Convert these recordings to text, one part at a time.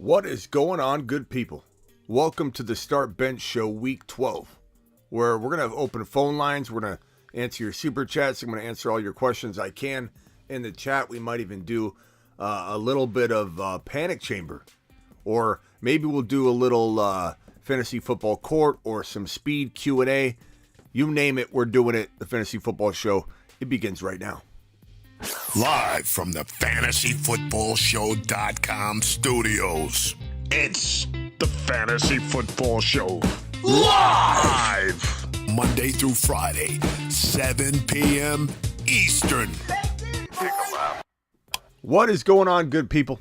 What is going on, good people? Welcome to the Start Bench Show Week 12, where we're going to open phone lines. We're going to answer your super chats. I'm going to answer all your questions I can in the chat. We might even do a little bit of Panic Chamber, or maybe we'll do a little Fantasy Football Court or some Speed Q&A. You name it, we're doing it. The Fantasy Football Show, it begins right now. Live from the FantasyFootballShow.com studios, it's the Fantasy Football Show. Live! Monday through Friday, 7 p.m. Eastern. What is going on, good people?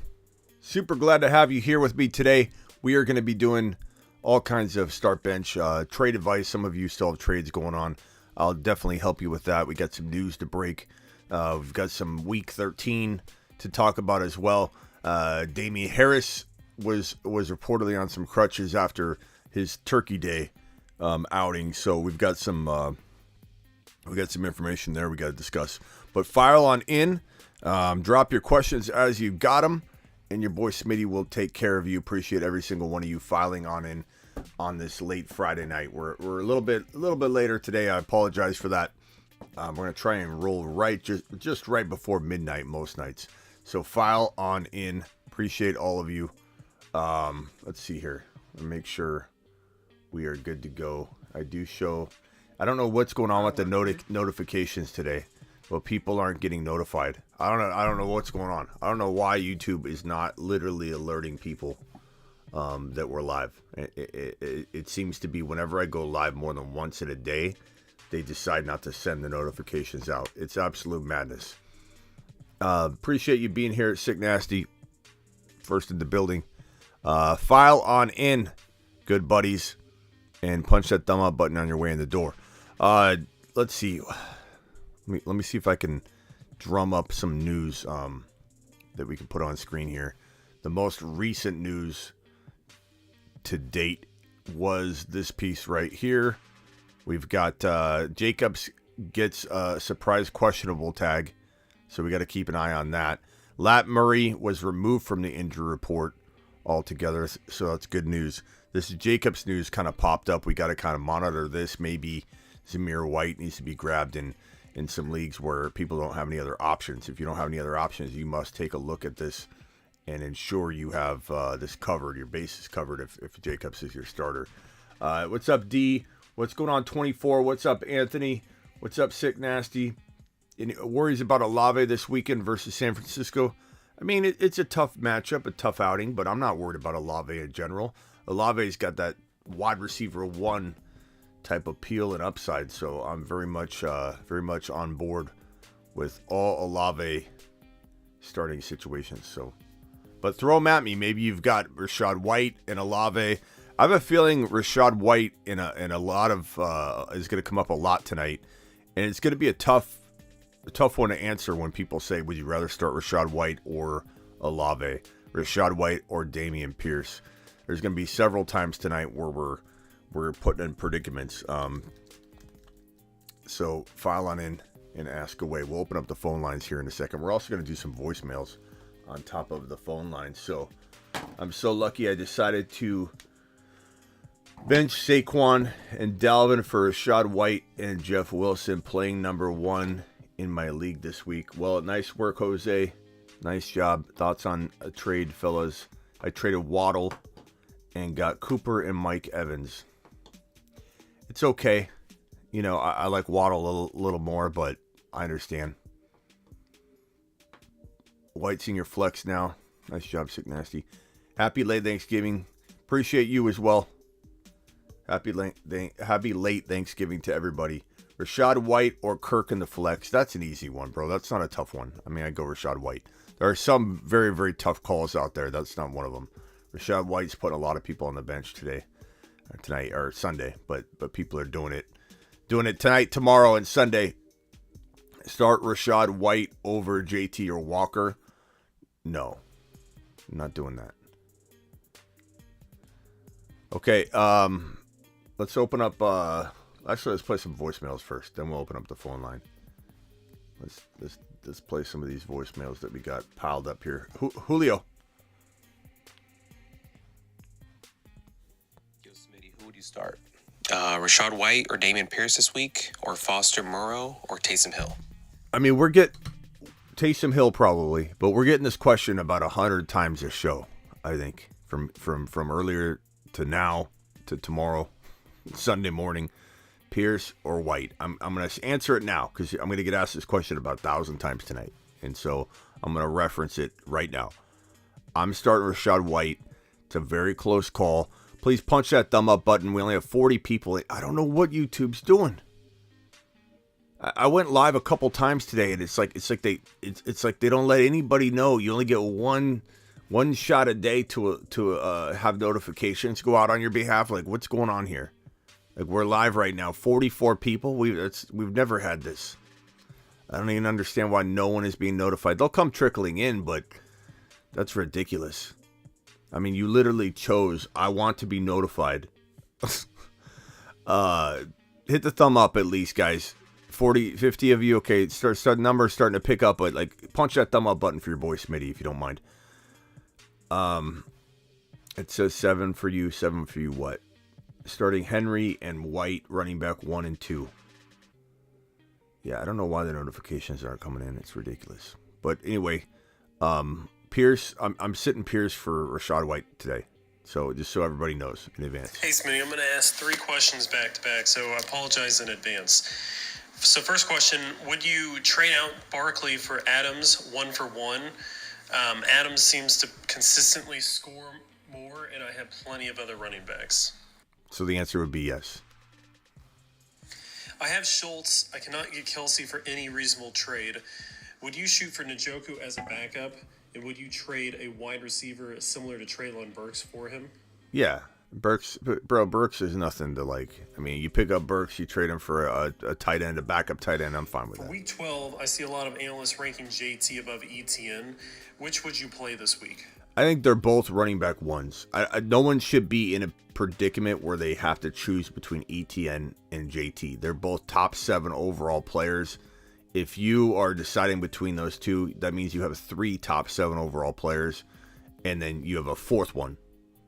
Super glad to have you here with me today. We are going to be doing all kinds of Start Bench trade advice. Some of you still have trades going on. I'll definitely help you with that. We got some news to break. We've got some Week 13 to talk about as well. Damien Harris was reportedly on some crutches after his Turkey Day outing, so we've got some information there we got to discuss. But file on in, drop your questions as you got them, and your boy Smitty will take care of you. Appreciate every single one of you filing on in on this late Friday night. We're a little bit later today. I apologize for that. We're going to try and roll right just right before midnight most nights. So file on in. Appreciate all of you. Let's see here. Make sure we are good to go. I don't know what's going on with the notifications today. Well, people aren't getting notified. I don't know what's going on. I don't know why YouTube is not literally alerting people that we're live. It seems to be whenever I go live more than once in a day, they decide not to send the notifications out. It's absolute madness. Appreciate you being here at Sick Nasty. First in the building. File on in, good buddies. And punch that thumb up button on your way in the door. Let's see. Let me see if I can drum up some news that we can put on screen here. The most recent news to date was this piece right here. We've got Jacobs gets a surprise questionable tag, so we got to keep an eye on that. Lat Murray was removed from the injury report altogether, so that's good news. This Jacobs news kind of popped up. We got to kind of monitor this. Maybe Zamir White needs to be grabbed in some leagues where people don't have any other options. If you don't have any other options, you must take a look at this and ensure you have this covered, your bases covered if Jacobs is your starter. What's up, D? What's going on, 24? What's up, Anthony? What's up, Sick Nasty? Any worries about Olave this weekend versus San Francisco? I mean, it's a tough matchup, a tough outing, but I'm not worried about Olave in general. Olave's got that wide receiver one type appeal and upside, so I'm very much on board with all Olave starting situations. So, but throw them at me. Maybe you've got Rachaad White and Olave. I have a feeling Rachaad White in a lot of is going to come up a lot tonight, and it's going to be a tough one to answer when people say, "Would you rather start Rachaad White or Olave? Rachaad White or Dameon Pierce?" There's going to be several times tonight where we're putting in predicaments. So file on in and ask away. We'll open up the phone lines here in a second. We're also going to do some voicemails on top of the phone lines. So I'm so lucky I decided to bench Saquon and Dalvin for Rachaad White and Jeff Wilson playing number one in my league this week. Well, nice work, Jose. Nice job. Thoughts on a trade, fellas? I traded Waddle and got Cooper and Mike Evans. It's okay. You know, I like Waddle a little more, but I understand. White's in your flex now. Nice job, Sick Nasty. Happy late Thanksgiving. Appreciate you as well. Happy late Thanksgiving to everybody. Rachaad White or Kirk in the flex. That's an easy one, bro. That's not a tough one. I mean, I go Rachaad White. There are some very, very tough calls out there. That's not one of them. Rachaad White's putting a lot of people on the bench tonight or Sunday, but people are doing it tonight, tomorrow, and Sunday. Start Rachaad White over JT or Walker. No, I'm not doing that. Okay, let's open up. Actually, let's play some voicemails first. Then we'll open up the phone line. Let's play some of these voicemails that we got piled up here. Julio. Smitty, who would you start? Rashad White or Damian Pierce this week, or Foster Moreau or Taysom Hill? I mean, we're getting Taysom Hill probably, but we're getting this question about 100 times this show. I think from earlier to now to tomorrow, Sunday morning, Pierce or White. I'm going to answer it now because I'm going to get asked this question about 1,000 times tonight, and so I'm going to reference it right now. I'm starting Rashad White. It's a very close call. Please punch that thumb up button. We only have 40 people. I don't know what YouTube's doing. I went live a couple times today, and it's like they don't let anybody know. You only get one shot a day to have notifications go out on your behalf. Like, what's going on here? Like, we're live right now. 44 people. We've never had this. I don't even understand why no one is being notified. They'll come trickling in, but that's ridiculous. I mean, you literally chose, I want to be notified. Hit the thumb up at least, guys. 40, 50 of you. Okay, numbers starting to pick up, but like, punch that thumb up button for your boy Smitty if you don't mind. It says 7 for you, 7 for you what? Starting Henry and White, running back 1 and 2. Yeah, I don't know why the notifications aren't coming in. It's ridiculous. But anyway, Pierce, I'm sitting Pierce for Rashad White today. So just so everybody knows in advance. Hey, Smitty, I'm going to ask 3 questions back to back, so I apologize in advance. So first question, would you trade out Barkley for Adams 1-for-1? Adams seems to consistently score more, and I have plenty of other running backs. So the answer would be yes. I have Schultz. I cannot get Kelsey for any reasonable trade. Would you shoot for Njoku as a backup? And would you trade a wide receiver similar to Treylon Burks for him? Yeah. Burks is nothing to like. I mean, you pick up Burks, you trade him for a tight end, a backup tight end. I'm fine with that. For week 12, I see a lot of analysts ranking JT above ETN. Which would you play this week? I think they're both running back ones. No one should be in a predicament where they have to choose between ETN and JT. They're both top 7 overall players. If you are deciding between those two, that means you have 3 top 7 overall players, and then you have a 4th one,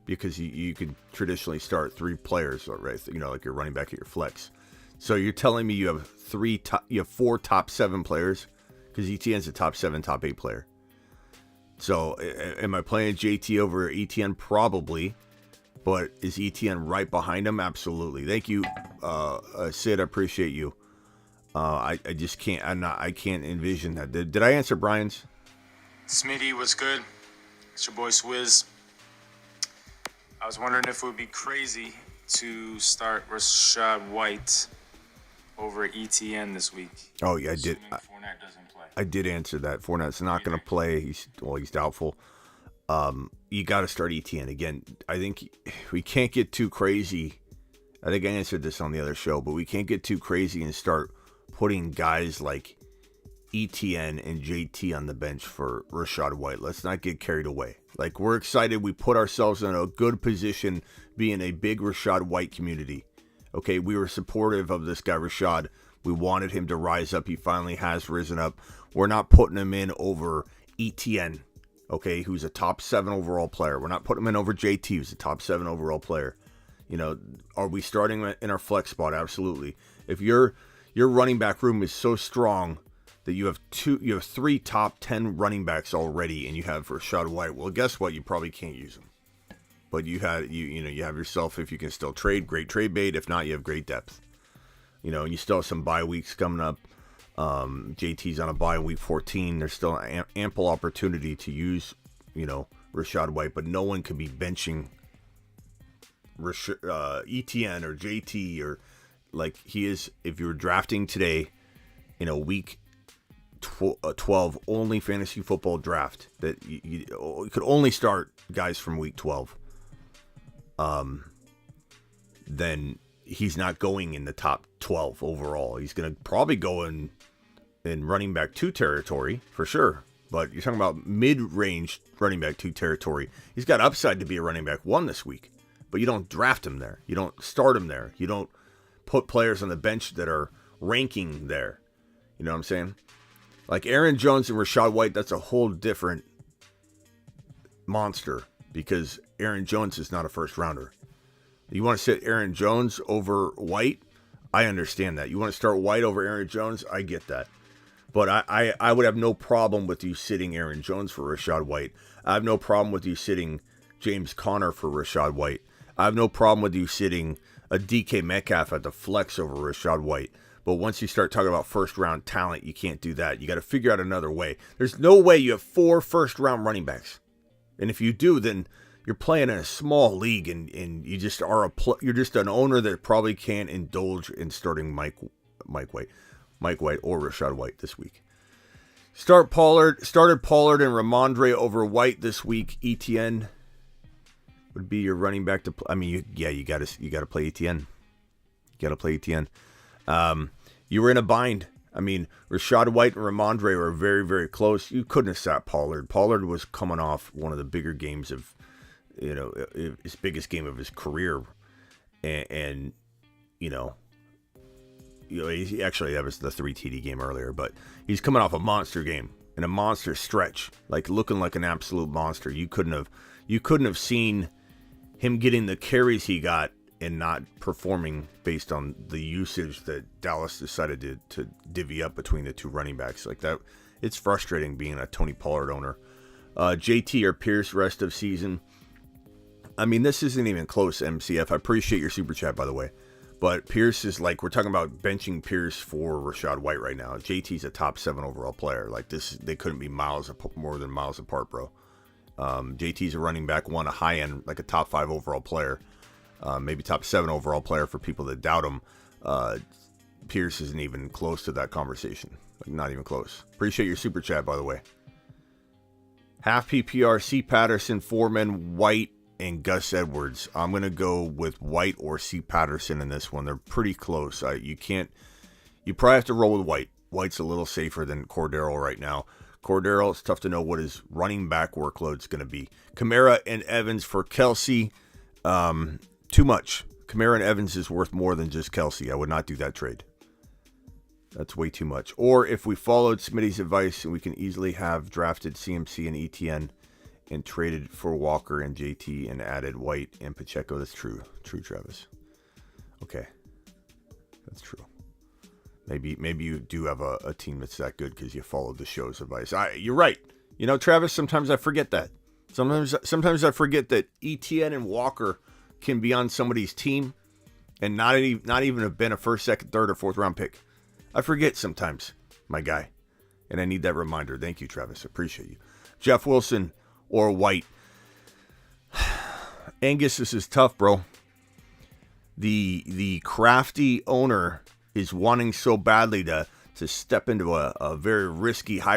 because you could traditionally start 3 players, right? You know, like you're running back at your flex. So you're telling me you have 4 top 7 players, because ETN's a top 7, top 8 player. So am I playing JT over ETN? Probably, but is ETN right behind him? Absolutely. Thank you, Sid. I appreciate you. I just can't. I can't envision that. Did I answer Brian's? Smitty, what's good? It's your boy Swizz. I was wondering if it would be crazy to start Rashad White over ETN this week. Oh yeah, I did. Fournette doesn't play. I did answer that. Fournette's not going to play. He's doubtful. You got to start ETN again. I think we can't get too crazy. I think I answered this on the other show, but we can't get too crazy and start putting guys like ETN and JT on the bench for Rashad White. Let's not get carried away. Like, we're excited. We put ourselves in a good position being a big Rashad White community. Okay, we were supportive of this guy, Rashad. We wanted him to rise up. He finally has risen up. We're not putting him in over ETN, okay, who's a top 7 overall player. We're not putting him in over JT, who's a top 7 overall player. You know, are we starting in our flex spot? Absolutely. If your running back room is so strong that you have 3 top 10 running backs already, and you have Rashad White, well, guess what? You probably can't use him. But you have yourself, if you can still trade, great trade bait. If not, you have great depth. You know, and you still have some bye weeks coming up. JT's on a bye in week 14. There's still ample opportunity to use, Rashad White, but no one could be benching ETN or JT or like he is. If you were drafting today in a week 12 only fantasy football draft, that you could only start guys from week 12, then he's not going in the top 12 overall. He's going to probably go in running back 2 territory for sure. But you're talking about mid-range running back 2 territory. He's got upside to be a running back 1 this week. But you don't draft him there. You don't start him there. You don't put players on the bench that are ranking there. You know what I'm saying? Like Aaron Jones and Rashad White, that's a whole different monster because Aaron Jones is not a first rounder. You want to sit Aaron Jones over White? I understand that. You want to start White over Aaron Jones? I get that. But I would have no problem with you sitting Aaron Jones for Rachaad White. I have no problem with you sitting James Conner for Rachaad White. I have no problem with you sitting a DK Metcalf at the flex over Rachaad White. But once you start talking about first-round talent, you can't do that. You got to figure out another way. There's no way you have 4 first-round running backs. And if you do, then you're playing in a small league, and you just are you're just an owner that probably can't indulge in starting Mike White or Rachaad White this week. Started Pollard and Ramondre over White this week. ETN would be your running back to play. I mean, you got to play ETN. You got to play ETN. You were in a bind. I mean, Rachaad White and Ramondre were very, very close. You couldn't have sat Pollard. Pollard was coming off one of the bigger games of, his biggest game of his career, and he actually, that was the 3 TD game earlier, but he's coming off a monster game and a monster stretch, like looking like an absolute monster. You couldn't have seen him getting the carries he got and not performing based on the usage that Dallas decided to divvy up between the 2 running backs like that. It's frustrating being a Tony Pollard owner. JT or Pierce rest of season. I mean, this isn't even close, MCF. I appreciate your super chat, by the way. But Pierce is like, we're talking about benching Pierce for Rachaad White right now. JT's a top 7 overall player. Like this, they couldn't be more than miles apart, bro. JT's a running back, a high end, like a top 5 overall player. Maybe top 7 overall player for people that doubt him. Pierce isn't even close to that conversation. Like, not even close. Appreciate your super chat, by the way. Half PPR, C. Patterson, Foreman, White, and Gus Edwards. I'm going to go with White or C. Patterson in this one. They're pretty close. You probably have to roll with White. White's a little safer than Cordero right now. Cordero, it's tough to know what his running back workload's going to be. Kamara and Evans for Kelsey. Too much. Kamara and Evans is worth more than just Kelsey. I would not do that trade. That's way too much. Or if we followed Smitty's advice, we can easily have drafted CMC and ETN and traded for Walker and JT and added White and Pacheco. That's true. True, Travis. Okay. That's true. Maybe you do have a team that's that good because you followed the show's advice. You're right. Travis, sometimes I forget that. Sometimes I forget that ETN and Walker can be on somebody's team and not even have been a first, second, third, or fourth round pick. I forget sometimes, my guy. And I need that reminder. Thank you, Travis. Appreciate you. Jeff Wilson or White. Angus, this is tough, bro. The crafty owner is wanting so badly to step into a very risky, high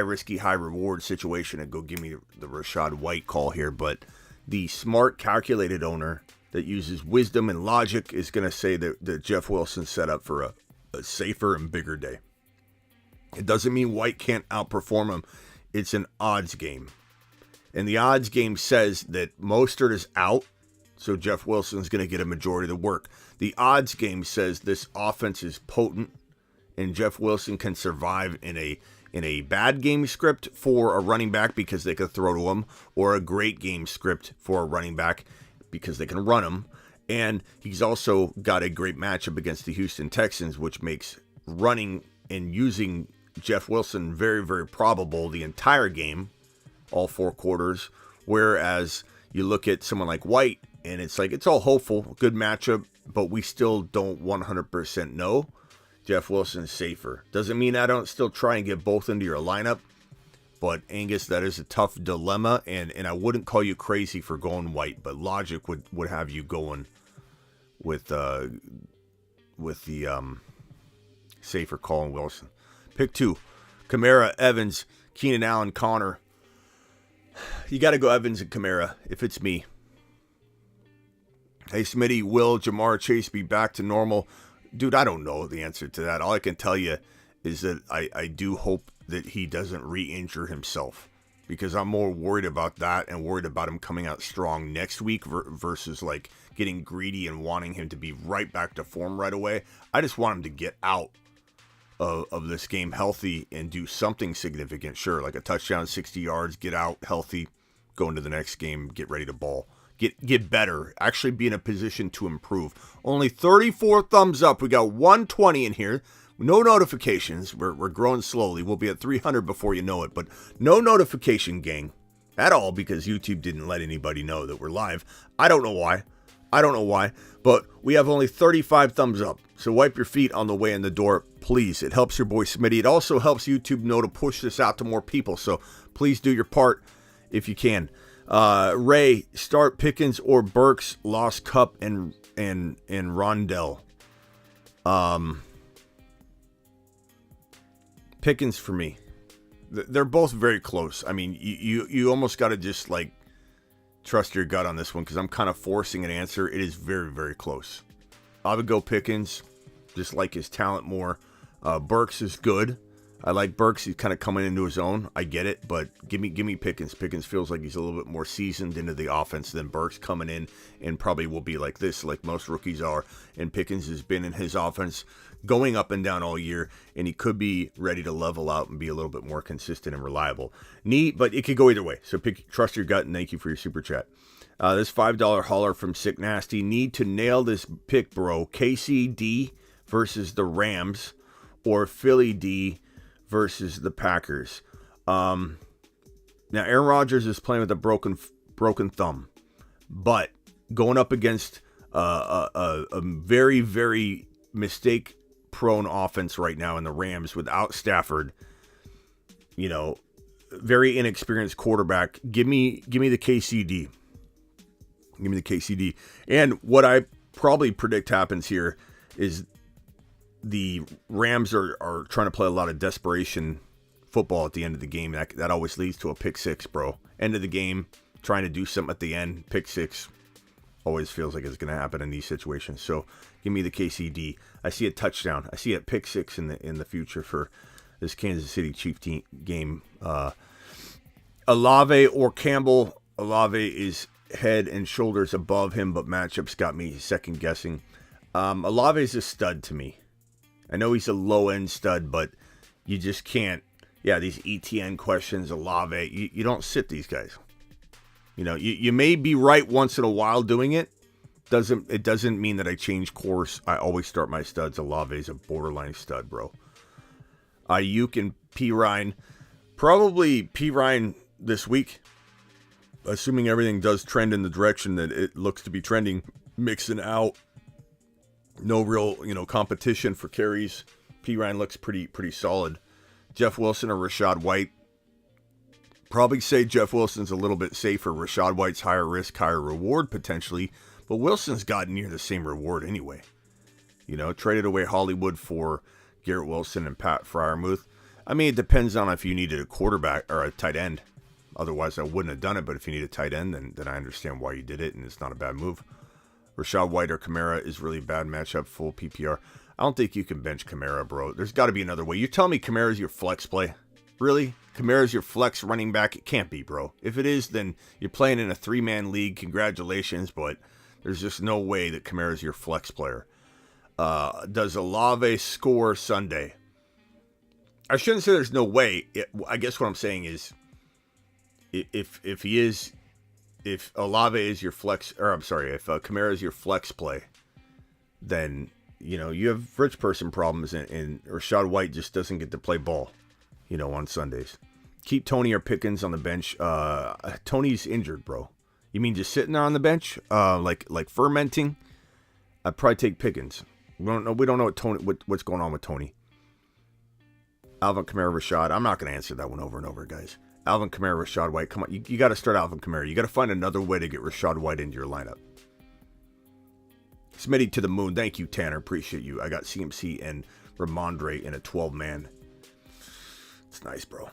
reward situation and go give me the Rachaad White call here. But the smart, calculated owner that uses wisdom and logic is going to say that Jeff Wilson's set up for a safer and bigger day. It doesn't mean White can't outperform him. It's an odds game. And the odds game says that Mostert is out, so Jeff Wilson's going to get a majority of the work. The odds game says this offense is potent and Jeff Wilson can survive in a bad game script for a running back because they can throw to him, or a great game script for a running back because they can run him. And he's also got a great matchup against the Houston Texans, which makes running and using Jeff Wilson very, very probable the entire game, all 4 quarters. Whereas you look at someone like White, and it's like, it's all hopeful, good matchup, but we still don't 100% know. Jeff Wilson's safer. Doesn't mean I don't still try and get both into your lineup, but Angus, that is a tough dilemma, and I wouldn't call you crazy for going White, but logic would have you going with the safer Colin Wilson. Pick 2, Kamara, Evans, Keenan Allen, Connor. You got to go Evans and Kamara if it's me. Hey, Smitty, will Jamar Chase be back to normal? Dude, I don't know the answer to that. All I can tell you is that I do hope that he doesn't re-injure himself, because I'm more worried about that and worried about him coming out strong next week versus like getting greedy and wanting him to be right back to form right away. I just want him to get out of this game healthy and do something significant. Sure, like a touchdown, 60 yards, get out healthy, go into the next game, get ready to ball. get better, actually be in a position to improve. Only 34 thumbs up. We got 120 in here. No notifications. We're growing slowly. We'll be at 300 before you know it, but no notification, gang, at all, because YouTube didn't let anybody know that we're live. I don't know why, but we have only 35 thumbs up. So wipe your feet on the way in the door, please. It helps your boy Smitty. It also helps YouTube know to push this out to more people. So please do your part if you can. Ray, start Pickens or Burks, lost Cup and Rondell. Pickens for me. They're both very close. I mean, you almost got to just like trust your gut on this one, because I'm kind of forcing an answer. It is very, very close. I would go Pickens, just like his talent more. Burks is good. I like Burks. He's kind of coming into his own. I get it, but give me Pickens. Pickens feels like he's a little bit more seasoned into the offense than Burks coming in, and probably will be like this, like most rookies are. And Pickens has been in his offense going up and down all year, and he could be ready to level out and be a little bit more consistent and reliable. But it could go either way. So trust your gut, and thank you for your super chat. This $5 hauler from Sick Nasty. Need to nail this pick, bro. KCD versus the Rams, or Philly D versus the Packers. Now Aaron Rodgers is playing with a broken thumb, but going up against a very, very mistake-prone offense right now in the Rams without Stafford, very inexperienced quarterback. Give me the KCD. Give me the KCD. And what I probably predict happens here is the Rams are trying to play a lot of desperation football at the end of the game. That always leads to a pick six, bro. End of the game, trying to do something at the end. Pick six always feels like it's going to happen in these situations. So give me the KCD. I see a touchdown. I see a pick six in the future for this Kansas City Chiefs team game. Olave or Campbell. Olave is head and shoulders above him, but matchups got me second guessing. Olave is a stud to me. I know he's a low-end stud, but you just can't. Yeah, these ETN questions, Olave, you don't sit these guys. You may be right once in a while doing it. It doesn't mean that I change course. I always start my studs. Olave is a borderline stud, bro. Ayuk and P. Ryan. Probably P. Ryan this week, assuming everything does trend in the direction that it looks to be trending. Mixing out. No real, competition for carries. P. Ryan looks pretty solid. Jeff Wilson or Rachaad White. Probably say Jeff Wilson's a little bit safer. Rachaad White's higher risk, higher reward potentially. But Wilson's got near the same reward anyway. Traded away Hollywood for Garrett Wilson and Pat Freiermuth. I mean, it depends on if you needed a quarterback or a tight end. Otherwise, I wouldn't have done it. But if you need a tight end, then I understand why you did it, and it's not a bad move. Rachaad White or Kamara is really a bad matchup, full PPR. I don't think you can bench Kamara, bro. There's got to be another way. You tell me Kamara's your flex play? Really? Kamara's your flex running back? It can't be, bro. If it is, then you're playing in a 3-man league. Congratulations, but there's just no way that Kamara's your flex player. Does Olave score Sunday? I shouldn't say there's no way. I guess what I'm saying is if Olave is your flex, or I'm sorry, if Kamara is your flex play, then, you have rich person problems, and Rachaad White just doesn't get to play ball, on Sundays. Keep Tony or Pickens on the bench. Tony's injured, bro. You mean just sitting there on the bench, like fermenting? I'd probably take Pickens. We don't know what's going on with Tony. Alvin Kamara, Rachaad. I'm not going to answer that one over and over, guys. Alvin Kamara, Rachaad White. Come on, you got to start Alvin Kamara. You got to find another way to get Rachaad White into your lineup. Smitty to the moon. Thank you, Tanner. Appreciate you. I got CMC and Ramondre in a 12-man. It's nice, bro.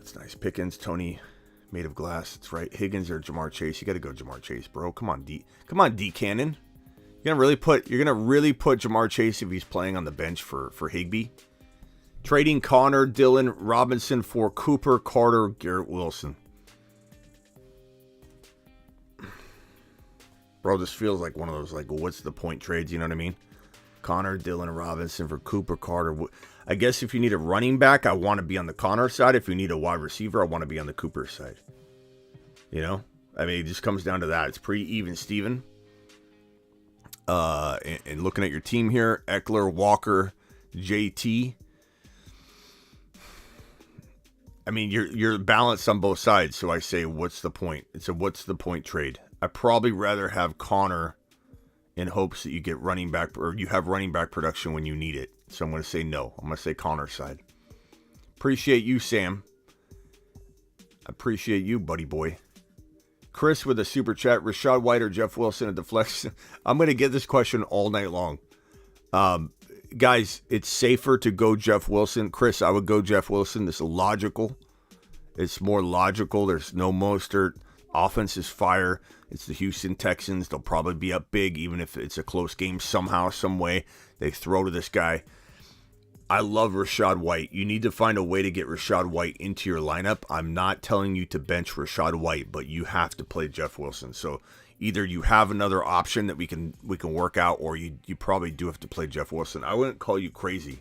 It's nice. Pickens, Tony, made of glass. That's right. Higgins or Jamar Chase. You got to go Jamar Chase, bro. Come on, D Cannon. You're gonna really put Jamar Chase if he's playing on the bench for Higbee. Trading Connor, Dillon, Robinson for Cooper, Carter, Garrett Wilson. Bro, this feels like one of those, what's the point trades, you know what I mean? Connor, Dillon, Robinson for Cooper, Carter. I guess if you need a running back, I want to be on the Connor side. If you need a wide receiver, I want to be on the Cooper side. I mean, it just comes down to that. It's pretty even, Steven. And looking at your team here, Eckler, Walker, JT. I mean, you're balanced on both sides. So I say, what's the point? It's a what's the point trade. I'd probably rather have Connor in hopes that you get running back, or you have running back production when you need it. So I'm going to say no. I'm going to say Connor's side. Appreciate you, Sam. Appreciate you, buddy boy. Chris with a super chat. Rachaad White or Jeff Wilson at the flex? I'm going to get this question all night long. Guys, it's safer to go Jeff Wilson. Chris, I would go Jeff Wilson. This is logical. It's more logical. There's no Mostert. Offense is fire. It's the Houston Texans. They'll probably be up big, even if it's a close game somehow, some way. They throw to this guy. I love Rachaad White. You need to find a way to get Rachaad White into your lineup. I'm not telling you to bench Rachaad White, but you have to play Jeff Wilson. So either you have another option that we can work out, or you probably do have to play Jeff Wilson. I wouldn't call you crazy.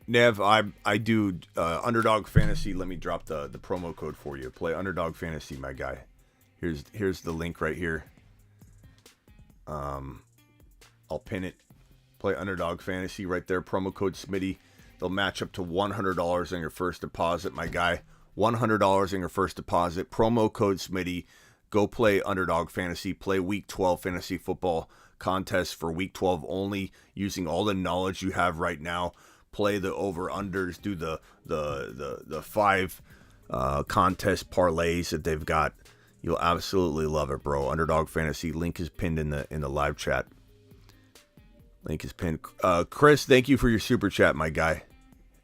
Nev, I do Underdog Fantasy. Let me drop the promo code for you. Play Underdog Fantasy, my guy. Here's the link right here. I'll pin it. Play Underdog Fantasy right there. Promo code Smitty. They'll match up to $100 on your first deposit, my guy. $100 on your first deposit. Promo code Smitty. Go play Underdog Fantasy. Play Week 12 Fantasy Football contest for Week 12 only, using all the knowledge you have right now. Play the over-unders. Do the 5 contest parlays that they've got. You'll absolutely love it, bro. Underdog Fantasy. Link is pinned in the live chat. Link is pinned. Chris, thank you for your super chat, my guy.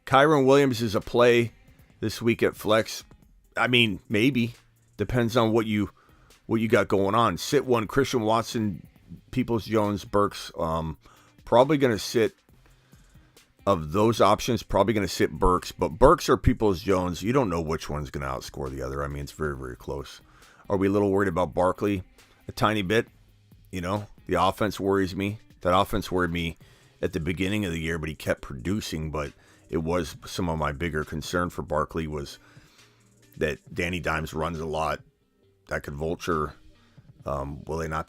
Kyron Williams is a play this week at flex. I mean, maybe. Depends on what you got going on. Sit one. Christian Watson, Peoples-Jones, Burks. Probably going to sit. Of those options, probably going to sit Burks. But Burks or Peoples-Jones, you don't know which one's going to outscore the other. I mean, it's very, very close. Are we a little worried about Barkley? A tiny bit. You know, the offense worries me. That offense worried me at the beginning of the year, but he kept producing. But it was some of my bigger concern for Barkley was that Danny Dimes runs a lot. That could vulture. Will they not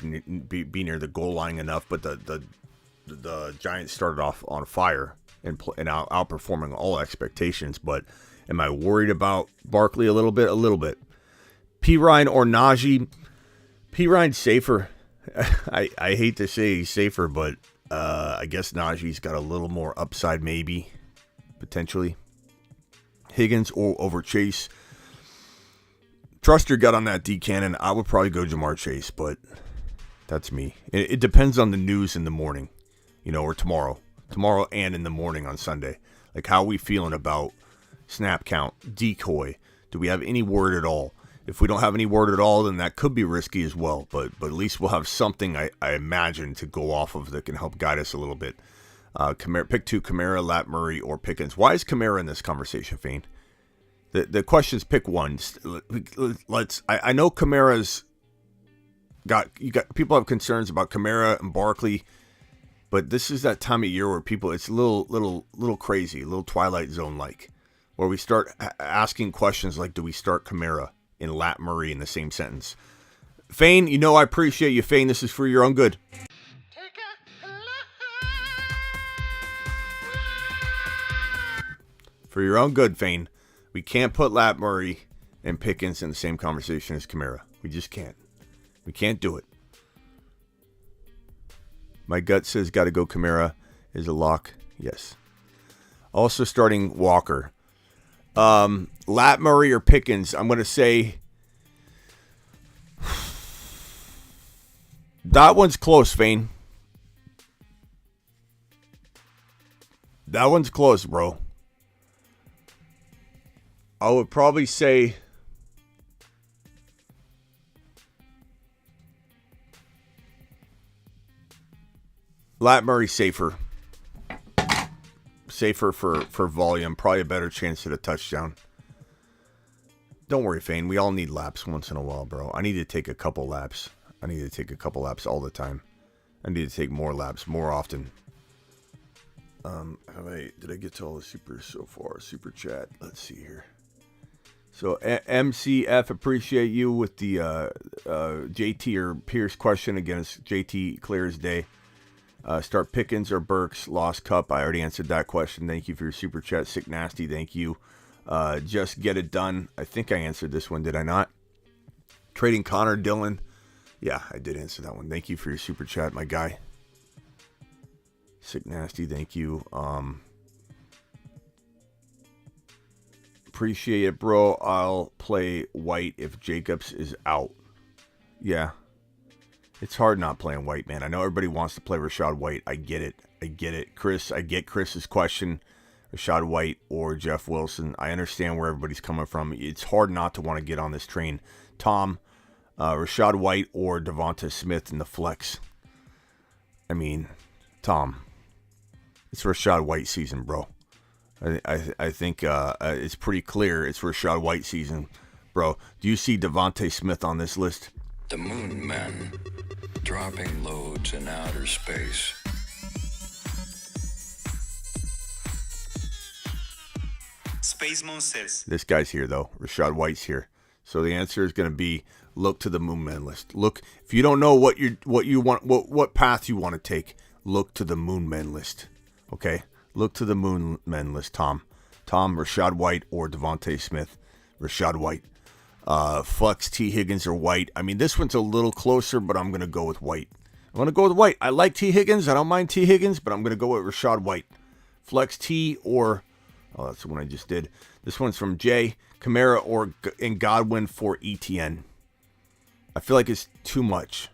be near the goal line enough? But the Giants started off on fire and outperforming all expectations. But am I worried about Barkley a little bit? A little bit. P-Ryan or Najee? P-Ryan's safer. I hate to say he's safer, but I guess Najee's got a little more upside, maybe, potentially. Higgins or over Chase. Trust your gut on that, D. Cannon. I would probably go Jamar Chase, but that's me. It depends on the news in the morning, or tomorrow. Tomorrow and in the morning on Sunday. Like, how are we feeling about snap count, decoy? Do we have any word at all? If we don't have any word at all, then that could be risky as well. But at least we'll have something, I imagine, to go off of that can help guide us a little bit. Pick 2, Kamara, Lat Murray, or Pickens. Why is Kamara in this conversation, Fane? The question is pick one. I know Kamara's got people have concerns about Kamara and Barkley, but this is that time of year where it's a little crazy, a little Twilight Zone like, where we start asking questions like, do we start Kamara and Lat Murray in the same sentence? Fane, I appreciate you, Fane. This is for your own good. For your own good, Fane. We can't put Lat Murray and Pickens in the same conversation as Kamara. We just can't. We can't do it. My gut says got to go Kamara. Is a lock. Yes. Also starting Walker. Lat Murray or Pickens, I'm going to say that one's close, Fane. That one's close, bro. I would probably say Lat Murray safer. Safer for volume. Probably a better chance at a touchdown. Don't worry, Fane. We all need laps once in a while, bro. I need to take a couple laps. I need to take a couple laps all the time. I need to take more laps more often. Did I get to all the supers so far? Super chat. Let's see here. So MCF, appreciate you with the JT or Pierce question against JT clear as day. Start Pickens or Burks, lost Cup. I already answered that question. Thank you for your super chat. Sick Nasty, thank you. Just get it done. I think I answered this one, did I not? Trading Connor Dillon. Yeah, I did answer that one. Thank you for your super chat, my guy. Sick Nasty, thank you. Appreciate it, bro. I'll play White if Jacobs is out. Yeah. It's hard not playing White, man. I know everybody wants to play Rachaad White. I get it. Chris, I get Chris's question. Rachaad White or Jeff Wilson. I understand where everybody's coming from. It's hard not to want to get on this train. Tom, Rachaad White or Devonta Smith in the flex. I mean, Tom, it's Rachaad White season, bro. I think it's pretty clear it's Rachaad White season, bro. Do you see Devonta Smith on this list? The Moon Men, dropping loads in outer space. Space Moon says. This guy's here, though. Rachaad White's here. So the answer is going to be look to the Moon Men list. Look, if you don't know what you want, what path you want to take, look to the Moon Men list. Okay? Look to the Moon Men list, Tom. Tom, Rachaad White or Devonta Smith. Rachaad White. Flex, T. Higgins or White. I mean, this one's a little closer, but I'm going to go with White. I'm going to go with White. I like T. Higgins. I don't mind T. Higgins, but I'm going to go with Rachaad White. Flex T or... Oh, that's the one I just did. This one's from Jay. Kamara or in Godwin for ETN. I feel like it's too much.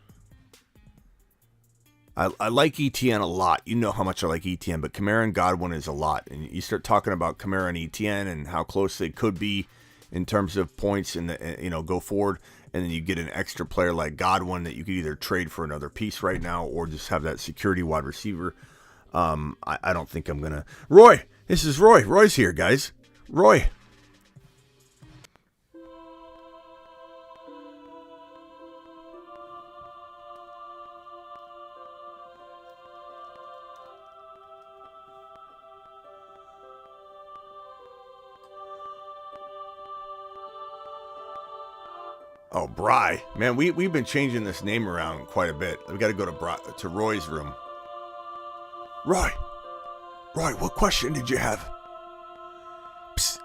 I like ETN a lot. You know how much I like ETN, but Kamara and Godwin is a lot. And you start talking about Kamara and ETN and how close they could be in terms of points and go forward. And then you get an extra player like Godwin that you could either trade for another piece right now or just have that security wide receiver. I don't think I'm going to... Roy! This is Roy. Roy's here, guys. Roy. Oh, Bry. Man, we've been changing this name around quite a bit. We got to go to Roy's room. Roy, what question did you have? Psst.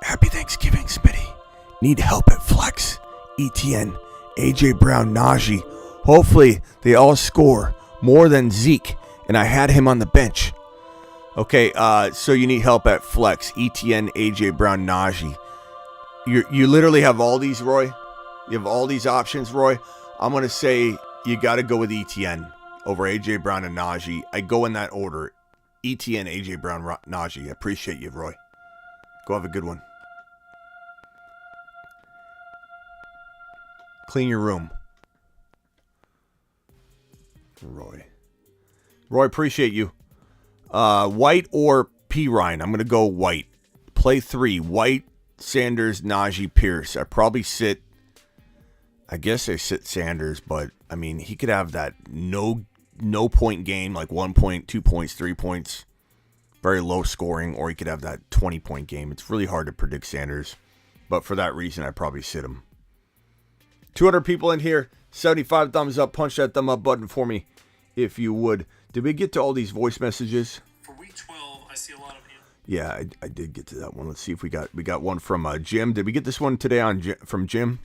Happy Thanksgiving, Smitty. Need help at Flex. ETN, AJ Brown, Najee. Hopefully they all score more than Zeke, and I had him on the bench. Okay, so you need help at Flex. ETN, AJ Brown, Najee. You literally have all these, Roy. You have all these options, Roy. I'm going to say you got to go with ETN over AJ Brown and Najee. I go in that order. ETN, AJ Brown, Najee. I appreciate you, Roy. Go have a good one. Clean your room. Roy, appreciate you. White or P. Ryan? I'm going to go White. Play 3. White, Sanders, Najee, Pierce. I guess I sit Sanders, but I mean, he could have that no point game, like 1 point, 2 points, 3 points, very low scoring, or he could have that 20-point game. It's really hard to predict Sanders, but for that reason, I'd probably sit him. 200 people in here, 75 thumbs up. Punch that thumb up button for me, if you would. Did we get to all these voice messages? For week 12, I see a lot of you. Yeah, I did get to that one. Let's see if we got one from Jim. Did we get this one today from Jim?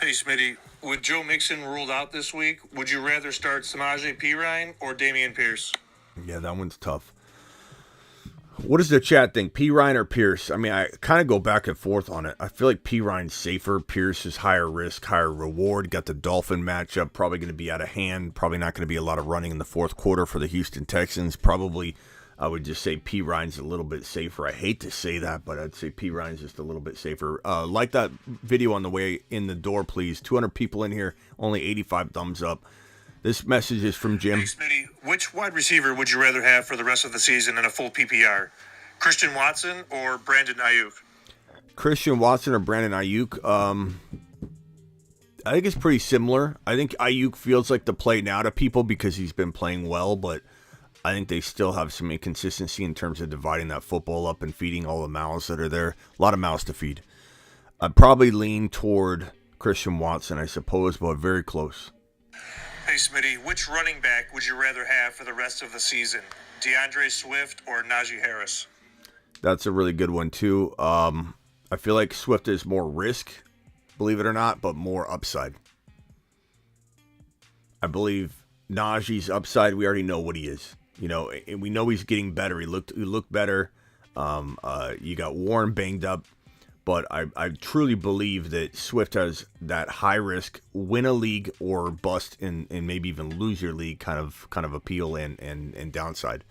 Hey, Smitty, with Joe Mixon ruled out this week, would you rather start Samaje Perine or Dameon Pierce? Yeah, that one's tough. What does the chat think? Perine or Pierce? I mean, I kind of go back and forth on it. I feel like Perine's safer. Pierce is higher risk, higher reward. Got the Dolphin matchup. Probably going to be out of hand. Probably not going to be a lot of running in the fourth quarter for the Houston Texans. Probably, I would just say Perine's a little bit safer. I hate to say that, but I'd say Perine's just a little bit safer. Like that video on the way in the door, please. 200 people in here, only 85 thumbs up. This message is from Jim. Hey, Smitty, which wide receiver would you rather have for the rest of the season in a full PPR? Christian Watson or Brandon Ayuk? Christian Watson or Brandon Ayuk? I think it's pretty similar. I think Ayuk feels like the play now to people because he's been playing well, but I think they still have some inconsistency in terms of dividing that football up and feeding all the mouths that are there. A lot of mouths to feed. I'd probably lean toward Christian Watson, I suppose, but very close. Hey, Smitty, which running back would you rather have for the rest of the season? DeAndre Swift or Najee Harris? That's a really good one, too. I feel like Swift is more risk, believe it or not, but more upside. I believe Najee's upside, we already know what he is. You know, and we know he's getting better. He looked better. You got Warren banged up. But I truly believe that Swift has that high risk, win a league or bust and maybe even lose your league kind of appeal and downside.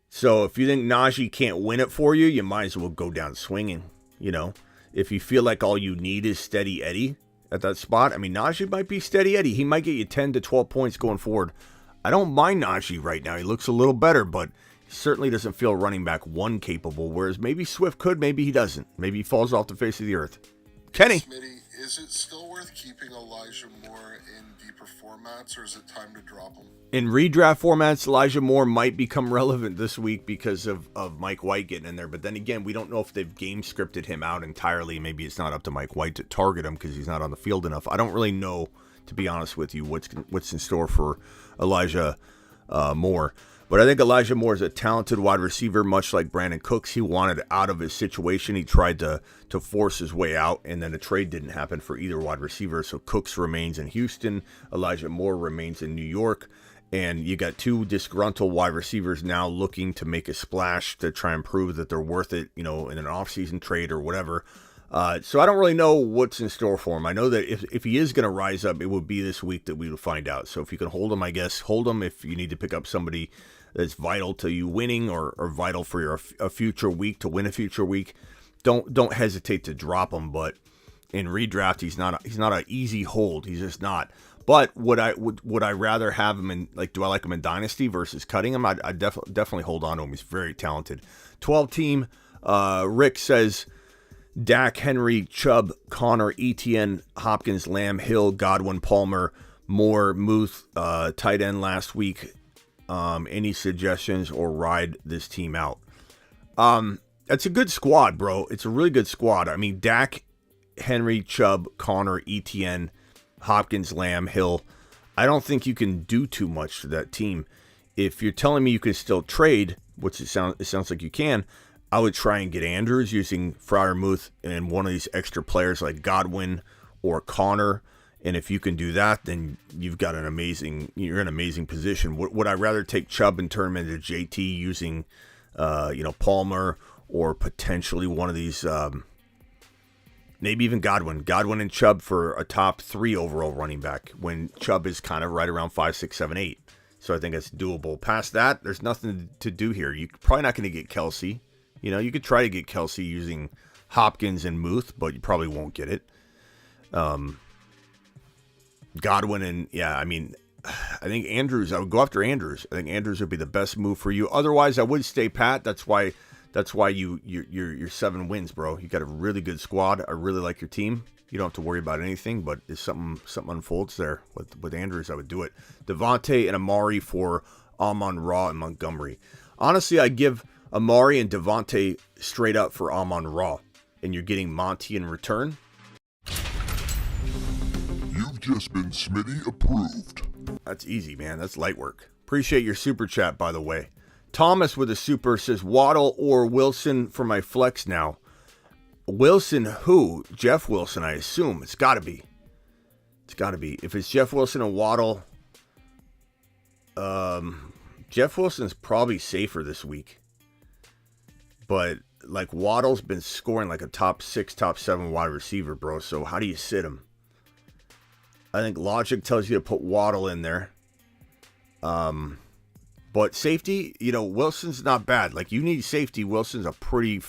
So if you think Najee can't win it for you, you might as well go down swinging. You know, if you feel like all you need is steady Eddie at that spot, I mean, Najee might be steady Eddie. He might get you 10 to 12 points going forward. I don't mind Najee right now. He looks a little better, but he certainly doesn't feel running back one capable, whereas maybe Swift could, maybe he doesn't. Maybe he falls off the face of the earth. Kenny. Smitty, is it still worth keeping Elijah Moore in deeper formats, or is it time to drop him? In redraft formats, Elijah Moore might become relevant this week because of Mike White getting in there. But then again, we don't know if they've game scripted him out entirely. Maybe it's not up to Mike White to target him because he's not on the field enough. I don't really know, to be honest with you, what's in store for Elijah Moore. But I think Elijah Moore is a talented wide receiver, much like Brandon Cooks. He wanted out of his situation. He tried to force his way out, and then a trade didn't happen for either wide receiver. So Cooks remains in Houston. Elijah Moore remains in New York. And you got two disgruntled wide receivers now looking to make a splash to try and prove that they're worth it, you know, in an offseason trade or whatever. So I don't really know what's in store for him. I know that if he is going to rise up, it would be this week that we will find out. So if you can hold him, I guess, hold him. If you need to pick up somebody that's vital to you winning or vital for a future week to win a future week, don't hesitate to drop him. But in redraft, he's not an easy hold. He's just not. But would I rather have him in, like, do I like him in Dynasty versus cutting him? I definitely hold on to him. He's very talented. 12 team. Rick says Dak, Henry, Chubb, Connor, Etienne, Hopkins, Lamb, Hill, Godwin, Palmer, Moore, Muth, tight end last week. Any suggestions or ride this team out? That's a good squad, bro. It's a really good squad. I mean, Dak, Henry, Chubb, Connor, Etienne, Hopkins, Lamb, Hill. I don't think you can do too much to that team. If you're telling me you can still trade, which it sounds like you can, I would try and get Andrews using Freiermuth and one of these extra players like Godwin or Connor. And if you can do that, then you're in an amazing position. Would I rather take Chubb and turn him into JT using, Palmer or potentially one of these, maybe even Godwin and Chubb for a top 3 overall running back when Chubb is kind of right around 5, 6, 7, 8. So I think it's doable. Past that, there's nothing to do here. You're probably not going to get Kelsey. You know, you could try to get Kelsey using Hopkins and Muth, but you probably won't get it. Godwin and, I think Andrews, I would go after Andrews. I think Andrews would be the best move for you. Otherwise, I would stay pat. That's why you're 7 wins, bro. You got a really good squad. I really like your team. You don't have to worry about anything, but if something unfolds there with Andrews, I would do it. Devontae and Amari for Amon-Ra and Montgomery. Honestly, I give Amari and Devontae straight up for Amon-Ra, and you're getting Monty in return. You've just been Smitty approved. That's easy, man. That's light work. Appreciate your super chat, by the way. Thomas with a super says, Waddle or Wilson for my flex now. Wilson who? Jeff Wilson, I assume. It's got to be. If it's Jeff Wilson and Waddle, Jeff Wilson's probably safer this week. But, like, Waddle's been scoring like a top 6, top 7 wide receiver, bro. So how do you sit him? I think logic tells you to put Waddle in there. But safety, Wilson's not bad. Like, you need safety. Wilson's a pretty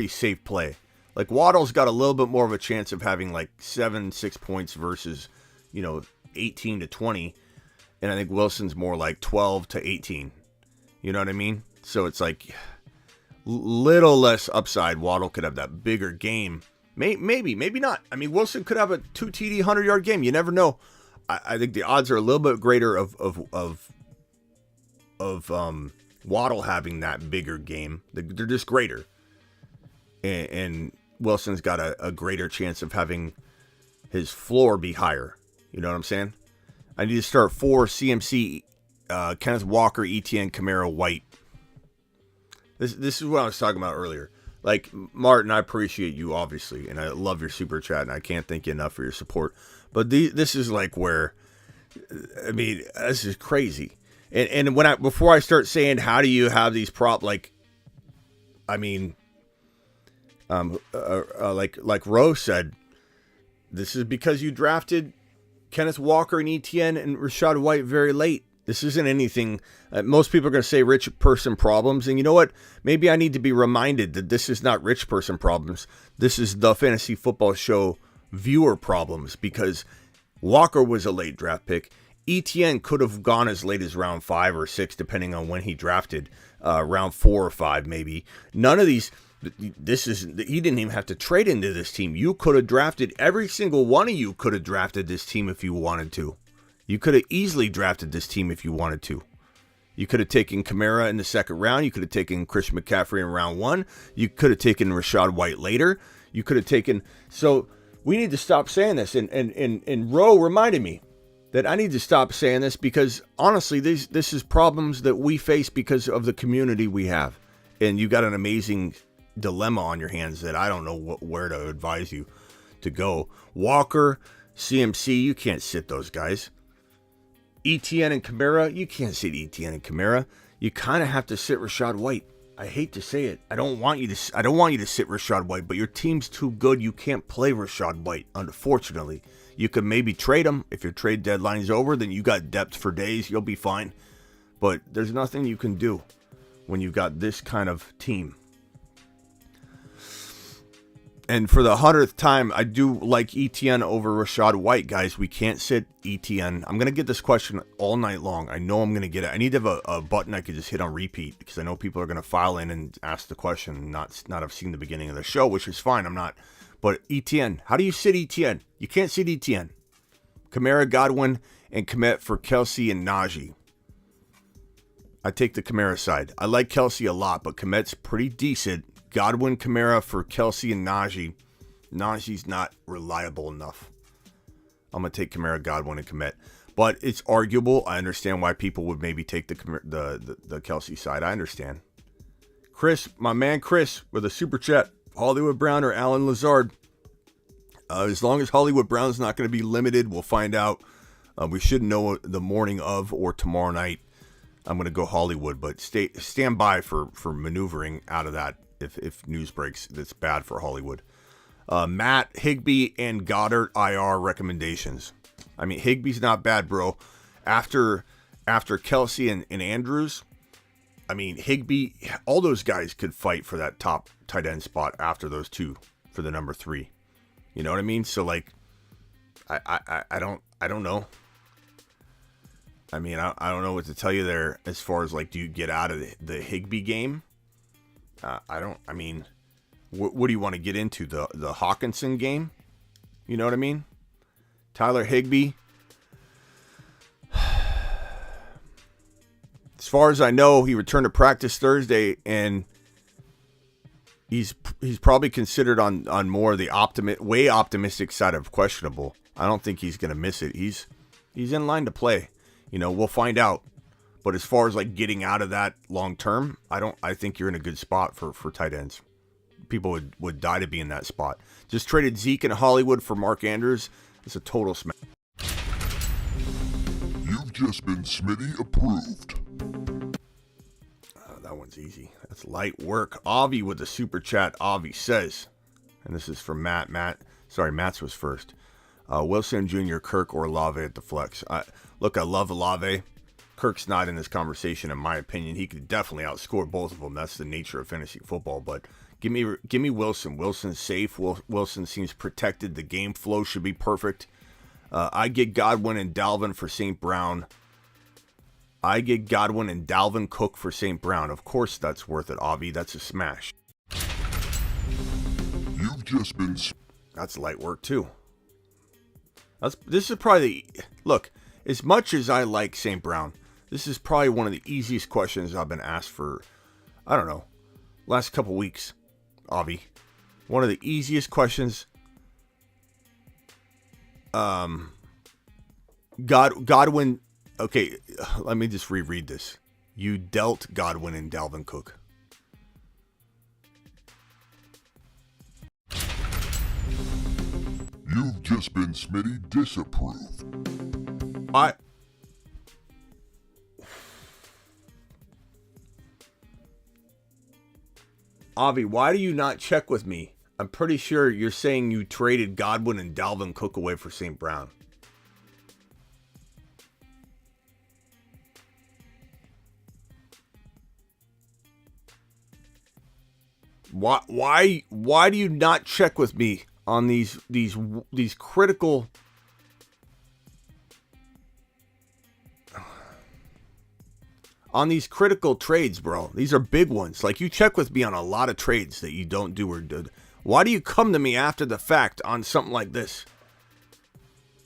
safe play. Like, Waddle's got a little bit more of a chance of having like 7-6 points versus, 18 to 20. And I think Wilson's more like 12 to 18. You know what I mean? So it's like little less upside. Waddle could have that bigger game. Maybe not. I mean, Wilson could have a 2 TD 100-yard game. You never know. I think the odds are a little bit greater of Waddle having that bigger game. They're just greater. And Wilson's got a greater chance of having his floor be higher. You know what I'm saying? I need to start 4 CMC, Kenneth Walker, ETN, Kamara, White. This is what I was talking about earlier. Like, Martin, I appreciate you, obviously, and I love your super chat, and I can't thank you enough for your support. But this is like where, I mean, this is crazy. And before I start saying, how do you have these like Rowe said, this is because you drafted Kenneth Walker and ETN and Rachaad White very late. This isn't anything. Most people are going to say rich person problems. And you know what? Maybe I need to be reminded that this is not rich person problems. This is the Fantasy Football Show viewer problems, because Walker was a late draft pick. ETN could have gone as late as round 5 or 6, depending on when he drafted, round 4 or 5, maybe. None of these. He didn't even have to trade into this team. You could have drafted, every single one of you could have drafted this team if you wanted to. You could have easily drafted this team if you wanted to. You could have taken Kamara in the second round. You could have taken Christian McCaffrey in round 1. You could have taken Rachaad White later. You could have taken. So we need to stop saying this. And Rowe reminded me that I need to stop saying this, because honestly, this is problems that we face because of the community we have. And you got an amazing dilemma on your hands that I don't know where to advise you to go. Walker, CMC, you can't sit those guys. ETN and Kamara, you can't sit ETN and Kamara. You kind of have to sit Rachaad White. I hate to say it. I don't want you to sit Rachaad White, but your team's too good. You can't play Rachaad White, unfortunately. You could maybe trade him. If your trade deadline's over, then you got depth for days. You'll be fine. But there's nothing you can do when you've got this kind of team. And for the 100th time, I do like ETN over Rachaad White, guys. We can't sit ETN. I'm going to get this question all night long. I know I'm going to get it. I need to have a button I could just hit on repeat, because I know people are going to file in and ask the question and not have seen the beginning of the show, which is fine. I'm not. But ETN, how do you sit ETN? You can't sit ETN. Kamara, Godwin, and Kmet for Kelsey and Najee. I take the Kamara side. I like Kelsey a lot, but Kmet's pretty decent. Godwin, Kamara for Kelsey and Najee. Najee's not reliable enough. I'm going to take Kamara, Godwin, and Kmet. But it's arguable. I understand why people would maybe take the Kelsey side. I understand. Chris, my man Chris, with a super chat. Hollywood Brown or Alan Lazard. As long as Hollywood Brown's not going to be limited, we'll find out. We should know the morning of or tomorrow night. I'm going to go Hollywood, but stand by for maneuvering out of that if news breaks that's bad for Hollywood. Matt, Higbee, and Goddard IR recommendations. I mean, Higbee's not bad, bro. After Kelsey and Andrews, I mean, Higbee, all those guys could fight for that top tight end spot after those two for the number 3. You know what I mean? So, like, I don't know. I mean, I don't know what to tell you there as far as, like, do you get out of the Higbee game? I mean, what do you want to get into? The Hawkinson game? You know what I mean? Tyler Higbee. As far as I know, he returned to practice Thursday, and he's probably considered on more of the way optimistic side of questionable. I don't think he's going to miss it. He's in line to play. You know, we'll find out. But as far as like getting out of that long term, I think you're in a good spot for tight ends. People would die to be in that spot. Just traded Zeke in Hollywood for Mark Andrews. It's a total smash. You've just been Smitty approved. That one's easy. That's light work. Avi with the super chat. Avi says, and this is from Matt. Matt's was first. Wilson Jr., Kirk, or Olave at the flex. Look, I love Olave. Kirk's not in this conversation, in my opinion. He could definitely outscore both of them. That's the nature of fantasy football. But give me Wilson. Wilson's safe. Wilson seems protected. The game flow should be perfect. I get Godwin and Dalvin for St. Brown. I get Godwin and Dalvin Cook for St. Brown. Of course that's worth it, Avi. That's a smash. You've just been... That's light work, too. This is probably look, as much as I like St. Brown, this is probably one of the easiest questions I've been asked for, I don't know, last couple weeks, Avi. One of the easiest questions. Godwin. Okay, let me just reread this. You dealt Godwin and Dalvin Cook. You've just been Smitty disapproved. Avi, why do you not check with me? I'm pretty sure you're saying you traded Godwin and Dalvin Cook away for St. Brown. Why do you not check with me on these critical trades, bro? These are big ones. Like, you check with me on a lot of trades that you don't do or did. Why do you come to me after the fact on something like this?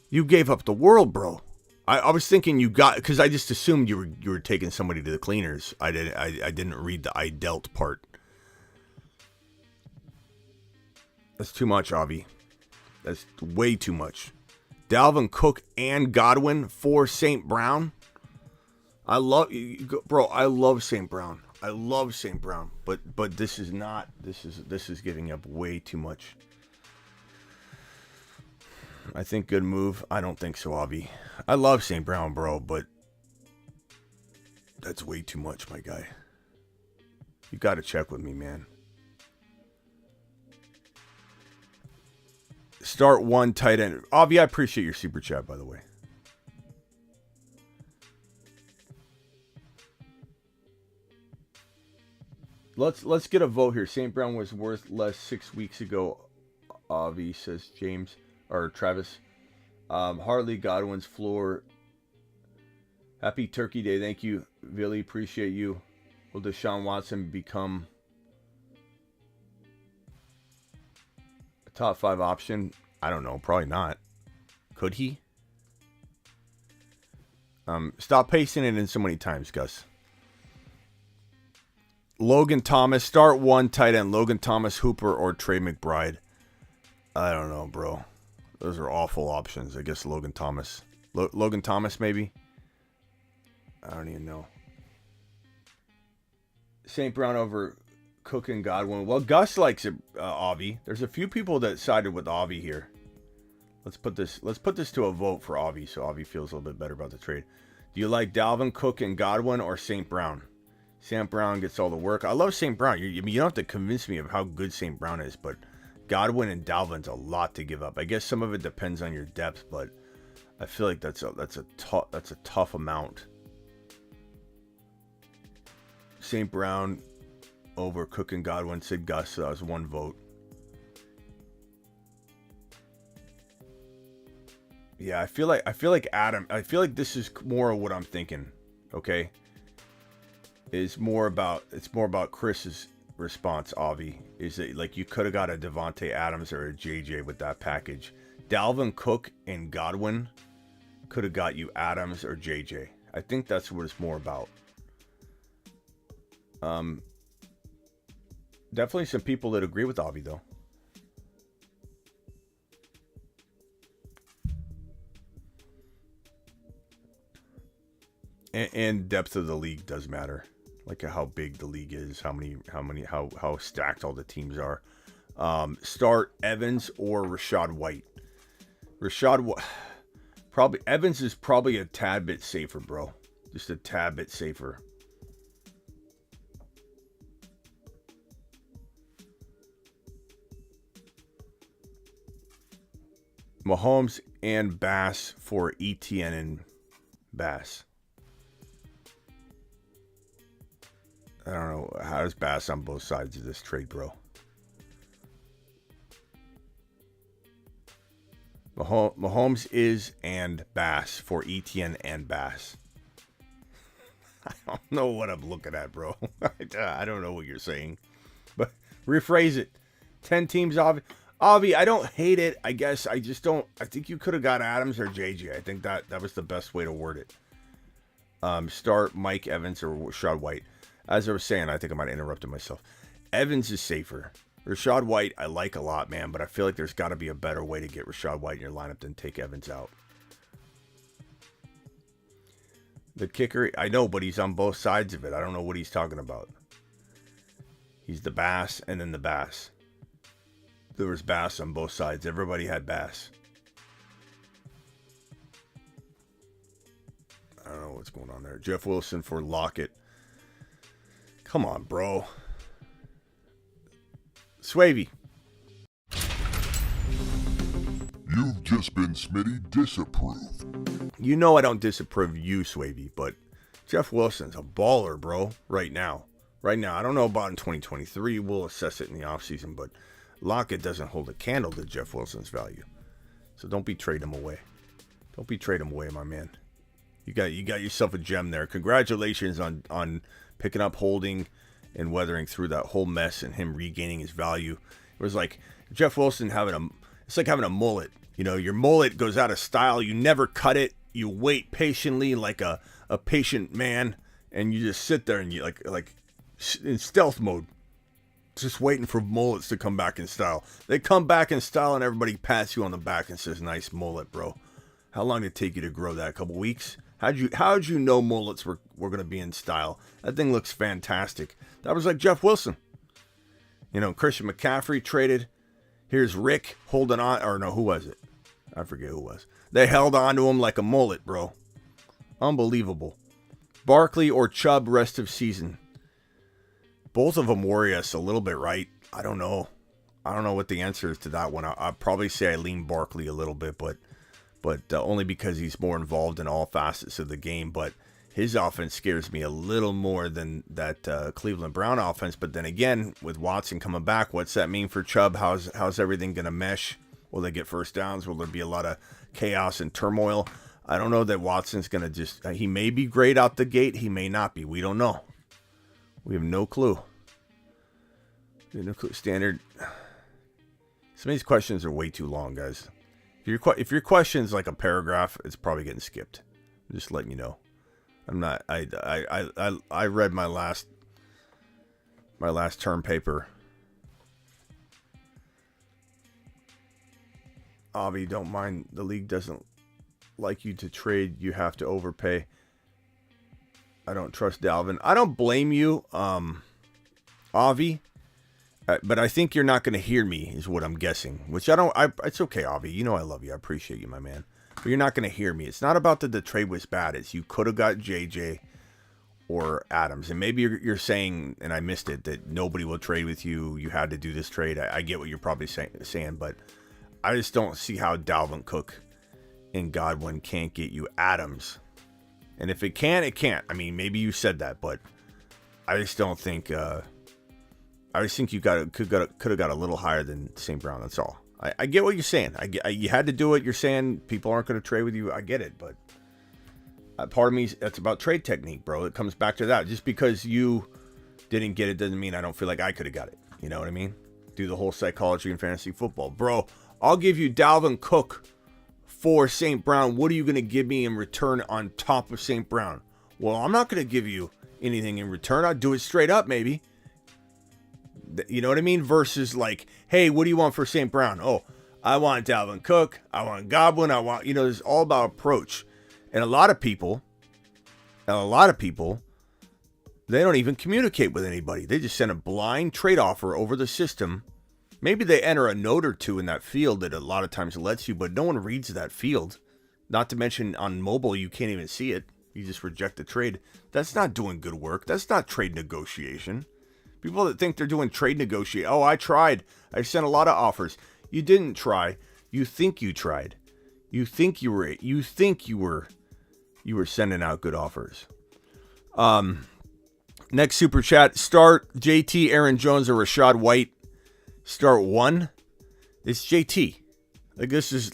You gave up the world, bro. I was thinking you got, because I just assumed you were taking somebody to the cleaners. I didn't read the I dealt part. That's too much, Avi. That's way too much. Dalvin Cook and Godwin for St. Brown. I love St. Brown. I love St. Brown, but this is not. This is giving up way too much. I think good move. I don't think so, Avi. I love St. Brown, bro, but that's way too much, my guy. You got to check with me, man. Start one tight end. Avi, I appreciate your super chat, by the way. Let's get a vote here. St. Brown was worth less 6 weeks ago. Avi says James or Travis. Hartley Godwin's floor. Happy Turkey Day. Thank you, Billy. Appreciate you. Will Deshaun Watson become a top 5 option? I don't know. Probably not. Could he? Stop pasting it in so many times, Gus. Logan Thomas, start one tight end. Logan Thomas, Hooper, or Trey McBride. I don't know, bro. Those are awful options. I guess Logan Thomas. Logan Thomas, maybe? I don't even know. St. Brown over Cook and Godwin. Well, Gus likes it, Avi. There's a few people that sided with Avi here. Let's put this to a vote for Avi, so Avi feels a little bit better about the trade. Do you like Dalvin Cook and Godwin or St. Brown? St. Brown gets all the work. I love St. Brown. You don't have to convince me of how good St. Brown is, but Godwin and Dalvin's a lot to give up. I guess some of it depends on your depth, but I feel like that's a tough amount. St. Brown over Cook and Godwin. Said Gus. So that was one vote. Yeah, I feel like Adam. I feel like this is more of what I'm thinking. Okay. It's more about Chris's response, Avi. Is that like you could have got a Devontae Adams or a JJ with that package. Dalvin Cook and Godwin could have got you Adams or JJ. I think that's what it's more about. Definitely some people that agree with Avi though. And depth of the league does matter. Like how big the league is, how stacked all the teams are. Start Evans or Rachaad White. Probably Evans is probably a tad bit safer, bro. Just a tad bit safer. Mahomes and Bass for ETN and Bass. I don't know. How does Bass on both sides of this trade, bro? Mahomes is and Bass for ETN and Bass. I don't know what I'm looking at, bro. I don't know what you're saying. But rephrase it. 10 teams, Avi, I don't hate it. I guess I just don't. I think you could have got Adams or JJ. I think that was the best way to word it. Start Mike Evans or Rachaad White. As I was saying, I think I might have interrupted myself. Evans is safer. Rachaad White, I like a lot, man, but I feel like there's got to be a better way to get Rachaad White in your lineup than take Evans out. The kicker, I know, but he's on both sides of it. I don't know what he's talking about. He's the Bass and then the Bass. There was Bass on both sides. Everybody had Bass. I don't know what's going on there. Jeff Wilson for Lockett. Come on, bro. Swavey. You've just been Smitty disapproved. You know I don't disapprove of you, Swavey, but Jeff Wilson's a baller, bro, right now. Right now. I don't know about in 2023. We'll assess it in the offseason, but Lockett doesn't hold a candle to Jeff Wilson's value. So don't be trading him away. Don't be trading him away, my man. You got yourself a gem there. Congratulations on picking up Holding and weathering through that whole mess and him regaining his value. It was like Jeff Wilson it's like having a mullet. You know, your mullet goes out of style. You never cut it. You wait patiently like a patient man, and you just sit there and you like in stealth mode, just waiting for mullets to come back in style. They come back in style and everybody pats you on the back and says, "Nice mullet, bro." How long did it take you to grow that? A couple weeks? How'd you know mullets were going to be in style? That thing looks fantastic. That was like Jeff Wilson. You know, Christian McCaffrey traded. Here's Rick holding on, or no, who was it? I forget who it was. They held on to him like a mullet, bro. Unbelievable. Barkley or Chubb rest of season. Both of them worry us a little bit, right? I don't know. I don't know what the answer is to that one. I'd probably say I lean Barkley a little bit, but only because he's more involved in all facets of the game. But his offense scares me a little more than that Cleveland Brown offense. But then again, with Watson coming back, what's that mean for Chubb? How's everything going to mesh? Will they get first downs? Will there be a lot of chaos and turmoil? I don't know that Watson's going to he may be great out the gate. He may not be. We don't know. We have no clue. Standard. Some of these questions are way too long, guys. If your question's like a paragraph, it's probably getting skipped. I'm just letting you know. I'm not. I read my last term paper. Avi, don't mind. The league doesn't like you to trade. You have to overpay. I don't trust Dalvin. I don't blame you, Avi. But I think you're not going to hear me, is what I'm guessing. Which I don't. It's okay, Avi. You know I love you. I appreciate you, my man. But you're not going to hear me. It's not about that the trade was bad. It's you could have got JJ or Adams. And maybe you're saying, and I missed it, that nobody will trade with you. You had to do this trade. I get what you're probably saying, but I just don't see how Dalvin Cook and Godwin can't get you Adams. And if it can, it can't. I mean, maybe you said that, but I just don't think. I just think you could have got a little higher than St. Brown. That's all. I get what you're saying. You had to do it. You're saying people aren't going to trade with you. I get it, but part of me, that's about trade technique, bro. It comes back to that. Just because you didn't get it doesn't mean I don't feel like I could have got it. You know what I mean? Do the whole psychology in fantasy football, bro. I'll give you Dalvin Cook for St. Brown. What are you going to give me in return on top of St. Brown? Well, I'm not going to give you anything in return. I'll do it straight up, maybe. You know what I mean? Versus like, hey, what do you want for St. Brown? Oh, I want Dalvin Cook. I want Godwin. It's all about approach. And a lot of people, they don't even communicate with anybody. They just send a blind trade offer over the system. Maybe they enter a note or two in that field that a lot of times lets you, but no one reads that field. Not to mention on mobile, you can't even see it. You just reject the trade. That's not doing good work. That's not trade negotiation. People that think they're doing trade negotiation. Oh, I tried. I sent a lot of offers. You didn't try. You think you tried. You think you were sending out good offers. Next super chat. Start JT, Aaron Jones, or Rachaad White. Start one. It's JT. This is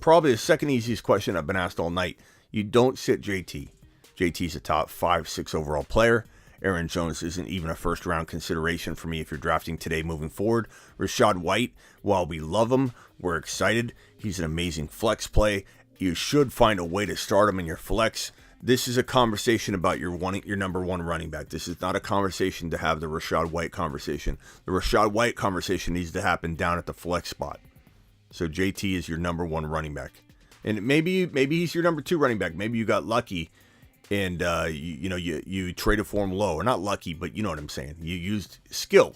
probably the second easiest question I've been asked all night. You don't sit JT. JT's a top 5-6 overall player. Aaron Jones isn't even a first-round consideration for me if you're drafting today moving forward. Rachaad White, while we love him, we're excited. He's an amazing flex play. You should find a way to start him in your flex This is a conversation about your number one running back. This is not a conversation to have the Rachaad White conversation. The Rachaad White conversation needs to happen down at the flex spot. So JT is your number one running back. And maybe he's your number two running back. Maybe you got lucky and you traded for him low. Or not lucky, but you know what I'm saying. You used skill.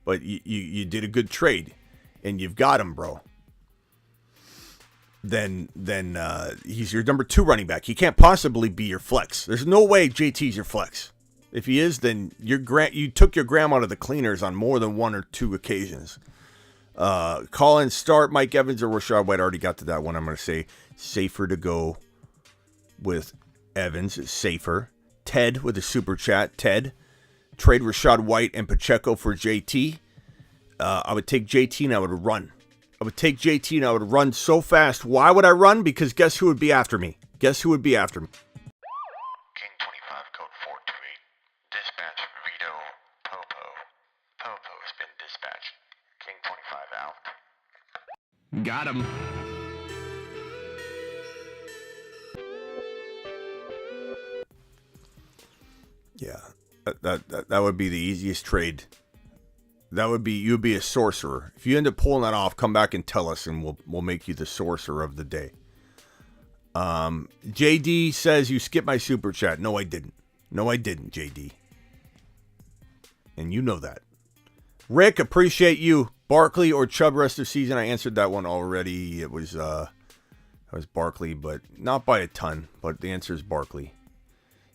But you did a good trade and you've got him, bro. Then he's your number two running back. He can't possibly be your flex. There's no way JT's your flex. If he is, then you took your grandma to the cleaners on more than one or two occasions. Call in start Mike Evans or Rachaad White. I already got to that one. I'm going to say safer to go with Evans. It's safer. Ted with a super chat. Ted, trade Rachaad White and Pacheco for JT. I would take JT and I would run. I would take JT and I would run so fast. Why would I run? Because guess who would be after me? Guess who would be after me? King 25, code 428. Dispatch Vito Popo. Popo has been dispatched. King 25 out. Got him. Yeah, that would be the easiest trade. That would be, you'd be a sorcerer. If you end up pulling that off, come back and tell us, and we'll make you the sorcerer of the day. JD says you skipped my super chat. No, I didn't. No, I didn't, JD. And you know that. Rick, appreciate you. Barkley or Chubb rest of season? I answered that one already. It was Barkley, but not by a ton. But the answer is Barkley.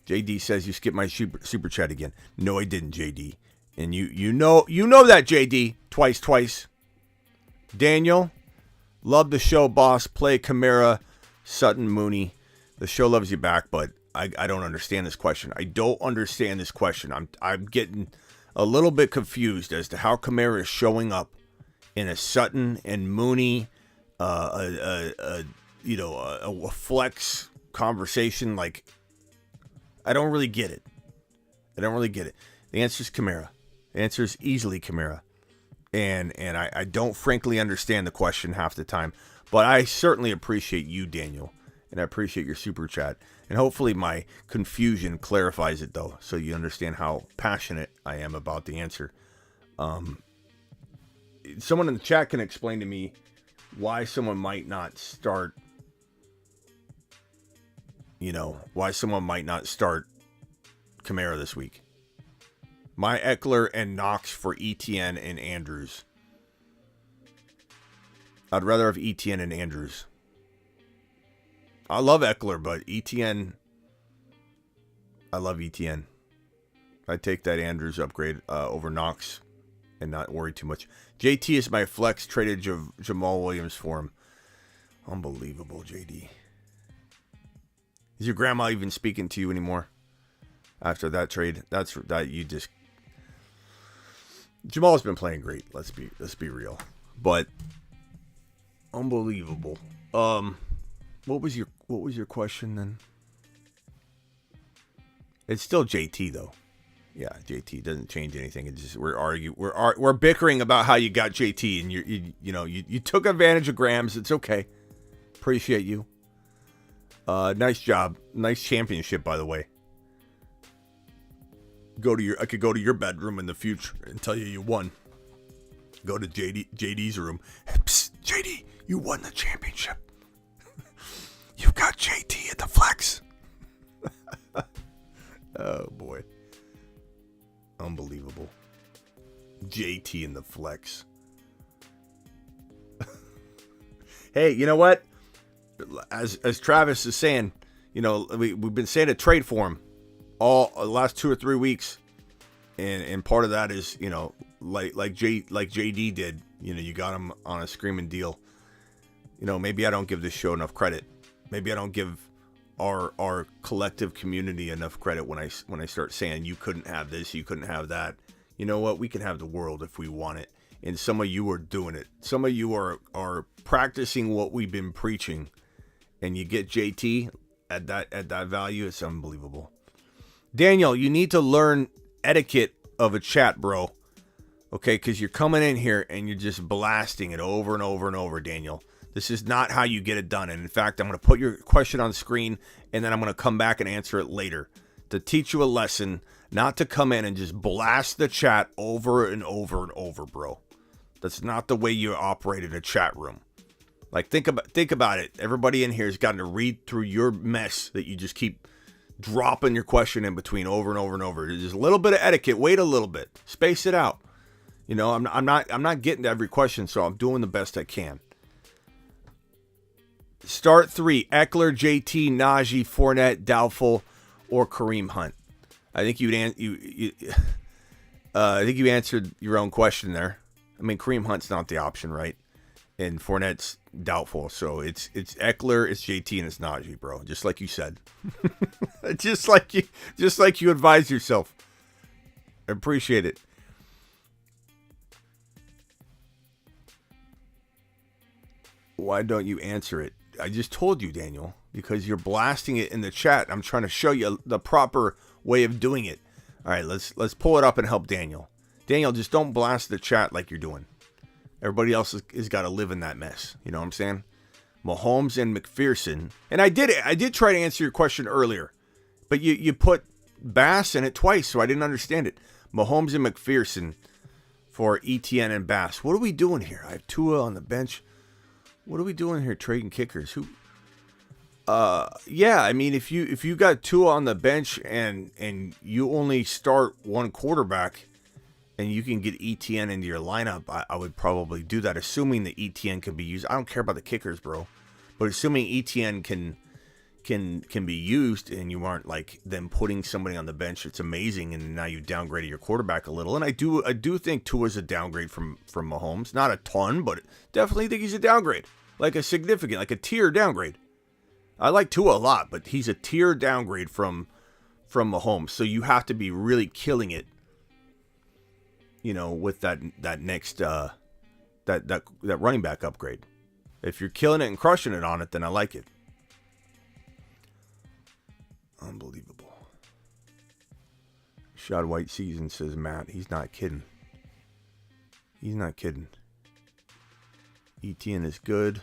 JD says you skipped my super chat again. No, I didn't, JD. And you know that, JD. Twice. Daniel, love the show, boss. Play Kamara, Sutton, Mooney. The show loves you back, but I don't understand this question. I don't understand this question. I'm getting a little bit confused as to how Kamara is showing up in a Sutton and Mooney, a flex conversation. Like, I don't really get it. The answer is Kamara. The answer is easily Kamara. And I don't frankly understand the question half the time. But I certainly appreciate you, Daniel. And I appreciate your super chat. And hopefully my confusion clarifies it, though. So you understand how passionate I am about the answer. Someone in the chat can explain to me why someone might not start... why someone might not start Kamara this week. My Eckler and Knox for ETN and Andrews. I'd rather have ETN and Andrews. I love Eckler, but ETN... I love ETN. I'd take that Andrews upgrade over Knox and not worry too much. JT is my flex. Traded Jamal Williams for him. Unbelievable, JD. Is your grandma even speaking to you anymore? After that trade, Jamal's been playing great. Let's be real, but unbelievable. What was your question then? It's still JT though. Yeah, JT doesn't change anything. It's just we're bickering about how you got JT, and you took advantage of Grams. It's okay. Appreciate you. Nice job. Nice championship, by the way. I could go to your bedroom in the future and tell you won. Go to JD's room. Psst, JD, you won the championship. You got JT at the flex. Oh boy. Unbelievable. JT in the flex. Hey, you know what? As Travis is saying, we've been saying to trade for him all the last 2 or 3 weeks, and part of that is like JD did. You got him on a screaming deal. Maybe I don't give this show enough credit. Maybe I don't give our collective community enough credit when I start saying you couldn't have this, you couldn't have that. You know what? We can have the world if we want it, and some of you are doing it. Some of you are practicing what we've been preaching, and you get JT at that value. It's unbelievable. Daniel, you need to learn etiquette of a chat, bro. Okay, because you're coming in here and you're just blasting it over and over and over, Daniel. This is not how you get it done. And in fact, I'm going to put your question on screen, and then I'm going to come back and answer it later to teach you a lesson, not to come in and just blast the chat over and over and over, bro. That's not the way you operate in a chat room. Like, think about it. Everybody in here has gotten to read through your mess that you just keep dropping your question in between over and over and over. There's a little bit of etiquette. Wait a little bit. Space it out. You know, I'm not getting to every question, so I'm doing the best I can. Start 3: Eckler, JT, Najee, Fournette, doubtful, or Kareem Hunt. I think I think you answered your own question there. I mean, Kareem Hunt's not the option, right? And Fournette's doubtful, so it's Eckler, it's JT, and it's Najee, bro. Just like you said, just like you advised yourself. I appreciate it. Why don't you answer it? I just told you, Daniel, because you're blasting it in the chat. I'm trying to show you the proper way of doing it. All right, let's pull it up and help Daniel. Daniel, just don't blast the chat like you're doing. Everybody else has got to live in that mess. You know what I'm saying? Mahomes and McPherson. And I did try to answer your question earlier, but you put Bass in it twice, so I didn't understand it. Mahomes and McPherson for ETN and Bass. What are we doing here? I have Tua on the bench. What are we doing here? Trading kickers? Who? Yeah. I mean, if you got Tua on the bench and you only start one quarterback, and you can get ETN into your lineup, I would probably do that, assuming that ETN can be used. I don't care about the kickers, bro, but assuming ETN can be used, and you aren't like them putting somebody on the bench, it's amazing. And now you downgraded your quarterback a little, and I do think Tua's a downgrade from Mahomes, not a ton, but definitely think he's a downgrade, like a significant, like a tier downgrade. I like Tua a lot, but he's a tier downgrade from Mahomes. So you have to be really killing it, you know, with that next that running back upgrade. If you're killing it and crushing it on it, then I like it. Unbelievable. Shad White season, says Matt. He's not kidding. He's not kidding. ETN is good.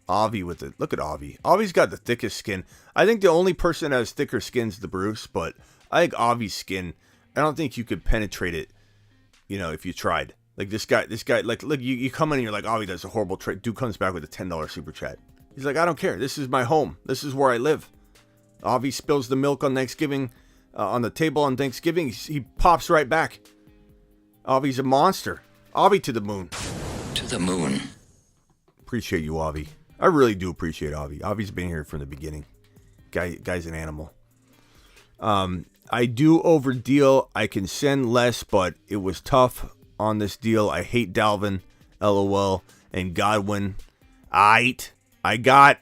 Avi with it. Look at Avi. Avi's got the thickest skin. I think the only person that has thicker skin is the Bruce, but I think Avi's skin, I don't think you could penetrate it, you know, if you tried. Like this guy, like, look, you come in and you're like, Avi, that's a horrible trade. Dude comes back with a $10 super chat. He's like, I don't care. This is my home. This is where I live. Avi spills the milk on Thanksgiving, on the table on Thanksgiving. He pops right back. Avi's a monster. Avi to the moon. To the moon. Appreciate you, Avi. I really do appreciate Avi. Avi's been here from the beginning. Guy's an animal. I do overdeal. I can send less, but it was tough on this deal. I hate Dalvin, LOL, and Godwin. I got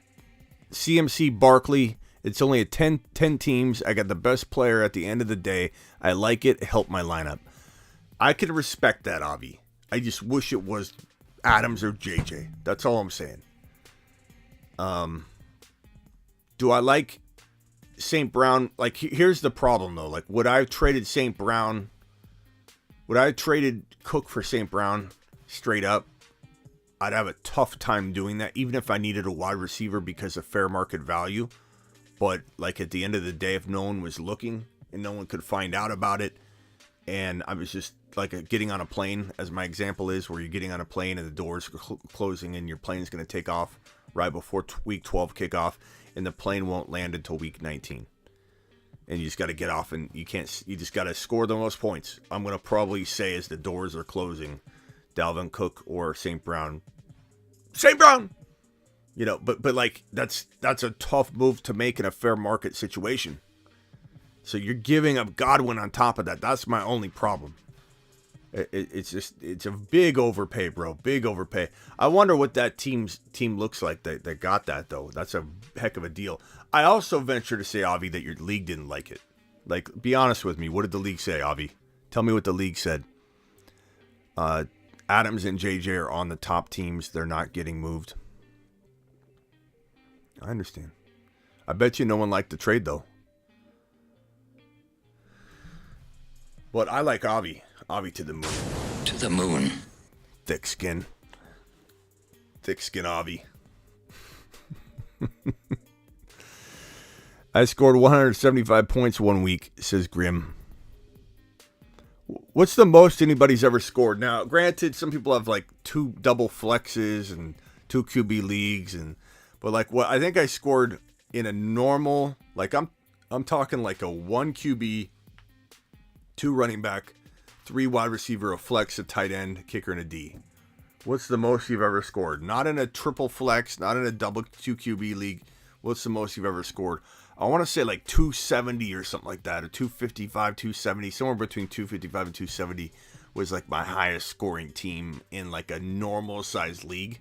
CMC Barkley. It's only a 10 teams. I got the best player at the end of the day. I like it. It helped my lineup. I can respect that, Avi. I just wish it was Adams or JJ. That's all I'm saying. Do I like St. Brown? Like, here's the problem, though. Like, would I have traded St. Brown? Would I have traded Cook for St. Brown straight up? I'd have a tough time doing that, even if I needed a wide receiver because of fair market value. But, like, at the end of the day, if no one was looking and no one could find out about it, and I was just, like, getting on a plane, as my example is, where you're getting on a plane and the doors are closing and your plane's going to take off right before week 12 kickoff, and the plane won't land until week 19. And you just got to get off, and you just got to score the most points. I'm going to probably say, as the doors are closing, Dalvin Cook or St. Brown. St. Brown! You know, but like, that's a tough move to make in a fair market situation. So you're giving up Godwin on top of that. That's my only problem. It's a big overpay, bro. Big overpay. I wonder what that team looks like that got that, though. That's a heck of a deal. I also venture to say, Avi, that your league didn't like it. Like, be honest with me. What did the league say, Avi? Tell me what the league said. Adams and JJ are on the top teams. They're not getting moved. I understand. I bet you no one liked the trade, though. But I like Avi. Avi to the moon. To the moon. Thick skin. Thick skin Avi. I scored 175 points one week, says Grim. What's the most anybody's ever scored? Now, granted, some people have like 2 double flexes and 2 QB leagues, but like what I think I scored in a normal, like I'm talking like a 1 QB, 2 running back, 3 wide receiver, a flex, a tight end, kicker, and a D. What's the most you've ever scored? Not in a triple flex, not in a double 2 QB league. What's the most you've ever scored? I want to say like 270 or something like that, or 255, 270, somewhere between 255 and 270 was like my highest scoring team in like a normal sized league.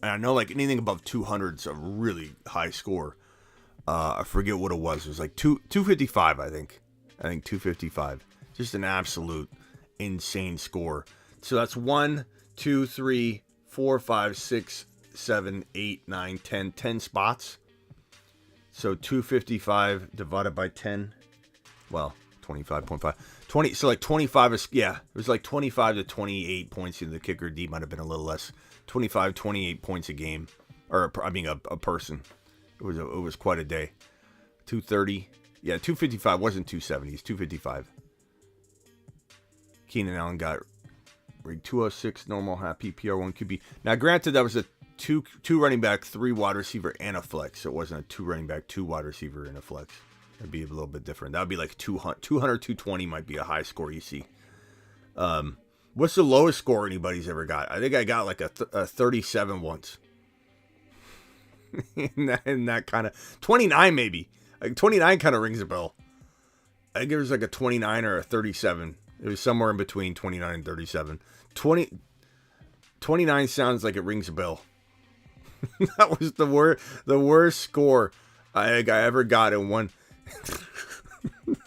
And I know like anything above 200 is a really high score. I forget what it was. It was like 255, I think. 255. Just an absolute insane score. So that's 1, 2, 3, 4, 5, 6, 7, 8, 9, 10 spots. So 255 divided by 10. Well, 25.5. 20. So like 25 is, yeah, it was like 25 to 28 points. The kicker D might have been a little less. 25, 28 points a game. Or, I mean, a person. It was quite a day. 230. Yeah, 255 wasn't 270. It's 255. Keenan Allen got rigged 206 normal half PPR 1 QB. Now, granted, that was a two running back, 3 wide receiver, and a flex. So it wasn't a 2 running back, 2 wide receiver, and a flex. It'd be a little bit different. That would be like 200, 220 might be a high score you see. What's the lowest score anybody's ever got? I think I got like a 37 once. in that kind of 29 maybe. Like 29 kind of rings a bell. I think it was like a 29 or a 37. It was somewhere in between 29 and 37. 29 sounds like it rings a bell. That was the worst score I ever got in one.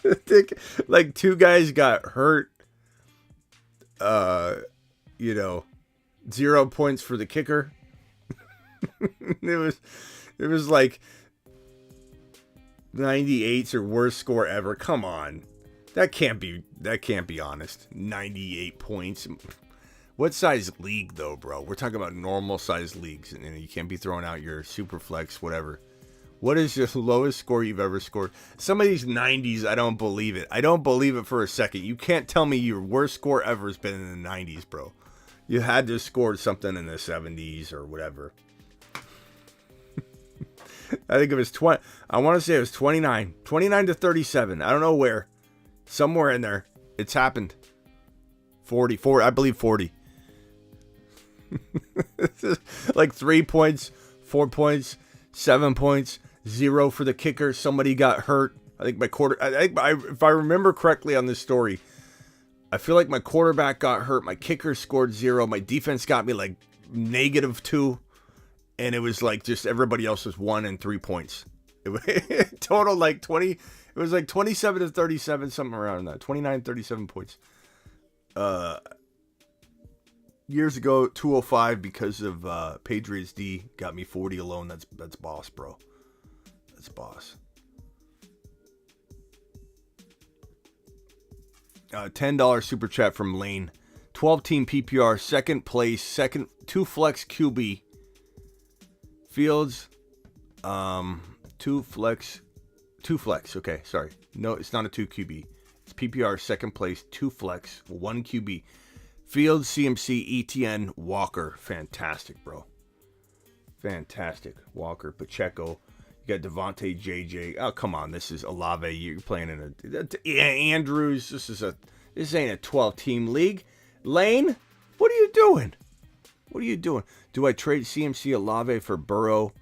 I think like 2 guys got hurt. 0 points for the kicker. It was like 98's or worst score ever. Come on. That can't be honest. 98 points. What size league though, bro? We're talking about normal size leagues, and you can't be throwing out your super flex, whatever. What is your lowest score you've ever scored? Some of these 90s, I don't believe it. I don't believe it for a second. You can't tell me your worst score ever has been in the 90s, bro. You had to have scored something in the 70s or whatever. I think it was 20. I want to say it was 29. 29 to 37. I don't know where. Somewhere in there. It's happened. 40. I believe 40. Like 3 points, 4 points, 7 points, 0 for the kicker. Somebody got hurt. I think if I remember correctly on this story, I feel like my quarterback got hurt. My kicker scored 0. My defense got me like -2. And it was like just everybody else was 1 and 3 points. It was total like 20. It was like 27 to 37, something around that. 29, 37 points. Years ago, 205 because of Patriots D got me 40 alone. That's boss, bro. That's boss. $10 super chat from Lane. 12-team PPR, second place, 2 flex QB. Fields, 2 flex. Okay, sorry. No, it's not a 2 QB. It's PPR, second place, 2 flex, 1 QB. Fields, CMC, ETN, Walker. Fantastic, bro. Fantastic. Walker, Pacheco. You got Devontae, JJ. Oh, come on. This is Olave. You're playing in Andrews. This ain't a 12-team league. Lane, what are you doing? What are you doing? Do I trade CMC Olave for Burrow,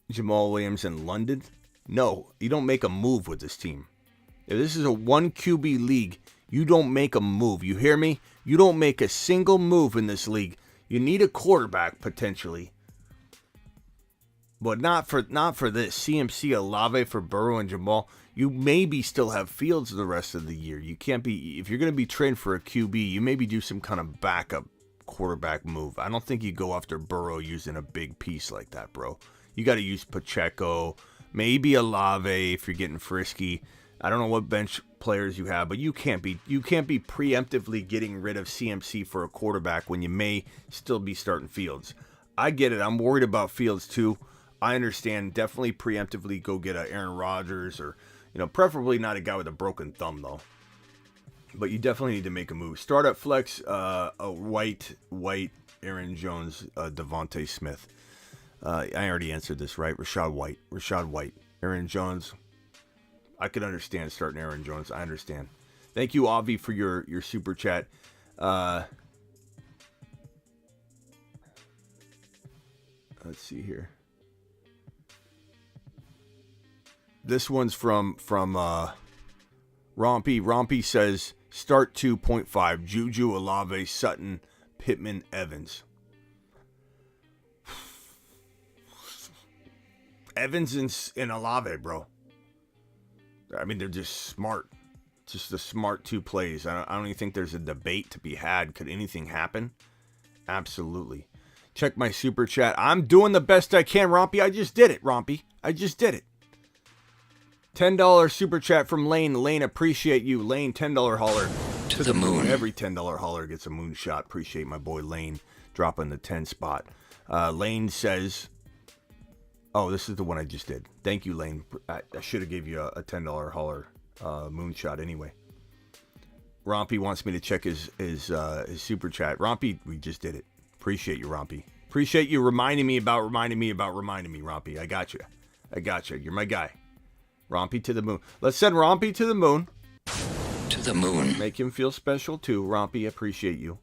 Jamal Williams, and London? No, you don't make a move with this team. If this is a 1 QB league, you don't make a move. You hear me? You don't make a single move in this league. You need a quarterback potentially, but not for this. CMC Olave for Burrow and Jamal. You maybe still have Fields the rest of the year. You can't be, if you're going to be trading for a QB, you maybe do some kind of backup quarterback move. I don't think you go after Burrow using a big piece like that, bro. You got to use Pacheco, maybe Olave if you're getting frisky. I don't know what bench players you have, but you can't be preemptively getting rid of CMC for a quarterback when you may still be starting Fields. I get it. I'm worried about Fields too. I understand. Definitely preemptively go get a Aaron Rodgers or, preferably not a guy with a broken thumb though. But you definitely need to make a move. Start at flex, a White, Aaron Jones, Devontae Smith. I already answered this, right? Rashad White, Aaron Jones. I could understand starting Aaron Jones. I understand. Thank you, Avi, for your super chat. Let's see here. This one's from Rompy. Rompy says start 2.5. Juju, Olave, Sutton, Pittman, Evans. Evans and Olave, bro. I mean, they're just smart. Just the smart two plays. I don't even think there's a debate to be had. Could anything happen? Absolutely. Check my super chat. I'm doing the best I can, Rompy. I just did it, Rompy. I just did it. $10 super chat from Lane. Lane, appreciate you. Lane, $10 holler. To the moon. Every $10 holler gets a moonshot. Appreciate my boy Lane dropping the 10 spot. Lane says... Oh, this is the one I just did. Thank you, Lane. I should have gave you a $10 holler moonshot anyway. Rompy wants me to check his super chat. Rompy, we just did it. Appreciate you, Rompy. Appreciate you reminding me, Rompy. I got you. You're my guy. Rompy to the moon. Let's send Rompy to the moon. To the moon. Make him feel special too. Rompy, appreciate you.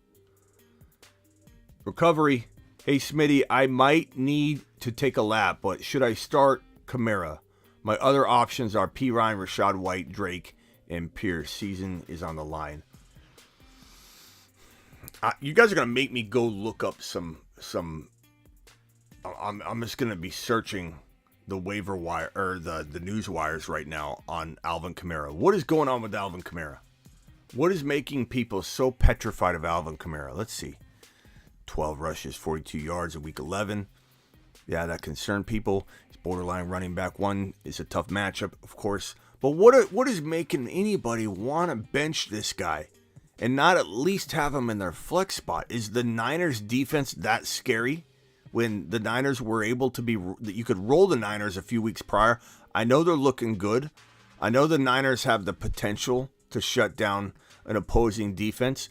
Recovery. Hey, Smitty, I might need to take a lap, but should I start Kamara? My other options are P. Ryan, Rashad White, Drake, and Pierce. Season is on the line. You guys are going to make me go look up some. I'm just going to be searching the waiver wire or the news wires right now on Alvin Kamara. What is going on with Alvin Kamara? What is making people so petrified of Alvin Kamara? Let's see. 12 rushes, 42 yards in week 11. Yeah, that concerned people. He's borderline running back one. It's a tough matchup, of course. But what is making anybody want to bench this guy and not at least have him in their flex spot? Is the Niners defense that scary? When the Niners were able to you could roll the Niners a few weeks prior. I know they're looking good. I know the Niners have the potential to shut down an opposing defense.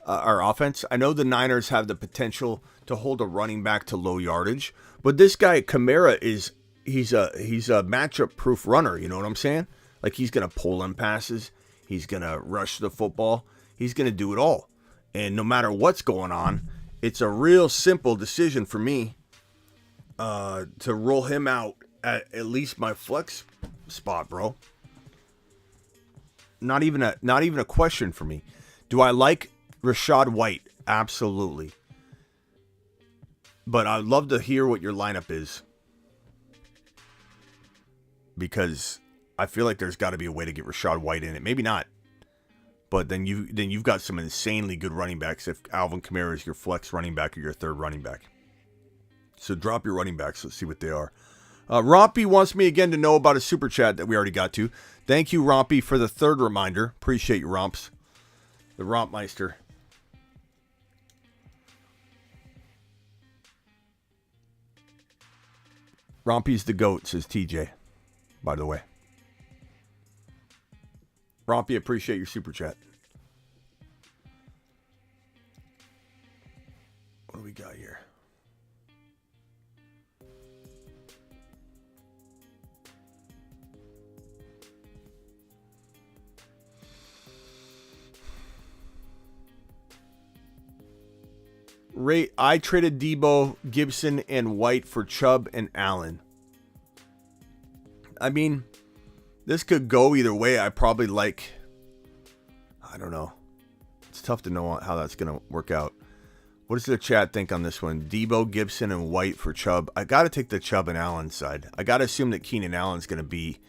Our offense. I know the Niners have the potential to hold a running back to low yardage, but this guy Kamara he's a matchup proof runner. You know what I'm saying? Like he's gonna pull in passes, he's gonna rush the football, he's gonna do it all. And no matter what's going on, it's a real simple decision for me to roll him out at least my flex spot, bro. Not even a question for me. Do I like Rashad White? Absolutely. But I'd love to hear what your lineup is. Because I feel like there's got to be a way to get Rashad White in it. Maybe not. But then you've got some insanely good running backs if Alvin Kamara is your flex running back or your third running back. So drop your running backs. Let's see what they are. Rompy wants me again to know about a super chat that we already got to. Thank you, Rompy, for the third reminder. Appreciate you, Romps. The Rompmeister. Rompy's the GOAT, says TJ, by the way. Rompy, appreciate your super chat. What do we got here? I traded Debo, Gibson, and White for Chubb and Allen. I mean, this could go either way. I probably I don't know. It's tough to know how that's going to work out. What does the chat think on this one? Debo, Gibson, and White for Chubb. I got to take the Chubb and Allen side. I got to assume that Keenan Allen's going to be,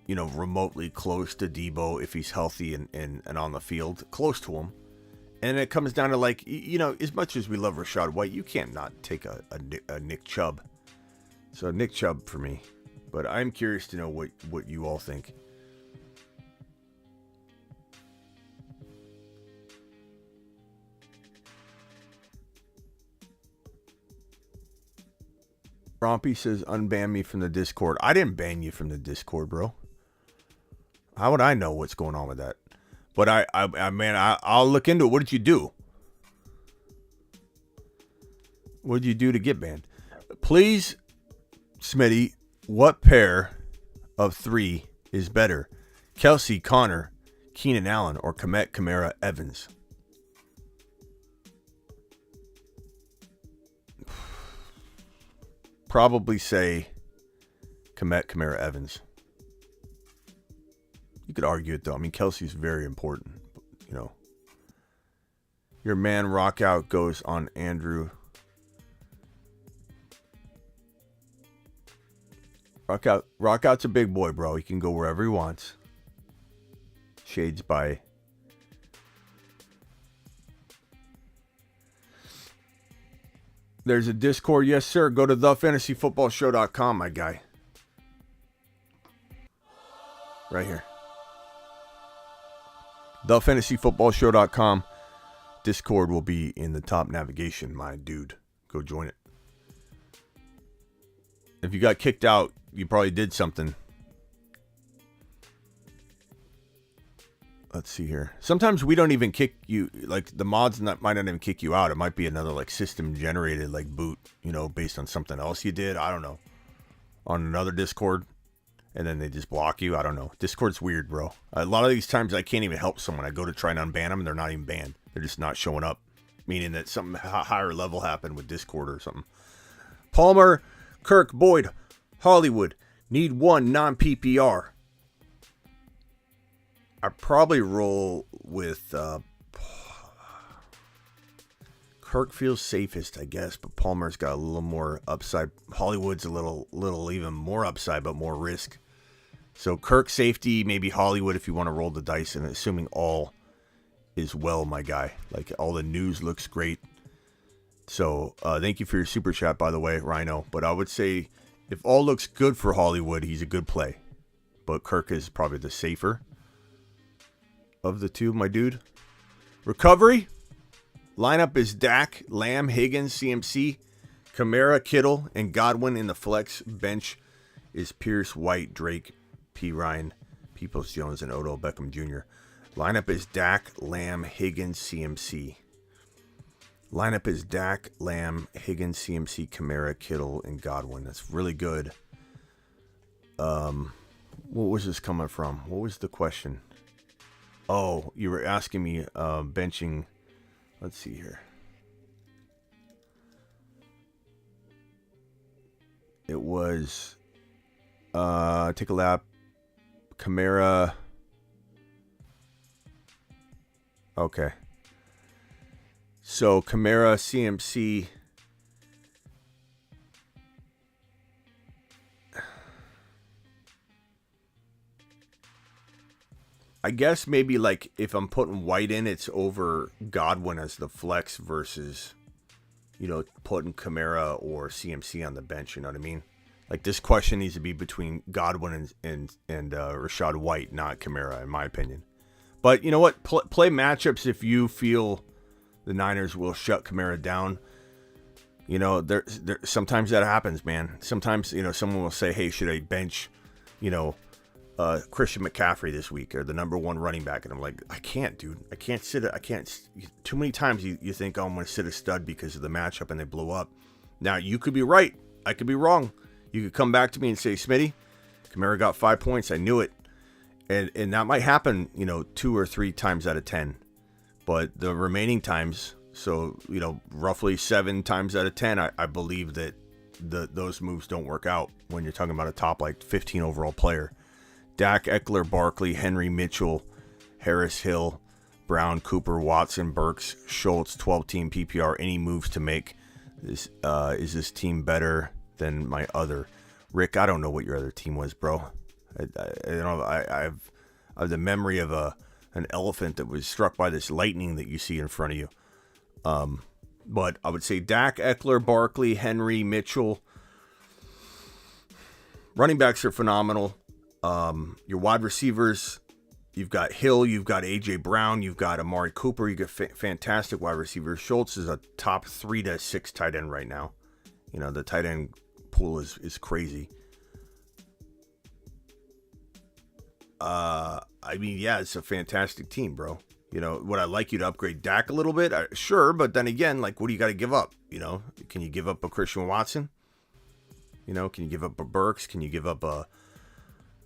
remotely close to Debo if he's healthy and on the field. Close to him. And it comes down to as much as we love Rashad White, you can't not take a Nick Chubb. So Nick Chubb for me. But I'm curious to know what you all think. Rompy says, unban me from the Discord. I didn't ban you from the Discord, bro. How would I know what's going on with that? But I'll look into it. What did you do? What did you do to get banned? Please, Smitty, what pair of 3 is better? Kelsey, Connor, Keenan Allen, or Komet, Kamara, Evans? Probably say Komet, Kamara, Evans. You could argue it though. I mean, Kelsey's very important. You know, your man Rock Out goes on Andrew. Rock Out's a big boy, bro. He can go wherever he wants. Shades by. There's a Discord. Yes, sir. Go to thefantasyfootballshow.com, my guy. Right here. thefantasyfootballshow.com. Discord will be in the top navigation, my dude. Go join it. If you got kicked out, you probably did something. Let's see here. Sometimes we don't even kick you, like the mods might not even kick you out. It might be another like system generated like boot, you know, based on something else you did. I don't know. On another Discord. And then they just block you. I don't know. Discord's weird, bro. A lot of these times I can't even help someone. I go to try and unban them and they're not even banned. They're just not showing up. Meaning that something higher level happened with Discord or something. Palmer, Kirk, Boyd, Hollywood. Need one non-PPR. I'd probably roll with Kirk feels safest, I guess, but Palmer's got a little more upside. Hollywood's a little even more upside, but more risk. So Kirk safety, maybe Hollywood if you want to roll the dice, and assuming all is well, my guy. Like all the news looks great. So thank you for your super chat, by the way, Rhino. But I would say if all looks good for Hollywood, he's a good play. But Kirk is probably the safer of the two, my dude. Recovery. Lineup is Dak, Lamb, Higgins, CMC, Kamara, Kittle, and Godwin in the flex. Bench is Pierce, White, Drake, P. Ryan, Peoples-Jones, and Odell Beckham Jr. Lineup is Dak, Lamb, Higgins, CMC. Lineup is Dak, Lamb, Higgins, CMC, Kamara, Kittle, and Godwin. That's really good. What was this coming from? What was the question? Oh, you were asking me benching. Let's see here. It was take a lap. Kamara. Okay. So Kamara, CMC. I guess maybe like if I'm putting White in, it's over Godwin as the flex versus, you know, putting Kamara or CMC on the bench. You know what I mean? Like this question needs to be between Godwin and Rachaad White, not Kamara, in my opinion. But you know what? Play matchups if you feel the Niners will shut Kamara down. You know, there sometimes that happens, man. Sometimes, you know, someone will say, "Hey, should I bench, you know, Christian McCaffrey this week or the number one running back?" And I'm like, I can't, dude. I can't sit. I can't. Too many times you think, oh, I'm going to sit a stud because of the matchup and they blow up. Now, you could be right. I could be wrong. You could come back to me and say, Smitty, Kamara got 5 points. I knew it. And that might happen, you know, 2 or 3 times out of 10. But the remaining times, so, you know, roughly 7 times out of 10, I believe that those moves don't work out when you're talking about a top, like, 15 overall player. Dak, Eckler, Barkley, Henry, Mitchell, Harris, Hill, Brown, Cooper, Watson, Burks, Schultz, 12-team PPR. Any moves to make? Is this team better than my other? Rick, I don't know what your other team was, bro. I have the memory of an elephant that was struck by this lightning that you see in front of you. But I would say Dak, Eckler, Barkley, Henry, Mitchell. Running backs are phenomenal. Your wide receivers, you've got Hill, you've got A.J. Brown, you've got Amari Cooper, you got fantastic wide receivers. Schultz is a top 3 to 6 tight end right now. You know, the tight end pool is crazy. I mean, yeah, it's a fantastic team, bro. You know, would I like you to upgrade Dak a little bit? Sure, but then again, like, what do you got to give up? You know, can you give up a Christian Watson? You know, can you give up a Burks? Can you give up a,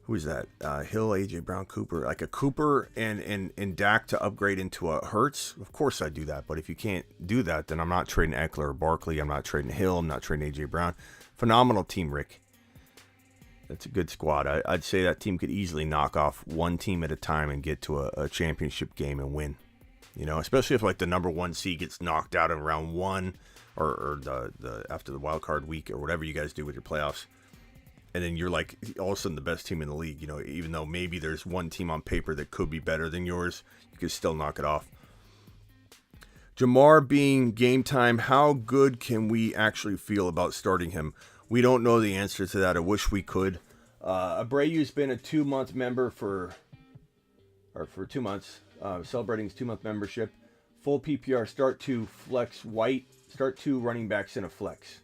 who is that? Hill, AJ Brown, Cooper, like a Cooper and Dak to upgrade into a Hurts? Of course I do that, but if you can't do that, then I'm not trading Eckler or Barkley. I'm not trading Hill. I'm not trading AJ Brown. Phenomenal team, Rick. That's a good squad. I'd say that team could easily knock off one team at a time and get to a championship game and win. You know, especially if like the number 1 seed gets knocked out in round 1 or the after the wild card week or whatever you guys do with your playoffs. And then you're like all of a sudden the best team in the league. You know, even though maybe there's one team on paper that could be better than yours, you could still knock it off. Jamar being game time, how good can we actually feel about starting him? We don't know the answer to that. I wish we could. Abreu's been a 2-month member for 2 months, celebrating his 2-month membership. Full PPR, start 2 flex White, start 2 running backs in a flex.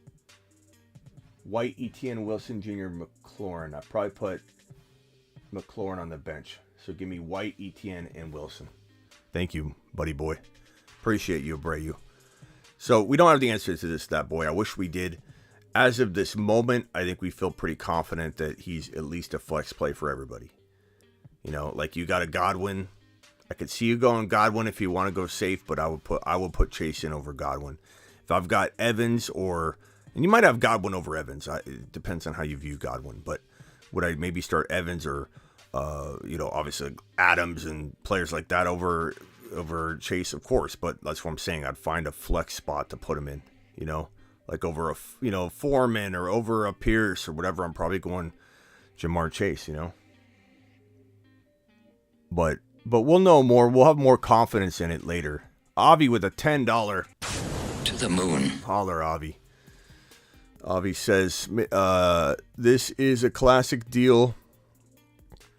White, Etienne, Wilson, Jr., McLaurin. I probably put McLaurin on the bench. So give me White, Etienne, and Wilson. Thank you, buddy boy. Appreciate you, Abreu. So we don't have the answer to this, that boy. I wish we did. As of this moment, I think we feel pretty confident that he's at least a flex play for everybody. You know, like you got a Godwin. I could see you going Godwin if you want to go safe, but I would put Chase in over Godwin. If I've got Evans and you might have Godwin over Evans. It depends on how you view Godwin, but would I maybe start Evans or obviously Adams and players like that over Chase, of course, but that's what I'm saying. I'd find a flex spot to put him in, you know. Like over a, Foreman or over a Pierce or whatever, I'm probably going Jamar Chase, you know. But we'll know more. We'll have more confidence in it later. Avi with a $10 To the moon. Holler, Avi. Avi says, this is a classic deal.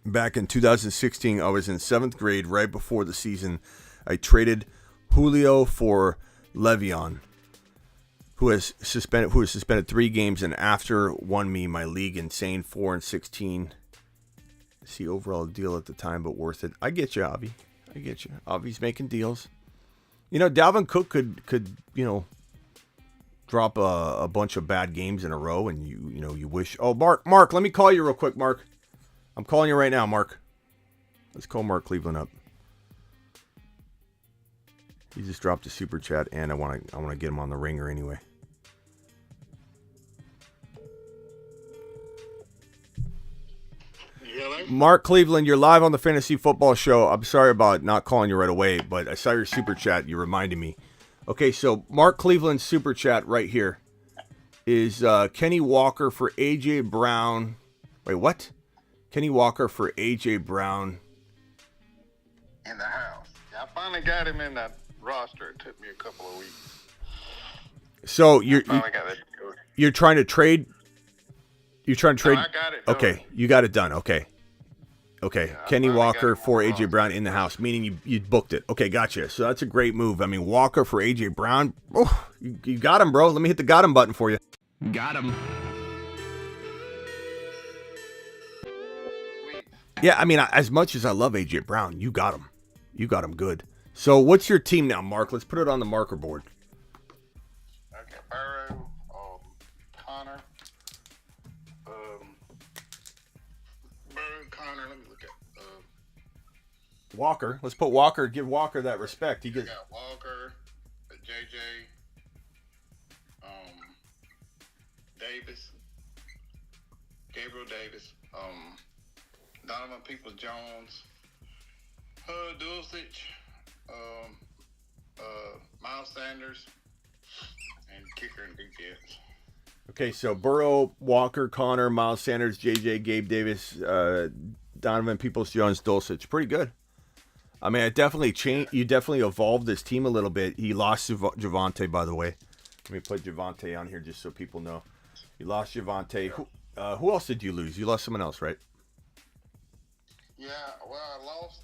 Back in 2016, I was in 7th grade, right before the season. I traded Julio for Le'Veon, who was suspended 3 games and after won me my league insane 4-16. See overall deal at the time, but worth it. I get you, Avi. I get you. Avi's making deals. You know, Dalvin Cook could drop a bunch of bad games in a row, and you wish. Oh, Mark, let me call you real quick, Mark. I'm calling you right now, Mark. Let's call Mark Cleveland up. He just dropped a super chat, and I want to get him on the ringer anyway. Mark Cleveland, you're live on the Fantasy Football Show. I'm sorry about not calling you right away, but I saw your super chat. You reminded me. Okay, so Mark Cleveland's super chat right here is Kenny Walker for A.J. Brown. Wait, what? Kenny Walker for A.J. Brown. In the house. I finally got him in that roster. It took me a couple of weeks. So you're trying to trade. You're trying to trade. No, I got it done. Okay, you got it done. Okay. Yeah, Kenny Walker for A.J. Brown in the house, meaning you booked it. Okay, gotcha. So that's a great move. I mean, Walker for A.J. Brown. Oh, you got him, bro. Let me hit the got him button for you. Got him. Yeah, I mean, as much as I love A.J. Brown, you got him. You got him good. So what's your team now, Mark? Let's put it on the marker board. Okay, Burrow, Connor. Connor, let me look at Walker. Let's put Walker. Give Walker that respect. He got Walker, JJ, Davis, Gabriel Davis, Donovan Peoples-Jones, Dulcich, Miles Sanders, and kicker and defense. Okay, so Burrow, Walker, Connor, Miles Sanders, JJ, Gabe Davis, Donovan Peoples-Jones, Dulcich. Pretty good. I mean, it definitely changed. You definitely evolved this team a little bit. He lost Javonte, by the way. Let me put Javonte on here just so people know. You lost Javonte. Who else did you lose? You lost someone else, right? Yeah, well, I lost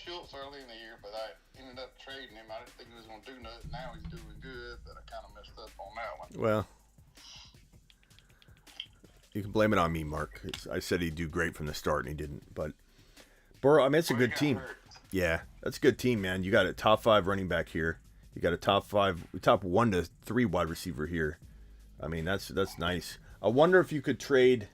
Schultz early in the year, but I ended up trading him. I didn't think he was going to do nothing. Now he's doing good, but I kind of messed up on that one. Well, You can blame it on me, Mark. I said he'd do great from the start, and he didn't. But Burrow, I mean, it's a good team. Yeah, that's a good team, man. You got a top 5 running back here. You got a top 1 to 3 wide receiver here. I mean, that's nice. I wonder if you could trade.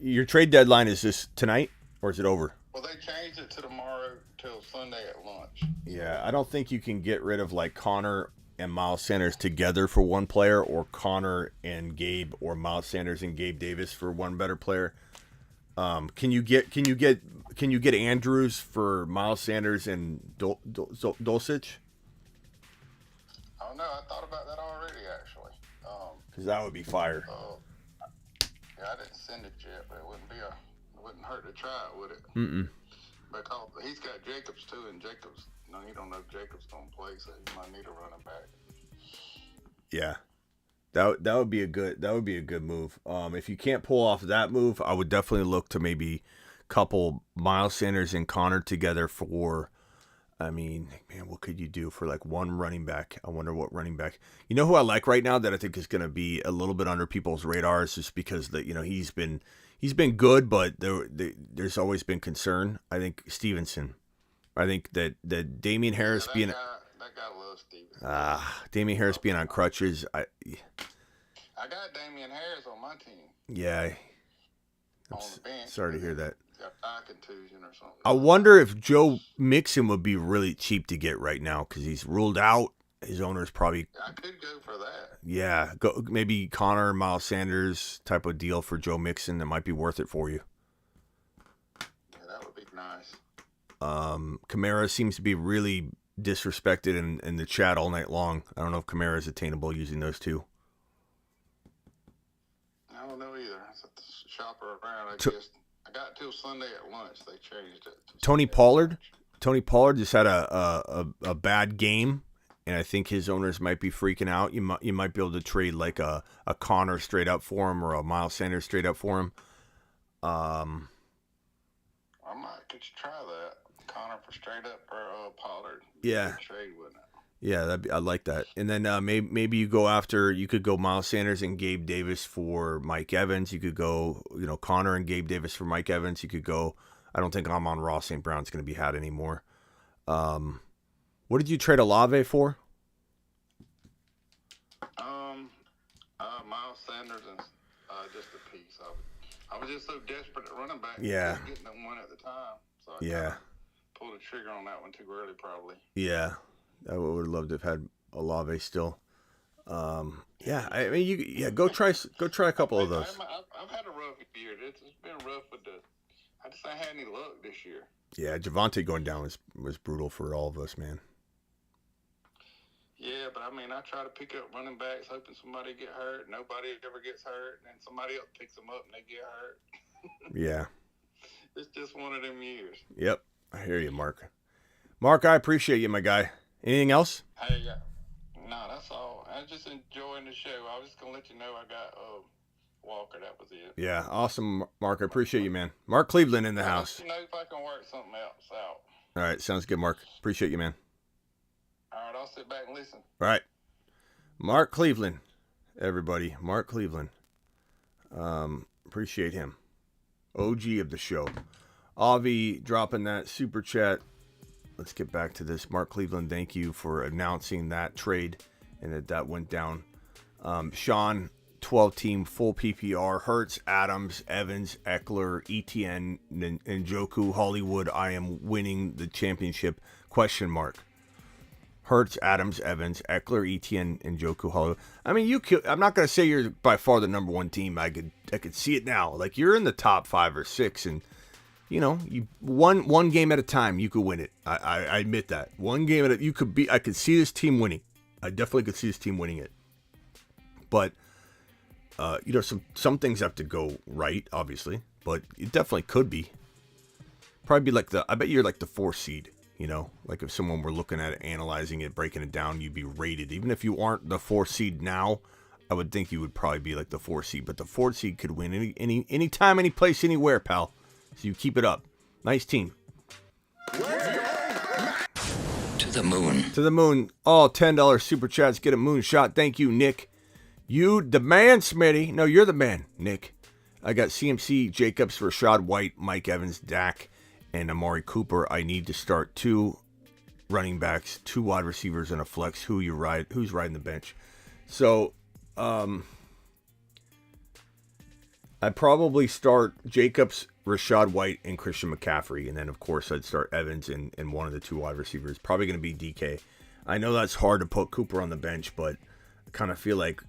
Your trade deadline is this tonight, or is it over? Well, they changed it to tomorrow till Sunday at lunch. Yeah, I don't think you can get rid of like Connor and Miles Sanders together for one player, or Connor and Gabe, or Miles Sanders and Gabe Davis for one better player. Can you get Andrews for Miles Sanders and Dulcich? Oh no, I thought about that already actually. Because that would be fire. Yeah, I didn't send it yet, but it wouldn't hurt to try it, would it? Mm-mm. Because he's got Jacobs too, and Jacobs, you don't know if Jacobs don't play, so he might need a running back. Yeah. That would be a good move. If you can't pull off that move, I would definitely look to maybe couple Miles Sanders and Connor together for, I mean, man, what could you do for like one running back? I wonder what running back. You know who I like right now that I think is going to be a little bit under people's radars, just because that he's been good, but there's always been concern. I think Stevenson. I think that Damian Harris being. That guy loves Stevenson. Damian Harris being on crutches. I got Damian Harris on my team. Yeah. On the bench. Sorry to hear that. Got eye contusion or something. I wonder if Joe Mixon would be really cheap to get right now because he's ruled out. His owner's probably. I could go for that. Yeah, go maybe Connor, Miles Sanders type of deal for Joe Mixon that might be worth it for you. Yeah, that would be nice. Kamara seems to be really disrespected in the chat all night long. I don't know if Kamara is attainable using those two. I don't know either. I have to shop around. I got till Sunday at lunch. They changed it. Tony Pollard just had a bad game, and I think his owners might be freaking out. You might be able to trade like a Connor straight up for him or a Miles Sanders straight up for him. I might could try that. Connor for straight up or Pollard. Yeah. Trade, wouldn't it? Yeah, I like that. And then maybe you could go Miles Sanders and Gabe Davis for Mike Evans. You could go, Connor and Gabe Davis for Mike Evans. You could go, I don't think Amon-Ra St. Brown's going to be had anymore. What did you trade Olave for? Miles Sanders and just a piece. I was just so desperate at running back. Yeah. Getting them one at the time. So I pulled the trigger on that one too early, probably. Yeah. I would have loved to have had Olave still. Yeah, I mean, go try a couple of those. I've had a rough year. It's been rough with I just ain't had any luck this year. Yeah, Javonte going down was brutal for all of us, man. Yeah, but I mean, I try to pick up running backs, hoping somebody get hurt. Nobody ever gets hurt, and then somebody else picks them up and they get hurt. Yeah. It's just one of them years. Yep, I hear you, Mark. Mark, I appreciate you, my guy. Anything else? Hey, no, that's all. I'm just enjoying the show. I was just gonna let you know I got Walker. That was it. Yeah, awesome, Mark. I appreciate you, man. Mark Cleveland in the house. Let you know if I can work something else out. All right, sounds good, Mark. Appreciate you, man. All right, I'll sit back and listen. All right, Mark Cleveland, everybody. Mark Cleveland. Appreciate him. OG of the show. Avi dropping that super chat. Let's get back to this. Mark Cleveland, thank you for announcing that trade and that went down. Sean, 12-team, full PPR. Hurts, Adams, Evans, Eckler, ETN, Njoku, Hollywood. I am winning the championship. ? Hurts, Adams, Evans, Eckler, ETN, Njoku, Hollywood. I mean, I'm not going to say you're by far the number one team. I could see it now. Like, you're in the top 5 or 6, and you one game at a time, you could win it. I admit that. One game at a I could see this team winning. I definitely could see this team winning it. But some things have to go right, obviously. But it definitely could be. Probably be I bet you're like the 4th seed. Like if someone were looking at it, analyzing it, breaking it down, you'd be rated. Even if you aren't the 4th seed now, I would think you would probably be like the 4th seed. But the 4th seed could win any time, any place, anywhere, pal. So you keep it up. Nice team. To the moon. To the moon. All $10 super chats. Get a moonshot. Thank you, Nick. You, the man, Smitty. No, you're the man, Nick. I got CMC, Jacobs, Rashad White, Mike Evans, Dak, and Amari Cooper. I need to start 2 running backs, 2 wide receivers, and a flex. Who's riding the bench? So, I'd probably start Jacobs, Rashad White, and Christian McCaffrey. And then, of course, I'd start Evans and one of the 2 wide receivers. Probably going to be DK. I know that's hard to put Cooper on the bench, but I kind of feel like,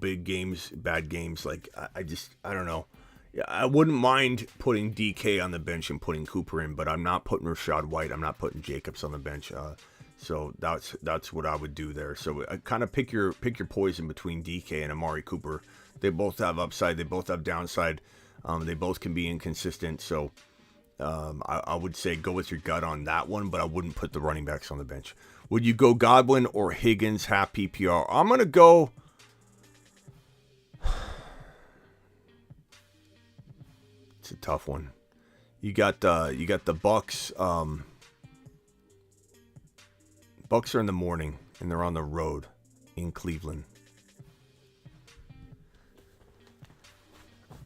big games, bad games. Like, I don't know. Yeah, I wouldn't mind putting DK on the bench and putting Cooper in, but I'm not putting Rashad White. I'm not putting Jacobs on the bench. So that's what I would do there. So I kind of pick your poison between DK and Amari Cooper. They both have upside. They both have downside. They both can be inconsistent. So I would say go with your gut on that one, but I wouldn't put the running backs on the bench. Would you go Godwin or Higgins half PPR? I'm going to go... It's a tough one. You got the Bucks. Bucks are in the morning and they're on the road in Cleveland.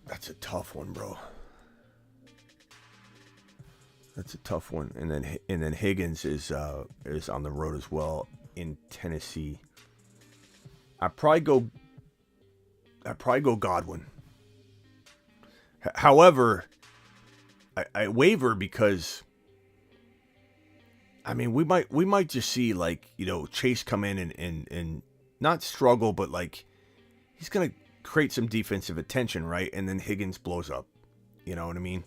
That's a tough one, bro. That's a tough one. And then Higgins is on the road as well in Tennessee. I'd probably go Godwin. However, I waver because I mean we might just see Chase come in and not struggle, but he's gonna create some defensive attention, right? And then Higgins blows up. You know what I mean?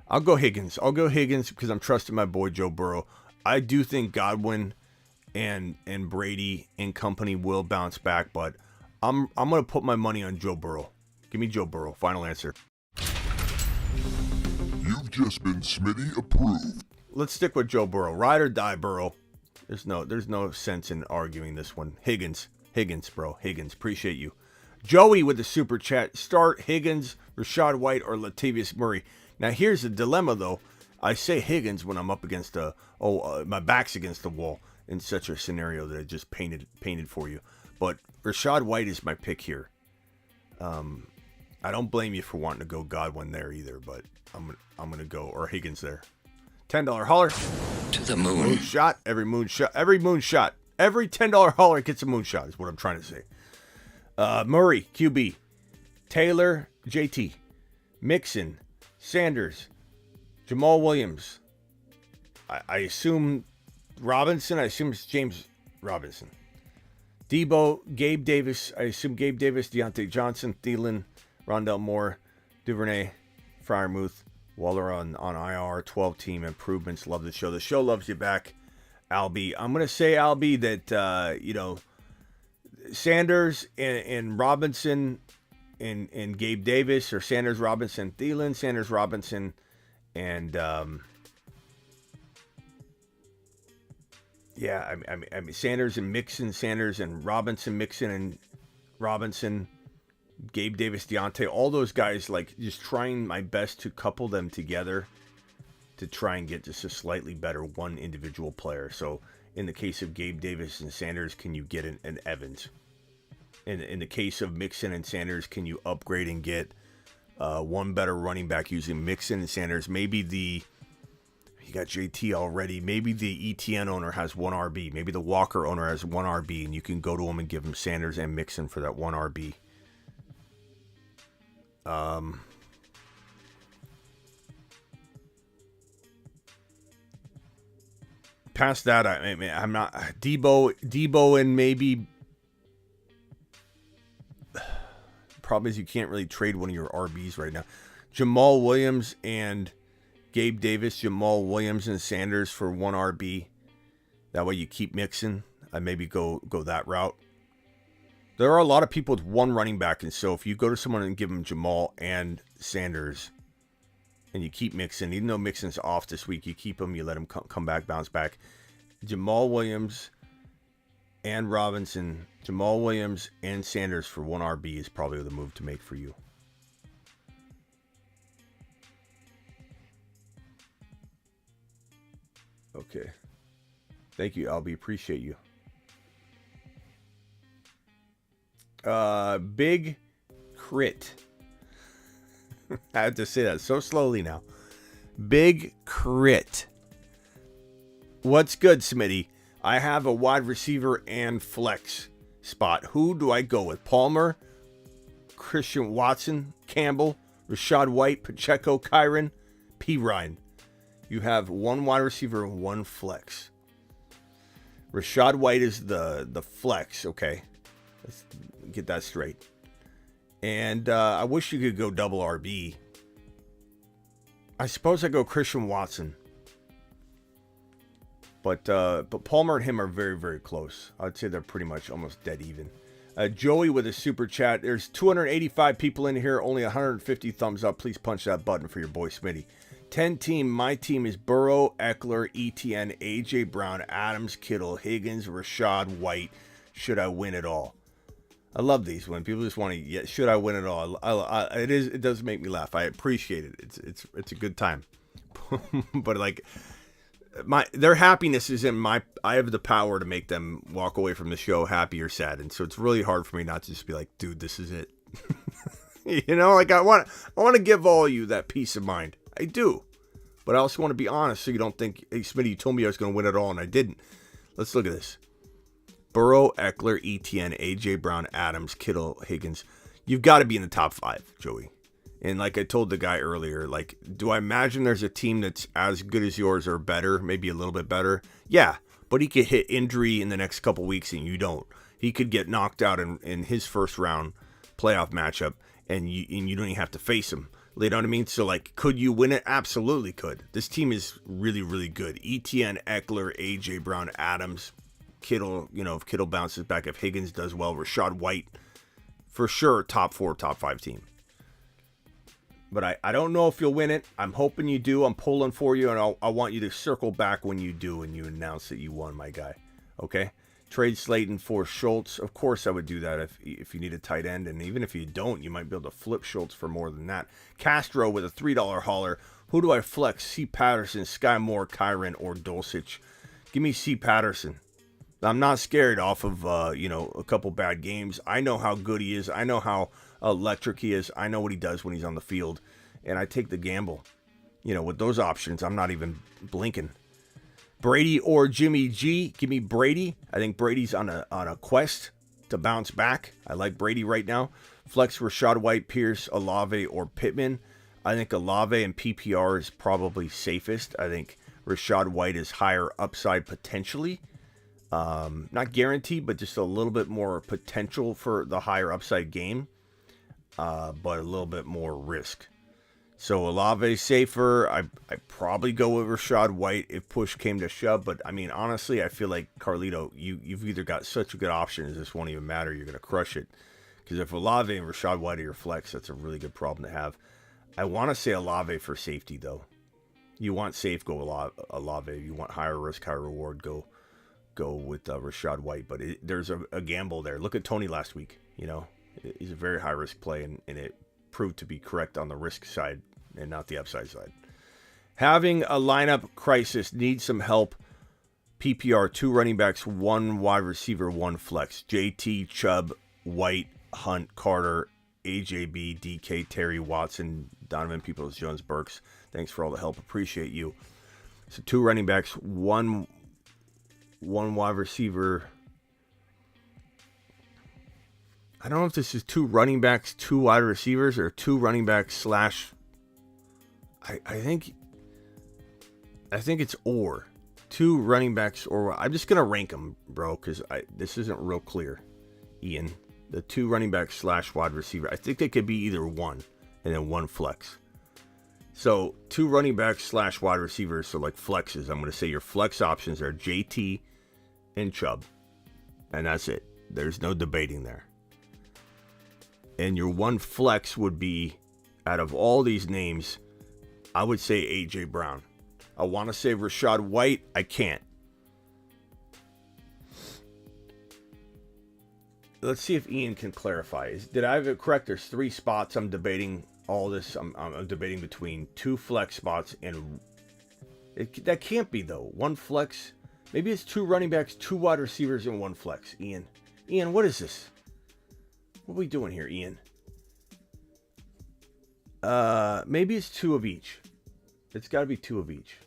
I'll go Higgins because I'm trusting my boy Joe Burrow. I do think Godwin and Brady and company will bounce back, but I'm going to put my money on Joe Burrow. Give me Joe Burrow. Final answer. You've just been Smitty approved. Let's stick with Joe Burrow. Ride or die, Burrow. There's no sense in arguing this one. Higgins, bro. Higgins. Appreciate you. Joey with the super chat. Start Higgins, Rashad White, or Latavius Murray. Now here's the dilemma, though. I say Higgins when I'm up against my back's against the wall in such a scenario that I just painted for you. But Rashad White is my pick here. I don't blame you for wanting to go Godwin there either, but I'm gonna go or Higgins there. $10 holler to the moon. Moonshot. Every moonshot. Every $10 holler gets a moonshot is what I'm trying to say. Murray, QB. Taylor, JT. Mixon, Sanders, Jamal Williams. I assume Robinson. I assume it's James Robinson. Debo, Gabe Davis. I assume Gabe Davis, Deontay Johnson, Thielen, Rondell Moore, Duvernay, Freiermuth, Waller on IR, 12-team improvements. Love the show. The show loves you back, Albie. I'm going to say, Albie, that, Sanders and Robinson and Gabe Davis, or Sanders, Robinson, Thielen, Sanders, Robinson, and I mean Sanders and Mixon, Sanders and Robinson, Mixon and Robinson, Gabe Davis, Deontay, all those guys, just trying my best to couple them together to try and get just a slightly better one individual player. So in the case of Gabe Davis and Sanders, can you get an Evans? In the case of Mixon and Sanders, can you upgrade and get one better running back using Mixon and Sanders? Maybe you got JT already. Maybe the ETN owner has one RB. Maybe the Walker owner has one RB, and you can go to him and give him Sanders and Mixon for that one RB. Past that, I'm not Debo and maybe. Problem is you can't really trade one of your RBs right now. Jamal Williams and Gabe Davis, Jamal Williams and Sanders for one RB. That way you keep mixing. I maybe go that route. There are a lot of people with one running back, and so if you go to someone and give them Jamal and Sanders, and you keep Mixon, even though Mixon's off this week, you keep him, you let him come back, bounce back. Jamal Williams and Robinson, Jamal Williams and Sanders for one RB is probably the move to make for you. Okay. Thank you, Albie. Appreciate you. Big Crit. I have to say that so slowly now. Big Crit. What's good, Smitty? I have a wide receiver and flex spot. Who do I go with? Palmer, Christian Watson, Campbell, Rachaad White, Pacheco, Kyron, P. Ryan. You have one wide receiver and one flex. Rachaad White is the flex. Okay. Let's get that straight. And I wish you could go double RB. I suppose I go Christian Watson. But Palmer and him are very, very close. I'd say they're pretty much almost dead even. Joey with a super chat. There's 285 people in here. Only 150 thumbs up. Please punch that button for your boy Smitty. 10 team. My team is Burrow, Eckler, ETN, AJ Brown, Adams, Kittle, Higgins, Rachaad White. Should I win it all? I love these when people just want to. Yeah, should I win it all? It does make me laugh. I appreciate it. It's a good time. But like their happiness is in my. I have the power to make them walk away from the show happy or sad, and so it's really hard for me not to just be like, dude, this is it. You know, like I want to give all of you that peace of mind. I do. But I also want to be honest so you don't think, hey, Smitty, you told me I was going to win it all and I didn't. Let's look at this. Burrow, Eckler, ETN, AJ Brown, Adams, Kittle, Higgins. You've got to be in the top 5, Joey. And like I told the guy earlier, like, do I imagine there's a team that's as good as yours or better, maybe a little bit better? Yeah, but he could hit injury in the next couple weeks and you don't. He could get knocked out in his first round playoff matchup and you don't even have to face him. You know what I mean? So, like, could you win it? Absolutely could. This team is really, really good. ETN, Eckler, AJ Brown, Adams, Kittle. You know, if Kittle bounces back, if Higgins does well, Rachaad White, for sure, top 4, top 5 team. But I don't know if you'll win it. I'm hoping you do. I'm pulling for you, and I want you to circle back when you do and you announce that you won, my guy. Okay? Trade Slayton for Schultz. Of course I would do that if you need a tight end. And even if you don't, you might be able to flip Schultz for more than that. Castro with a $3 hauler. Who do I flex? C. Patterson, Sky Moore, Kyron, or Dulcich? Give me C. Patterson. I'm not scared off of, a couple bad games. I know how good he is. I know how electric he is. I know what he does when he's on the field. And I take the gamble. You know, with those options, I'm not even blinking. Brady or Jimmy G. Give me Brady. I think Brady's on a quest to bounce back. I like Brady right now. Flex Rachaad White, Pierce, Olave, or Pittman. I think Olave and PPR is probably safest. I think Rachaad White is higher upside potentially. Not guaranteed, but just a little bit more potential for the higher upside game. But a little bit more risk. So Olave safer. I probably go with Rachaad White if push came to shove. But I mean, honestly, I feel like Carlito, you've either got such a good option as this won't even matter. You're gonna crush it. Because if Olave and Rachaad White are your flex, that's a really good problem to have. I want to say Olave for safety though. You want safe, go Olave. You want higher risk, higher reward, go with Rachaad White. But there's a gamble there. Look at Tony last week. You know, he's a very high risk play, and it proved to be correct on the risk side and not the upside side. Having a lineup crisis, needs some help. PPR, 2 running backs, 1 wide receiver, 1 flex. JT, Chubb, White, Hunt, Carter, AJB, DK, Terry, Watson, Donovan Peoples, Jones, Burks. Thanks for all the help. Appreciate you. So 2 running backs, 1 wide receiver. I don't know if this is 2 running backs, 2 wide receivers, or 2 running backs slash. I think it's or 2 running backs or. I'm just gonna rank them, bro, because this isn't real clear. Ian, the 2 running backs slash wide receiver. I think they could be either 1 and then 1 flex. So 2 running backs slash wide receivers. So like flexes, I'm gonna say your flex options are JT and Chubb, and that's it. There's no debating there. And your 1 flex would be, out of all these names, I would say AJ Brown. I want to say Rachaad White. I can't. Let's see if Ian can clarify. Did I have it correct? There's 3 spots. I'm debating all this. I'm debating between 2 flex spots and That can't be, though. One flex. Maybe it's 2 running backs, 2 wide receivers, and 1 flex. Ian, what is this? What are we doing here, Ian? Maybe it's 2 of each. It's got to be 2 of each.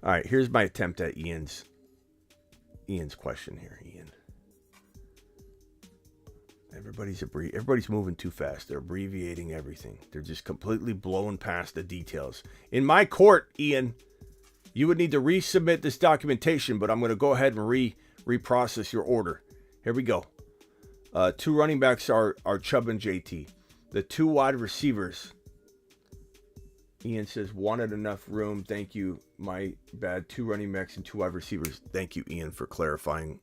All right, here's my attempt at Ian's question here, Ian. Everybody's moving too fast. They're abbreviating everything. They're just completely blowing past the details. In my court, Ian, you would need to resubmit this documentation, but I'm going to go ahead and reprocess your order. Here we go. 2 running backs are Chubb and JT. The 2 wide receivers. Ian says, wanted enough room. Thank you. My bad. 2 running backs and 2 wide receivers. Thank you, Ian, for clarifying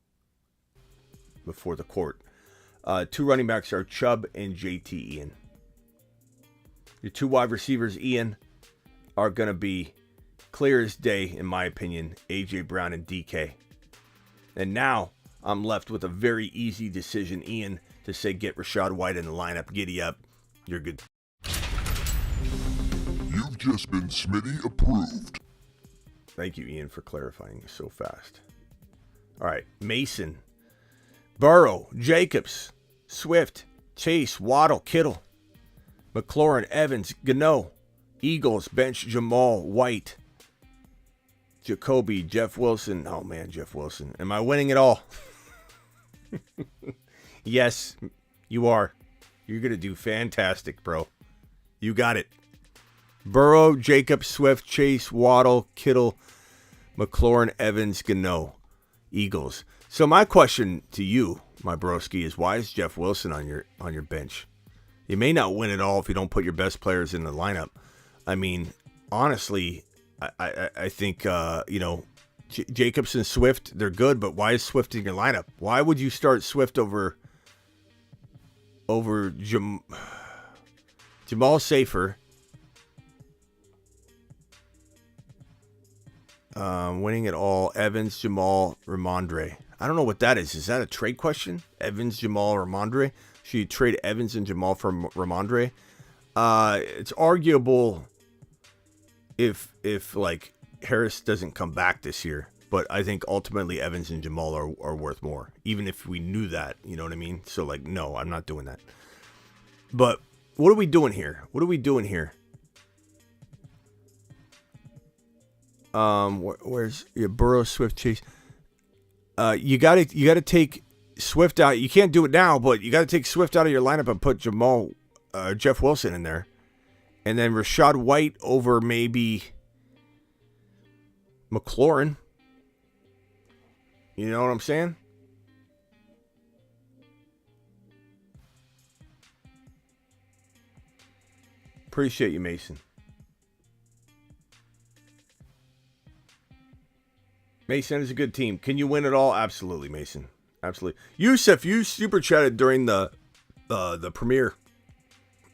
before the court. 2 running backs are Chubb and JT, Ian. Your 2 wide receivers, Ian, are going to be clear as day, in my opinion, A.J. Brown and DK. And now I'm left with a very easy decision, Ian, to say get Rachaad White in the lineup. Giddy up. You're good. You've just been Smitty approved. Thank you, Ian, for clarifying so fast. All right, Mason, Burrow, Jacobs, Swift, Chase, Waddle, Kittle, McLaurin, Evans, Gano, Eagles, bench Jamal, White, Jacoby, Jeff Wilson. Oh, man, Jeff Wilson. Am I winning it all? Yes, you are. You're going to do fantastic, bro. You got it. Burrow, Jacobs, Swift, Chase, Waddle, Kittle, McLaurin, Evans, Gano, Eagles. So my question to you, my broski, is why is Jeff Wilson on your bench? You may not win it all if you don't put your best players in the lineup. I mean, honestly, I think Jacobs and Swift, they're good, but why is Swift in your lineup? Why would you start Swift over Jamal Safer? Winning it all. Evans, Jamal, Ramondre. I don't know what that is. Is that a trade question? Evans, Jamal, Ramondre? Should you trade Evans and Jamal for Ramondre? It's arguable if like Harris doesn't come back this year, but I think ultimately Evans and Jamal are worth more, even if we knew that. You know what I mean? So like, no, I'm not doing that. But what are we doing here? Where's your Burrow, Swift, Chase? You gotta take Swift out. You can't do it now, but you gotta take Swift out of your lineup and put Jeff Wilson in there, and then Rachaad White over maybe McLaurin. You know what I'm saying? Appreciate you, Mason. Mason is a good team. Can you win it all? Absolutely, Mason. Absolutely. Yusuf, you super chatted during the premiere,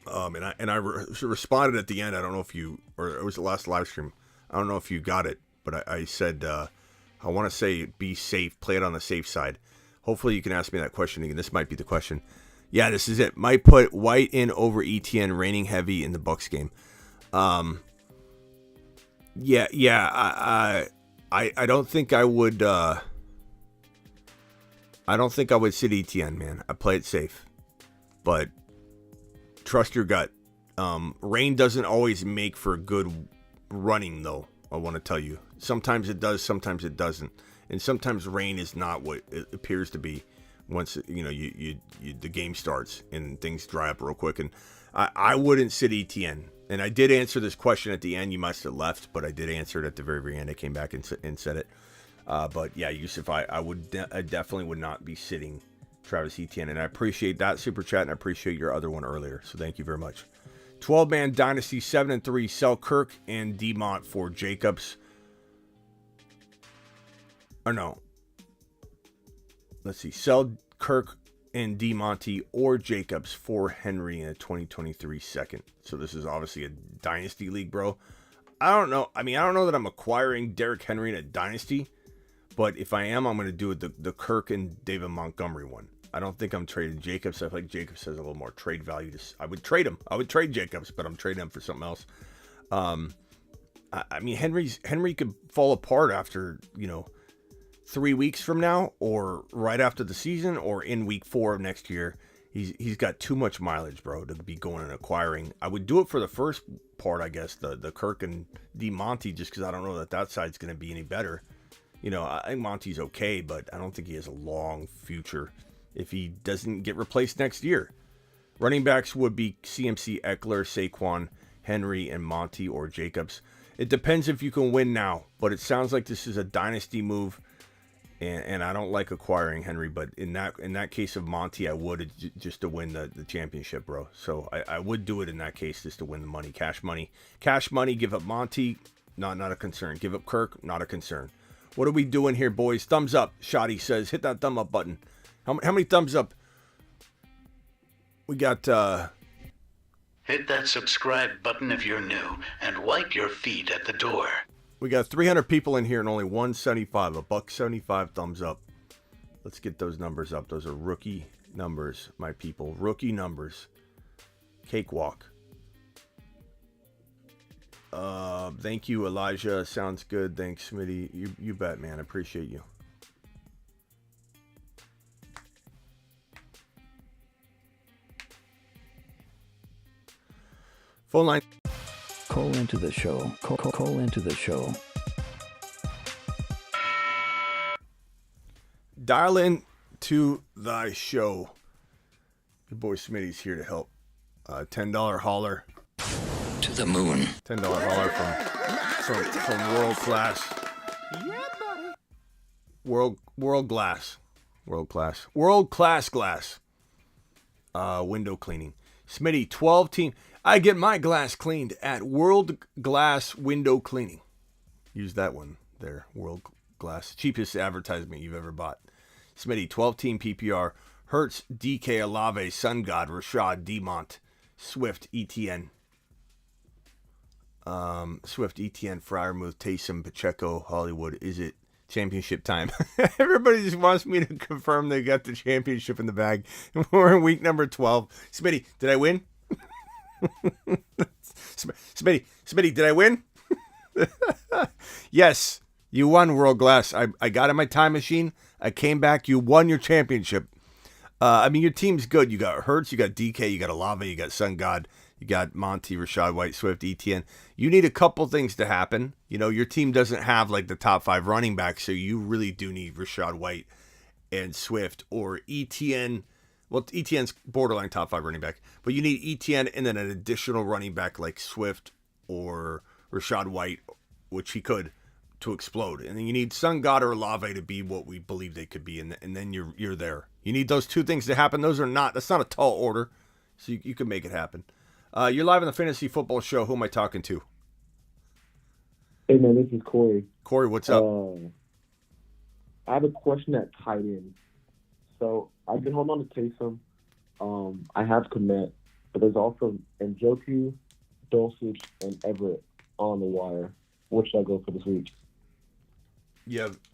and I responded at the end. I don't know if you, or it was the last live stream. I don't know if you got it, but I said I want to say be safe, play it on the safe side. Hopefully, you can ask me that question again. This might be the question. Yeah, this is it. Might put White in over ETN, raining heavy in the Bucs game. I don't think I would. I don't think I would sit ETN, man. I play it safe, but trust your gut. Rain doesn't always make for good running, though. I want to tell you. Sometimes it does, sometimes it doesn't, and sometimes rain is not what it appears to be. Once you the game starts and things dry up real quick, and I wouldn't sit ETN. And I did answer this question at the end. You must have left, but I did answer it at the very, very end. I came back and said it. But yeah, Yusuf, I definitely would not be sitting Travis Etienne. And I appreciate that super chat, and I appreciate your other one earlier. So thank you very much. 12-man dynasty, 7-3. Sell Kirk and DeMont for Jacobs. Or no. Let's see. Sell Kirk and DeMonte or Jacobs for Henry in a 2023 second. So this is obviously a dynasty league, bro. I don't know. I mean, I don't know that I'm acquiring Derrick Henry in a dynasty, but if I am, I'm going to do it the Kirk and David Montgomery one. I don't think I'm trading Jacobs. I feel like Jacobs has a little more trade value. I would trade him. I would trade Jacobs, but I'm trading him for something else. I mean, Henry could fall apart after 3 weeks from now, or right after the season, or in week 4 of next year. He's got too much mileage, bro, to be going and acquiring. I would do it for the first part, I guess, the Kirk and DeMonte, just because I don't know that side's going to be any better. I think Monty's okay, but I don't think he has a long future if he doesn't get replaced next year. Running backs would be CMC, Eckler, Saquon, Henry, and Monty or Jacobs. It depends if you can win now, but it sounds like this is a dynasty move. And I don't like acquiring Henry, but in that case of Monty, I would just to win the championship, bro. So I would do it in that case just to win the money, cash money. Cash money, give up Monty, not a concern. Give up Kirk, not a concern. What are we doing here, boys? Thumbs up. Shoddy says, hit that thumb up button. How many thumbs up? We got... Hit that subscribe button if you're new, and wipe your feet at the door. We got 300 people in here and only 175, $1.75 thumbs up. Let's get those numbers up. Those are rookie numbers, my people. Rookie numbers. Cakewalk. Thank you, Elijah. Sounds good. Thanks, Smitty. You bet, man. I appreciate you. Phone line. Call into the show. Call into the show. Dial in to thy show. Your boy Smitty's here to help. $10 holler. To the moon. $10 holler from World Class. Yeah, buddy. World Glass. World Class Glass. Window cleaning. Smitty, 12 team. I get my glass cleaned at World Glass Window Cleaning. Use that one there. World Glass. Cheapest advertisement you've ever bought. Smitty, 12-team PPR. Hurts, DK, Olave, Sun God, Rashad, Demont, Swift, ETN. Swift, ETN, Freiermuth, Taysom, Pacheco, Hollywood. Is it championship time? Everybody just wants me to confirm they got the championship in the bag. We're in week number 12. Smitty, did I win? Smitty, did I win? Yes, you won, World Glass. I got in my time machine. I came back. You won your championship. I mean, your team's good. You got Hurts, you got DK, you got Olave, you got Sun God, you got Monty, Rashad White, Swift, ETN. You need a couple things to happen. Your team doesn't have like the top 5 running backs, so you really do need Rashad White and Swift or ETN. Well, ETN's borderline top 5 running back, but you need ETN and then an additional running back like Swift or Rashad White, which he could, to explode. And then you need Sun God or Olave to be what we believe they could be, and then you're there. You need those two things to happen. That's not a tall order, so you can make it happen. You're live on the Fantasy Football Show. Who am I talking to? Hey, man, this is Corey. Corey, what's up? I have a question at tight end. So I've been holding on to Taysom. I have Komet, but there's also Njoku, Dulcich, and Everett on the wire. What should I go for this week?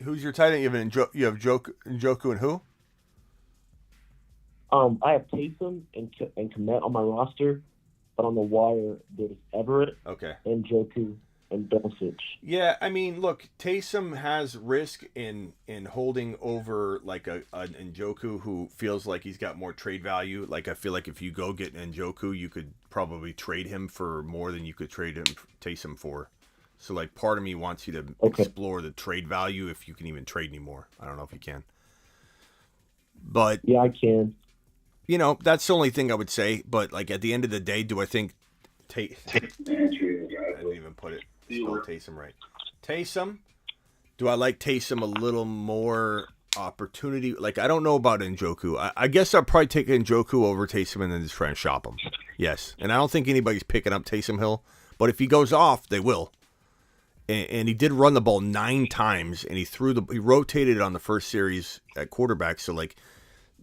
Who's your tight end? You have Njoku and who? I have Taysom and Komet on my roster, but on the wire there's Everett, Njoku, and Dulcich. Yeah, I mean, look, Taysom has risk in holding over like a Njoku who feels like he's got more trade value. Like, I feel like if you go get Njoku, you could probably trade him for more than you could trade him Taysom for. So, like, part of me wants you to explore the trade value if you can even trade anymore. I don't know if you can. But yeah, I can. That's the only thing I would say. But, like, at the end of the day, do I think I didn't even put it. Spell Taysom right. Taysom. Do I like Taysom a little more opportunity? Like, I don't know about Njoku. I guess I'll probably take Njoku over Taysom and then just try and shop him. Yes. And I don't think anybody's picking up Taysom Hill. But if he goes off, they will. And he did run the ball 9 times, and he rotated on the first series at quarterback. So, like,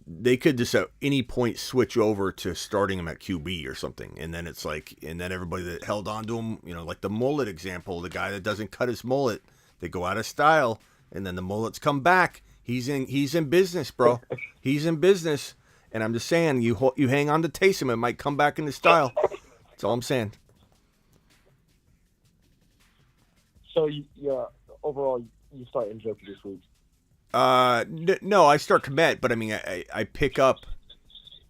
they could just at any point switch over to starting him at QB or something. And then it's like, and then everybody that held on to him, like the mullet example, the guy that doesn't cut his mullet, they go out of style, and then the mullets come back. He's in business, bro. He's in business. And I'm just saying, you hang on to Taysom, it might come back into style. That's all I'm saying. So overall, you start Njoku this week. No, I start Komet, but I mean, I pick up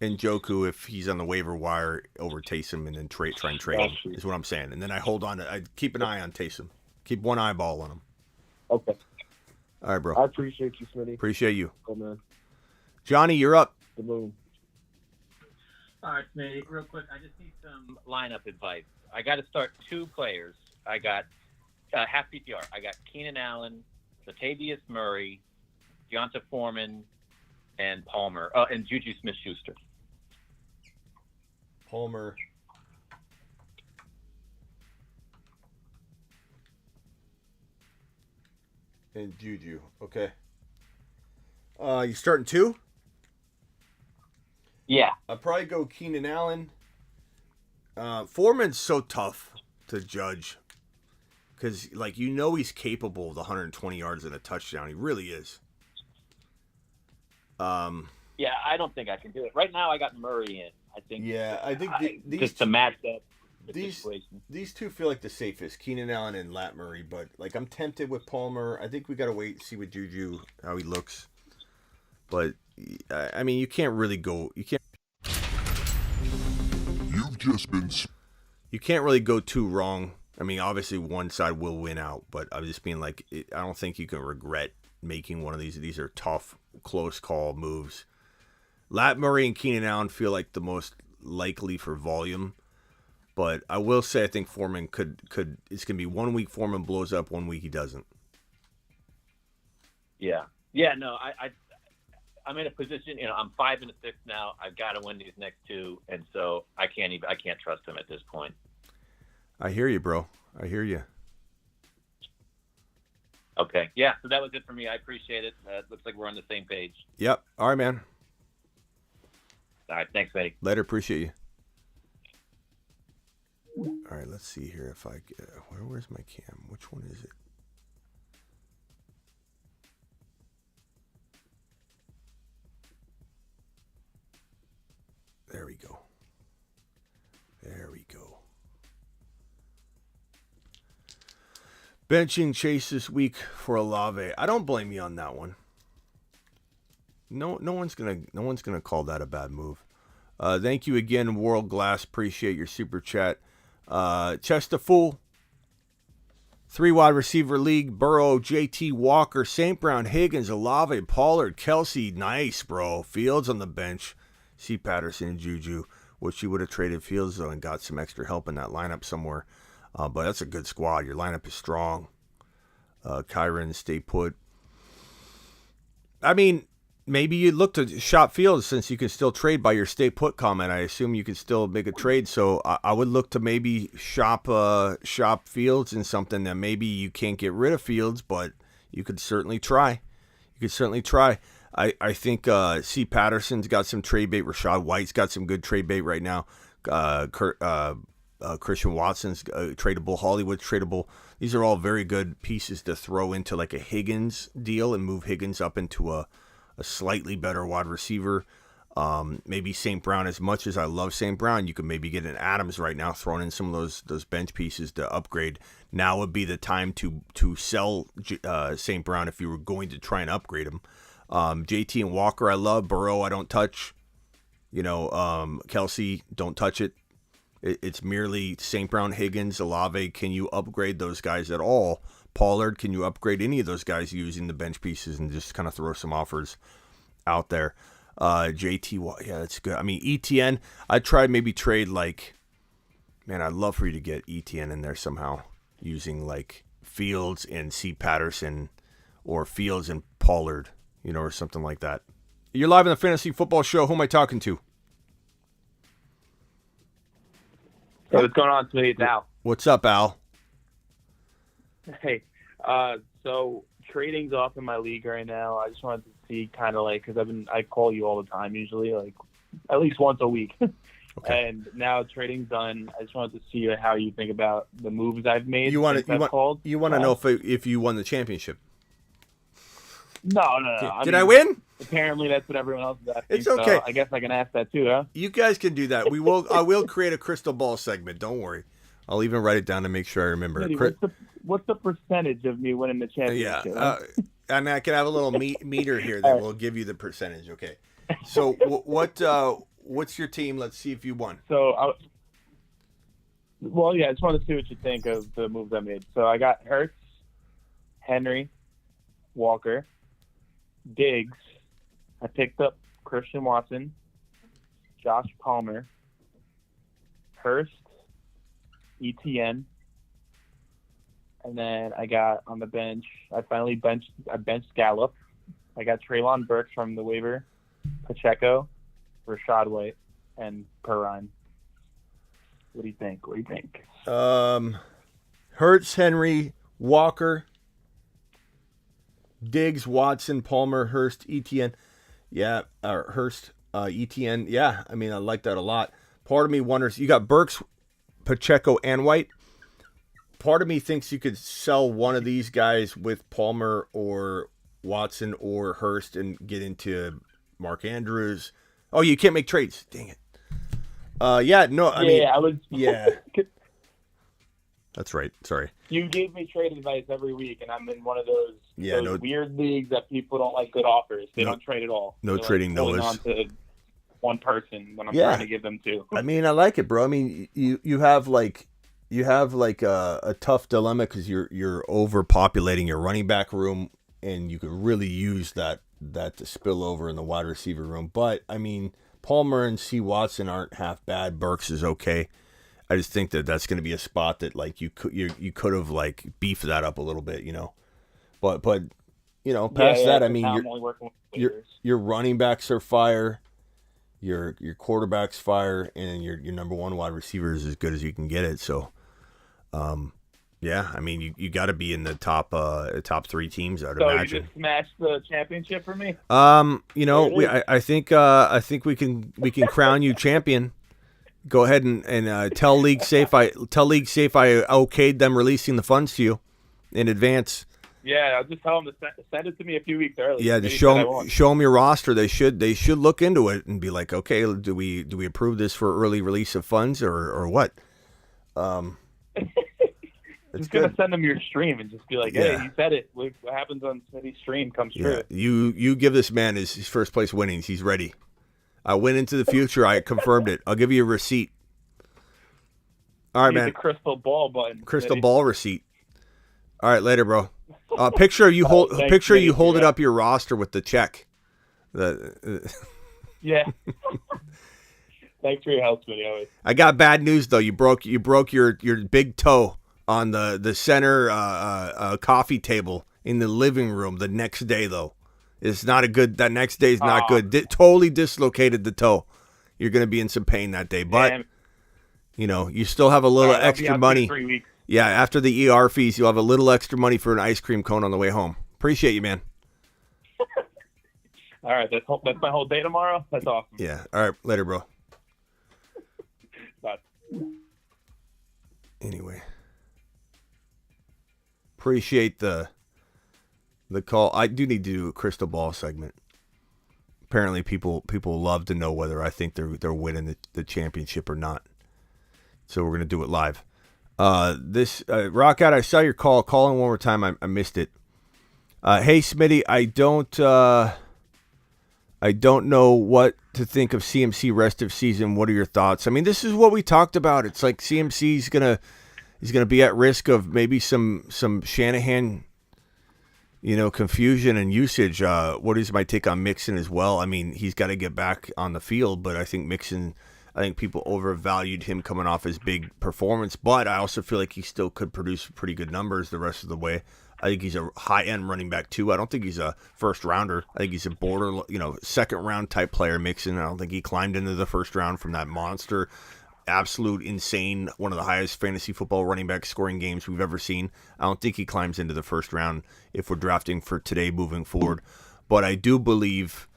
Njoku if he's on the waiver wire over Taysom, and then try and trade him. Is what I'm saying. And then I hold on to. I keep an eye on Taysom. Keep one eyeball on him. Okay. All right, bro. I appreciate you, Smitty. Appreciate you. Cool, man. Johnny, you're up. The moon. All right, Smitty. Real quick, I just need some lineup advice. I got to start 2 players. I got half PPR. I got Keenan Allen, Latavius Murray, Deonta Foreman, and Palmer, and Juju Smith-Schuster. Palmer. And Juju. Okay. You starting 2? Yeah. I'd probably go Keenan Allen. Foreman's so tough to judge. Because, he's capable of the 120 yards and a touchdown. He really is. Yeah, I don't think I can do it. Right now, I got Murray in. I think. Yeah, I think these just to match up the these situation. These two feel like the safest, Keenan Allen and Lat Murray. But I'm tempted with Palmer. I think we got to wait and see with Juju how he looks. But I mean, you can't really go. You've just been. You can't really go too wrong. I mean, obviously one side will win out, but I'm just being I don't think you can regret making one of these. These are tough, close call moves. Lat Murray and Keenan Allen feel like the most likely for volume, but I will say I think Foreman could. It's gonna be 1 week Foreman blows up, 1 week he doesn't. Yeah. No, I'm in a position. I'm 5-6 now. I've got to win these next 2, and so I can't trust him at this point. I hear you, bro. I hear you. Okay. Yeah. So that was it for me. I appreciate it. Looks like we're on the same page. Yep. All right, man. All right. Thanks, Eddie. Later. Appreciate you. All right. Let's see here if I get. Where's my cam? Which one is it? There we go. There we go. Benching Chase this week for Olave. I don't blame you on that one. No one's gonna call that a bad move. Thank you again, World Glass. Appreciate your super chat. Chester Fool. 3 wide receiver league. Burrow, JT Walker, St. Brown, Higgins, Olave, Pollard, Kelsey. Nice, bro. Fields on the bench. C. Patterson and Juju. Wish you would have traded Fields though and got some extra help in that lineup somewhere. But that's a good squad. Your lineup is strong. Kyron, stay put. I mean, maybe you look to shop Fields since you can still trade by your stay put comment. I assume you can still make a trade. So I would look to maybe shop Fields in something that maybe you can't get rid of Fields, but you could certainly try. I think C. Patterson's got some trade bait. Rachaad White's got some good trade bait right now. Christian Watson's tradable. Hollywood's tradable. These are all very good pieces to throw into like a Higgins deal and move Higgins up into a slightly better wide receiver. Maybe St. Brown. As much as I love St. Brown, you could maybe get an Adams right now, throwing in some of those bench pieces to upgrade. Now would be the time to sell St. Brown if you were going to try and upgrade him. JT and Walker, I love. Burrow, I don't touch. Kelsey, don't touch it. It's merely St. Brown, Higgins, Olave. Can you upgrade those guys at all? Pollard, can you upgrade any of those guys using the bench pieces and just kind of throw some offers out there? JT, yeah, that's good. I mean, ETN, I'd try maybe trade man, I'd love for you to get ETN in there somehow using Fields and C. Patterson or Fields and Pollard, or something like that. You're live in the Fantasy Football Show. Who am I talking to? Hey, what's going on, Smitty? It's Al. What's up, Al? Hey, so trading's off in my league right now. I just wanted to see because I call you all the time usually, at least once a week. Okay. And now trading's done. I just wanted to see how you think about the moves I've made. You want to know if you won the championship? No. Did I win? Apparently, that's what everyone else is asking. It's okay. So I guess I can ask that too, huh? You guys can do that. I will create a crystal ball segment. Don't worry. I'll even write it down to make sure I remember. what's the percentage of me winning the championship? Yeah, and I can have a little meter here that will give you the percentage. Okay, so what's your team? Let's see if you won. So, I just wanted to see what you think of the moves I made. So I got Hurts, Henry, Walker, Diggs. I picked up Christian Watson, Josh Palmer, Hurst, ETN, and then I got on the bench. I benched Gallup. I got Treylon Burks from the waiver, Pacheco, Rashad White, and Perrine. What do you think? Hurts, Henry, Walker, Diggs, Watson, Palmer, Hurst, ETN. Yeah, Hurst, ETN. Yeah, I mean, I like that a lot. Part of me wonders, you got Burks, Pacheco, and White. Part of me thinks you could sell one of these guys with Palmer or Watson or Hurst and get into Mark Andrews. Oh, you can't make trades. Dang it. Yeah. That's right. Sorry. You gave me trade advice every week, and I'm in one of those, no, weird leagues that people don't like good offers. They don't trade at all. No They're trading, holding no. on to one person when I'm trying to give them two. I mean, I like it, bro. I mean, you have a tough dilemma because you're overpopulating your running back room, and you could really use that to spill over in the wide receiver room. But I mean, Palmer and C. Watson aren't half bad. Burks is okay. I just think that's going to be a spot that like you could have like beefed that up a little bit, you know. But you know, past that, I mean, your running backs are fire, your quarterback's fire, and your number one wide receiver is as good as you can get it. So, yeah, I mean, you got to be in the top 3 teams, I'd imagine. So you just smashed the championship for me. You know, I think we can crown you champion. Go ahead and tell League Safe I okayed them releasing the funds to you in advance. Yeah, I'll just tell them to send it to me a few weeks early. Yeah, just show them your roster. They should look into it and be like, okay, do we approve this for early release of funds or what? Just gonna send them your stream and just be like, hey, he said it. What happens on Smitty's stream comes true. You give this man his first place winnings. He's ready. I went into the future. I confirmed it. I'll give you a receipt. All right, man. The crystal ball button. Crystal ball receipt. All right, later, bro. Picture you hold it up your roster with the check. Yeah. Thanks for your help, Smitty. Always. I got bad news though. You broke your big toe on the center coffee table in the living room the next day though. It's not a good. That next day is not good. Totally dislocated the toe. You're going to be in some pain that day, but you know you still have a little extra money. 3 weeks. Yeah, after the ER fees, you'll have a little extra money for an ice cream cone on the way home. Appreciate you, man. All right, that's my whole day tomorrow. That's awesome. Yeah. All right, later, bro. Bye. Anyway, appreciate the call. I do need to do a crystal ball segment. Apparently, people love to know whether I think they're winning the championship or not. So we're gonna do it live. This Rock Out, I saw your call. Call in one more time. I missed it. Hey Smitty, I don't know what to think of CMC rest of season. What are your thoughts? I mean, this is what we talked about. It's like CMC's gonna be at risk of maybe some Shanahan, confusion and usage. What is my take on Mixon as well? I mean, he's got to get back on the field, but I think people overvalued him coming off his big performance, but I also feel like he still could produce pretty good numbers the rest of the way. I think he's a high-end running back, too. I don't think he's a first-rounder. I think he's a border, second-round type player, Mixon. I don't think he climbed into the first round from that monster, absolute insane, one of the highest fantasy football running back scoring games we've ever seen. I don't think he climbs into the first round if we're drafting for today moving forward. But I do believe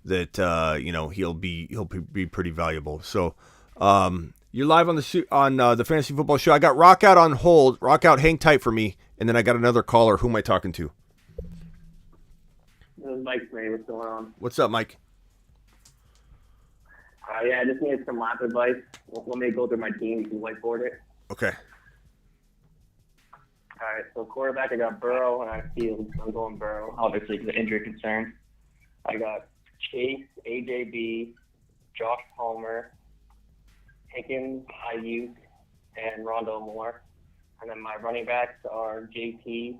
that he'll be pretty valuable. So you're live on the Fantasy Football Show. I got Rock Out on hold. Rock Out, hang tight for me, and then I got another caller. Who am I talking to? This is Mike. What's going on? What's up, Mike? Yeah, I just needed some lap advice. Let me go through my team. You can whiteboard it. Okay. All right, so quarterback, I got Burrow, and I feel I'm going Burrow, obviously, because of injury concern. I got Chase, AJB, Josh Palmer, Higgins, Ayuk, and Rondo Moore. And then my running backs are JT,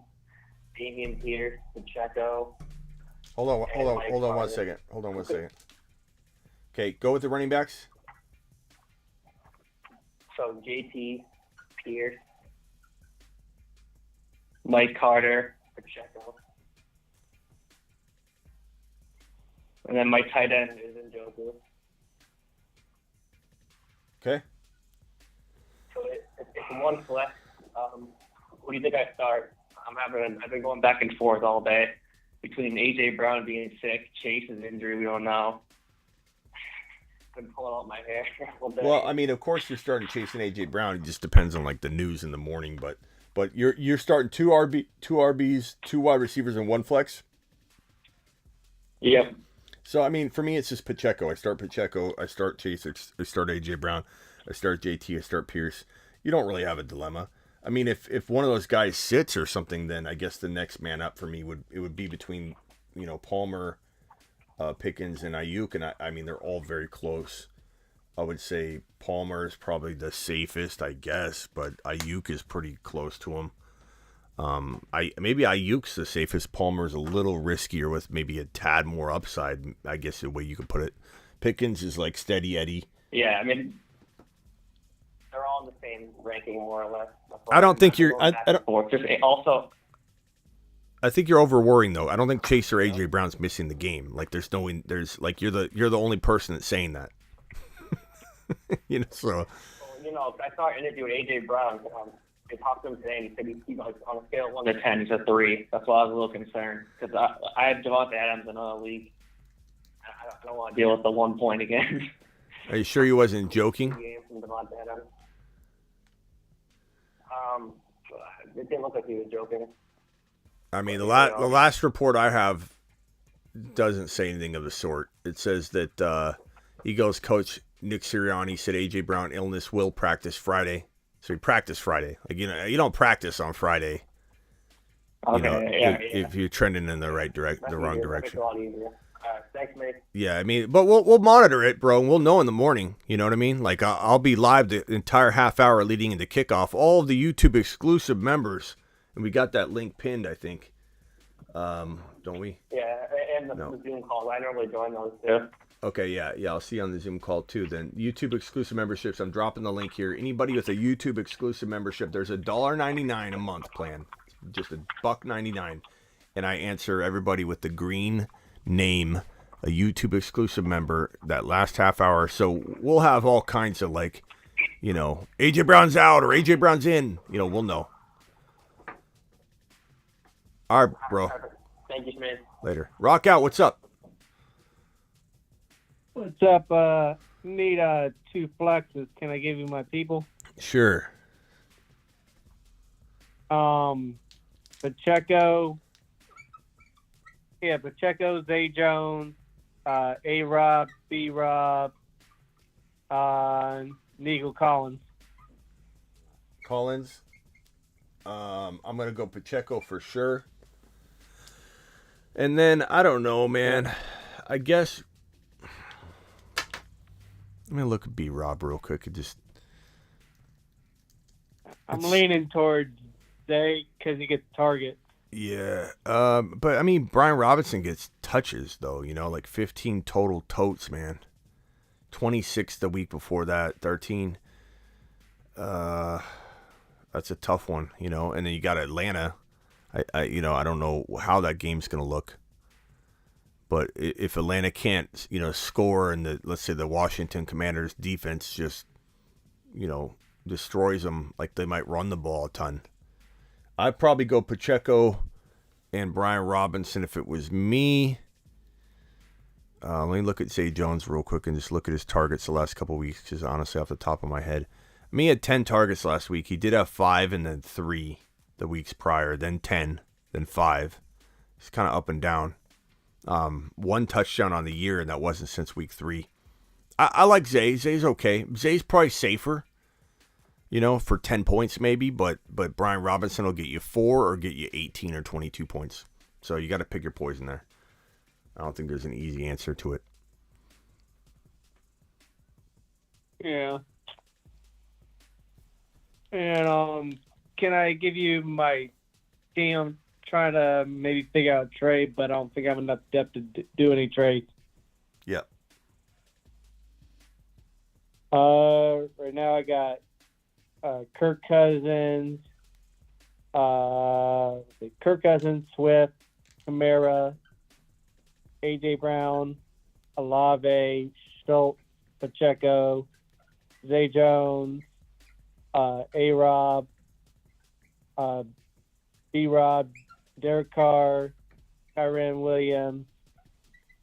Damian Pierce, Pacheco. Hold on 1 second. Hold on 1 second. Okay, go with the running backs. So JT, Pierce, Mike Carter, Pacheco. And then my tight end is Njoku. Okay. So it's one flex. Who do you think I start? I've been going back and forth all day between AJ Brown being sick, Chase's injury. We don't know. Been pulling out my hair all day. Well, I mean, of course you're starting Chase and AJ Brown. It just depends on like the news in the morning, but you're starting two RBs, 2 wide receivers, and 1 flex. Yep. So I mean, for me, it's just Pacheco. I start Pacheco. I start Chase. I start AJ Brown. I start JT. I start Pierce. You don't really have a dilemma. I mean, if one of those guys sits or something, then I guess the next man up for me would be between, Palmer, Pickens, and Ayuk, and I mean they're all very close. I would say Palmer is probably the safest, I guess, but Ayuk is pretty close to him. Maybe Ayuk's the safest. Palmer's a little riskier with maybe a tad more upside, I guess the way you could put it. Pickens is like steady Eddie. Yeah, I mean, they're all in the same ranking more or less. I don't think you're. I think you're over worrying though. I don't think Chase or AJ Brown's missing the game. Like you're the only person that's saying that. So. I saw an interview with AJ Brown. I talked to him today, and he said he's on a scale of 1 to 10, he's a 3. That's why I was a little concerned because I had Devontae Adams in another league. I don't want to deal with the 1 point again. Are you sure he wasn't joking? From Devontae Adams. It didn't look like he was joking. I mean, the last report I have doesn't say anything of the sort. It says that Eagles coach Nick Sirianni said AJ Brown illness will practice Friday. So he practiced Friday. Like, you don't practice on Friday. Okay, if you're trending in the wrong direction. Thanks, mate. Yeah, I mean, but we'll monitor it, bro, and we'll know in the morning. You know what I mean? Like, I'll be live the entire half hour leading into kickoff. All of the YouTube exclusive members, and we got that link pinned, I think. Don't we? Yeah, and the Zoom calls. I normally join those too. Okay, yeah, I'll see you on the Zoom call too. Then YouTube exclusive memberships. I'm dropping the link here. Anybody with a YouTube exclusive membership, there's a $1.99 a month plan, just $1.99, and I answer everybody with the green name, a YouTube exclusive member, that last half hour. So we'll have all kinds of AJ Brown's out or AJ Brown's in. We'll know. All right, bro. Thank you, Smith. Later. Rock out. What's up? What's up? Need 2 flexes. Can I give you my people? Sure. Pacheco. Yeah, Pacheco, Zay Jones, A-Rob, B-Rob, Nico Collins. I'm going to go Pacheco for sure. And then, I don't know, man. I guess... Let me look at B-Rob real quick. I'm leaning towards Zay because he gets target. Yeah. But, I mean, Brian Robinson gets touches, though. Like 15 total totes, man. 26 the week before that. 13. That's a tough one, And then you got Atlanta. I don't know how that game's going to look. But if Atlanta can't, score and let's say the Washington Commanders defense just, destroys them, like they might run the ball a ton. I'd probably go Pacheco and Brian Robinson if it was me. Let me look at Zay Jones real quick and just look at his targets the last couple of weeks, because honestly, off the top of my head. He had 10 targets last week. He did have 5 and then 3 the weeks prior, then 10, then 5. It's kind of up and down. 1 touchdown on the year, and that wasn't since week 3. I like Zay. Zay's okay. Zay's probably safer. for 10 points maybe, but Brian Robinson will get you 4 or get you 18 or 22 points. So you got to pick your poison there. I don't think there's an easy answer to it. Yeah. And can I give you my team? I'm trying to maybe figure out a trade, but I don't think I have enough depth to do any trades. Yeah. Right now I got Kirk Cousins, Swift, Kamara, AJ Brown, Olave, Schultz, Pacheco, Zay Jones, A-Rob, B-Rob, Derek Carr, Kyren Williams,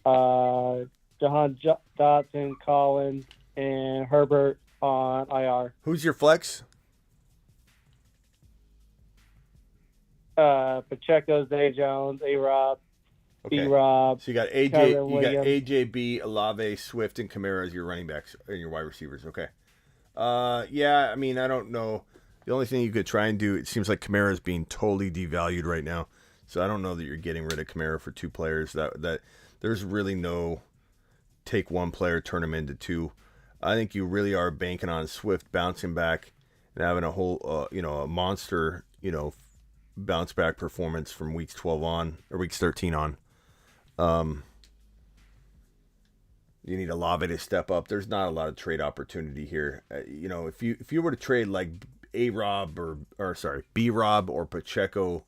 Jahan Dotson, Collins, and Herbert on IR. Who's your flex? Pacheco, Zay Jones, A-Rob, B-Rob. So you got AJB, Olave, Swift, and Kamara as your running backs and your wide receivers. Okay. Yeah, I mean, I don't know. The only thing you could try and do, it seems like Kamara is being totally devalued right now. So I don't know that you're getting rid of Kamara for 2 players. That there's really no take 1 player, turn him into 2. I think you really are banking on Swift bouncing back and having a whole, a monster, bounce back performance from weeks 12 on or weeks 13 on. You need Olave to step up. There's not a lot of trade opportunity here. If you were to trade like B-Rob or Pacheco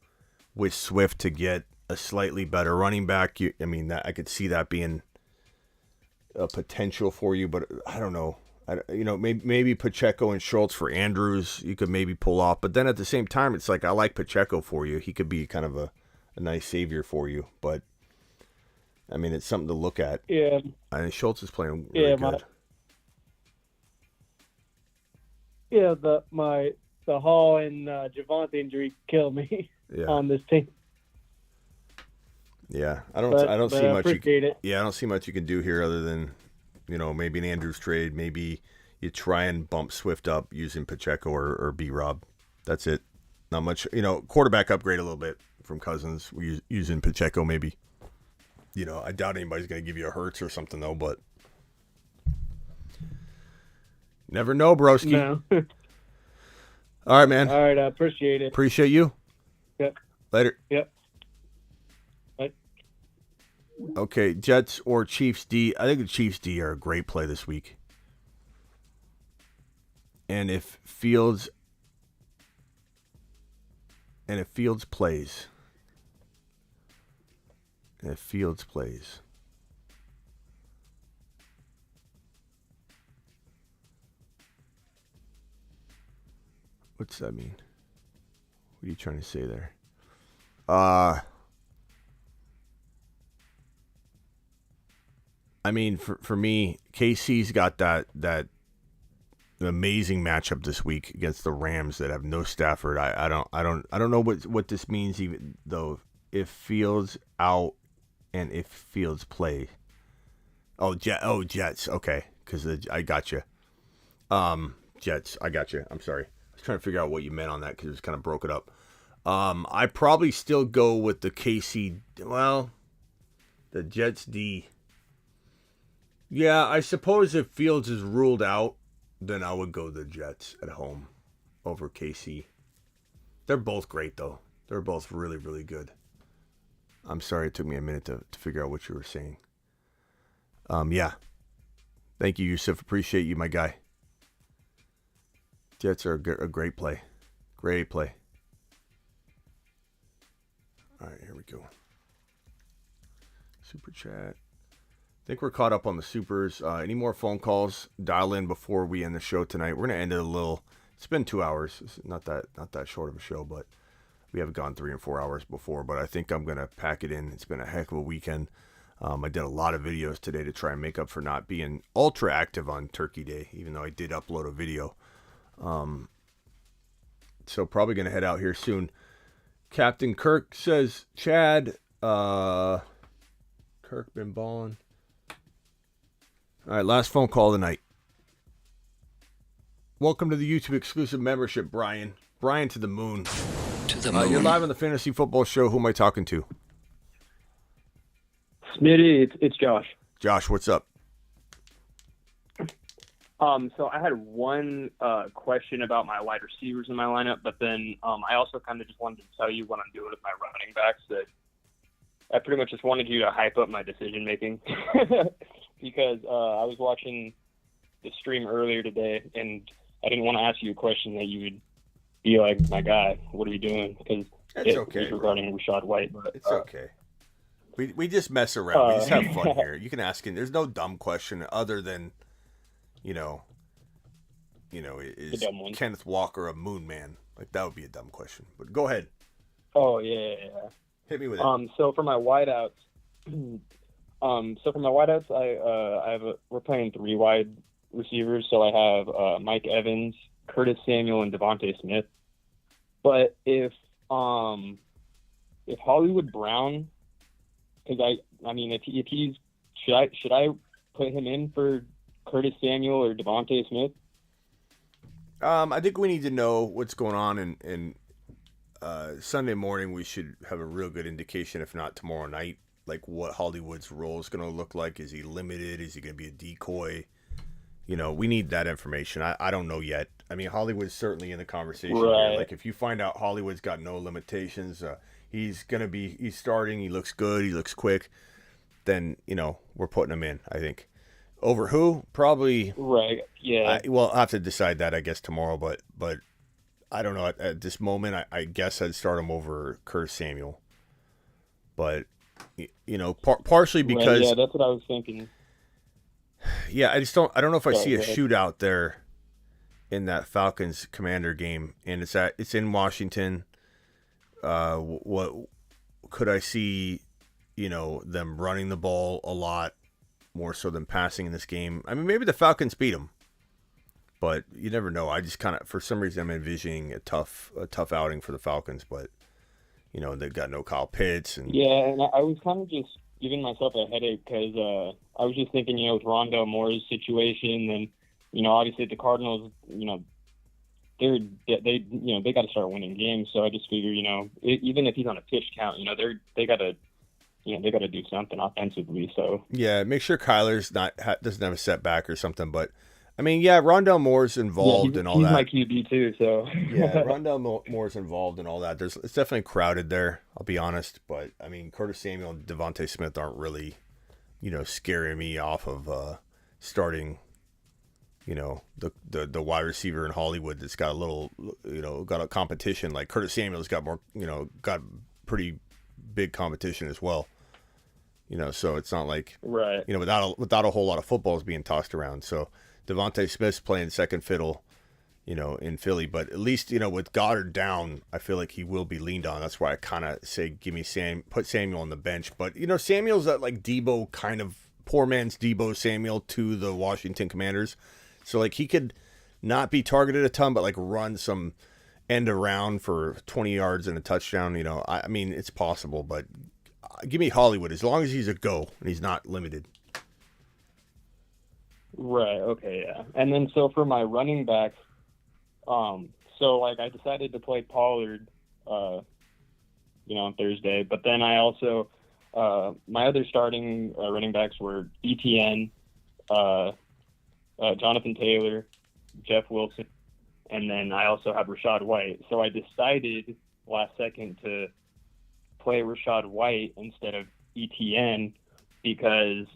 with Swift to get a slightly better running back, I could see that being a potential for you, but I don't know. Maybe Pacheco and Schultz for Andrews you could maybe pull off, but then at the same time, it's like I like Pacheco for you. He could be kind of a nice savior for you, but it's something to look at. Yeah. And Schultz is playing really good. The Hall and Javonte injury killed me on this team. Yeah, I don't see much. I don't see much you can do here other than, maybe an Andrews trade. Maybe you try and bump Swift up using Pacheco or B-Rob. That's it. Not much. Quarterback upgrade a little bit from Cousins using Pacheco maybe. I doubt anybody's going to give you a Hurts or something though, but never know, broski. No. All right, man. All right, I appreciate it. Appreciate you. Yep. Later. Yep. Bye. Okay, Jets or Chiefs D. I think the Chiefs D are a great play this week. And if Fields plays. What's that mean? What are you trying to say there? For me, KC's got that amazing matchup this week against the Rams that have no Stafford. I don't know what this means even though. If Fields out and if Fields play. Jets. Okay, because I got you. Jets. I got you. I'm sorry. I was trying to figure out what you meant on that because it was kind of broke it up. I probably still go with the KC. Well, the Jets D. Yeah, I suppose if Fields is ruled out, then I would go the Jets at home over KC. They're both great, though. They're both really, really good. I'm sorry it took me a minute to figure out what you were saying. Yeah. Thank you, Yusuf. Appreciate you, my guy. Jets are a great play. Great play. All right, here we go. Super chat. I think we're caught up on the supers. Any more phone calls? Dial in before we end the show tonight. We're gonna end it a little. It's been 2 hours. It's not that short of a show, but we haven't gone 3 and 4 hours before. But I think I'm gonna pack it in. It's been a heck of a weekend. I did a lot of videos today to try and make up for not being ultra active on Turkey Day, even though I did upload a video. So probably gonna head out here soon. Captain Kirk says, Chad, Kirk been balling. All right, last phone call of the night. Welcome to the YouTube exclusive membership, Brian. Brian to the moon. To the moon. You're live on the Fantasy Football Show. Who am I talking to? Smitty, it's Josh. Josh, what's up? So I had one question about my wide receivers in my lineup, but then I also kind of just wanted to tell you what I'm doing with my running backs. That I pretty much just wanted you to hype up my decision making because I was watching the stream earlier today, and I didn't want to ask you a question that you would be like, "My guy, what are you doing?" Because It's okay, was regarding Rachaad White. But it's okay. We just mess around. We just have fun here. You can ask him. There's no dumb question other than, is Kenneth Walker a moon man? Like, that would be a dumb question. But go ahead. Oh yeah. Hit me with it. So for my wideouts, we're playing 3 wide receivers. So I have Mike Evans, Curtis Samuel, and Devontae Smith. But if Hollywood Brown, because if he's should I put him in for Curtis Samuel or Devontae Smith? I think we need to know what's going on, and Sunday morning we should have a real good indication, if not tomorrow night, like what Hollywood's role is going to look like. Is he limited? Is he going to be a decoy? We need that information. I don't know yet. I mean, Hollywood's certainly in the conversation Right. here. Like, if you find out Hollywood's got no limitations, he's starting, he looks good, he looks quick, then, we're putting him in, I think. Over who? Probably. Right. Yeah. I'll have to decide that, I guess, tomorrow. But I don't know. At this moment, I guess I'd start him over Curtis Samuel. But partially because yeah, that's what I was thinking. Yeah, I don't know if I Sorry, see a go ahead. shootout there in that Falcons Commander game, and it's in Washington. What could I see? Them running the ball a lot more so than passing in this game. I mean, maybe the Falcons beat them, but you never know. I just kind of, for some reason, I'm envisioning a tough outing for the Falcons, but they've got no Kyle Pitts, and Yeah, and I was kind of just giving myself a headache because I was just thinking, with Rondell Moore's situation, and obviously the Cardinals, they got to start winning games. So I just figure, even if he's on a pitch count, they got to do something offensively. So yeah, make sure Kyler's doesn't have a setback or something. But I mean, yeah, Rondell Moore's involved and all he's that. my QB too. So Yeah, Rondell Moore's involved and all that. It's definitely crowded there, I'll be honest. But I mean, Curtis Samuel and Devontae Smith aren't really, scaring me off of starting, the wide receiver in Hollywood that's got a little, got a competition. Like Curtis Samuel's got more, got pretty big competition as well. So it's not like, right. Without a whole lot of footballs being tossed around. So Devontae Smith's playing second fiddle, in Philly, but at least, with Goddard down, I feel like he will be leaned on. That's why I kind of say, put Samuel on the bench. But, Samuel's that like Debo kind of poor man's Debo Samuel to the Washington Commanders. So like he could not be targeted a ton, but like run some end around for 20 yards and a touchdown. I mean, it's possible, but give me Hollywood as long as he's a go and he's not limited. Right. Okay. Yeah. And then so for my running backs, I decided to play Pollard, on Thursday. But then I also my other starting running backs were ETN, Jonathan Taylor, Jeff Wilson, and then I also have Rachaad White. So I decided last second to play Rachaad White instead of ETN because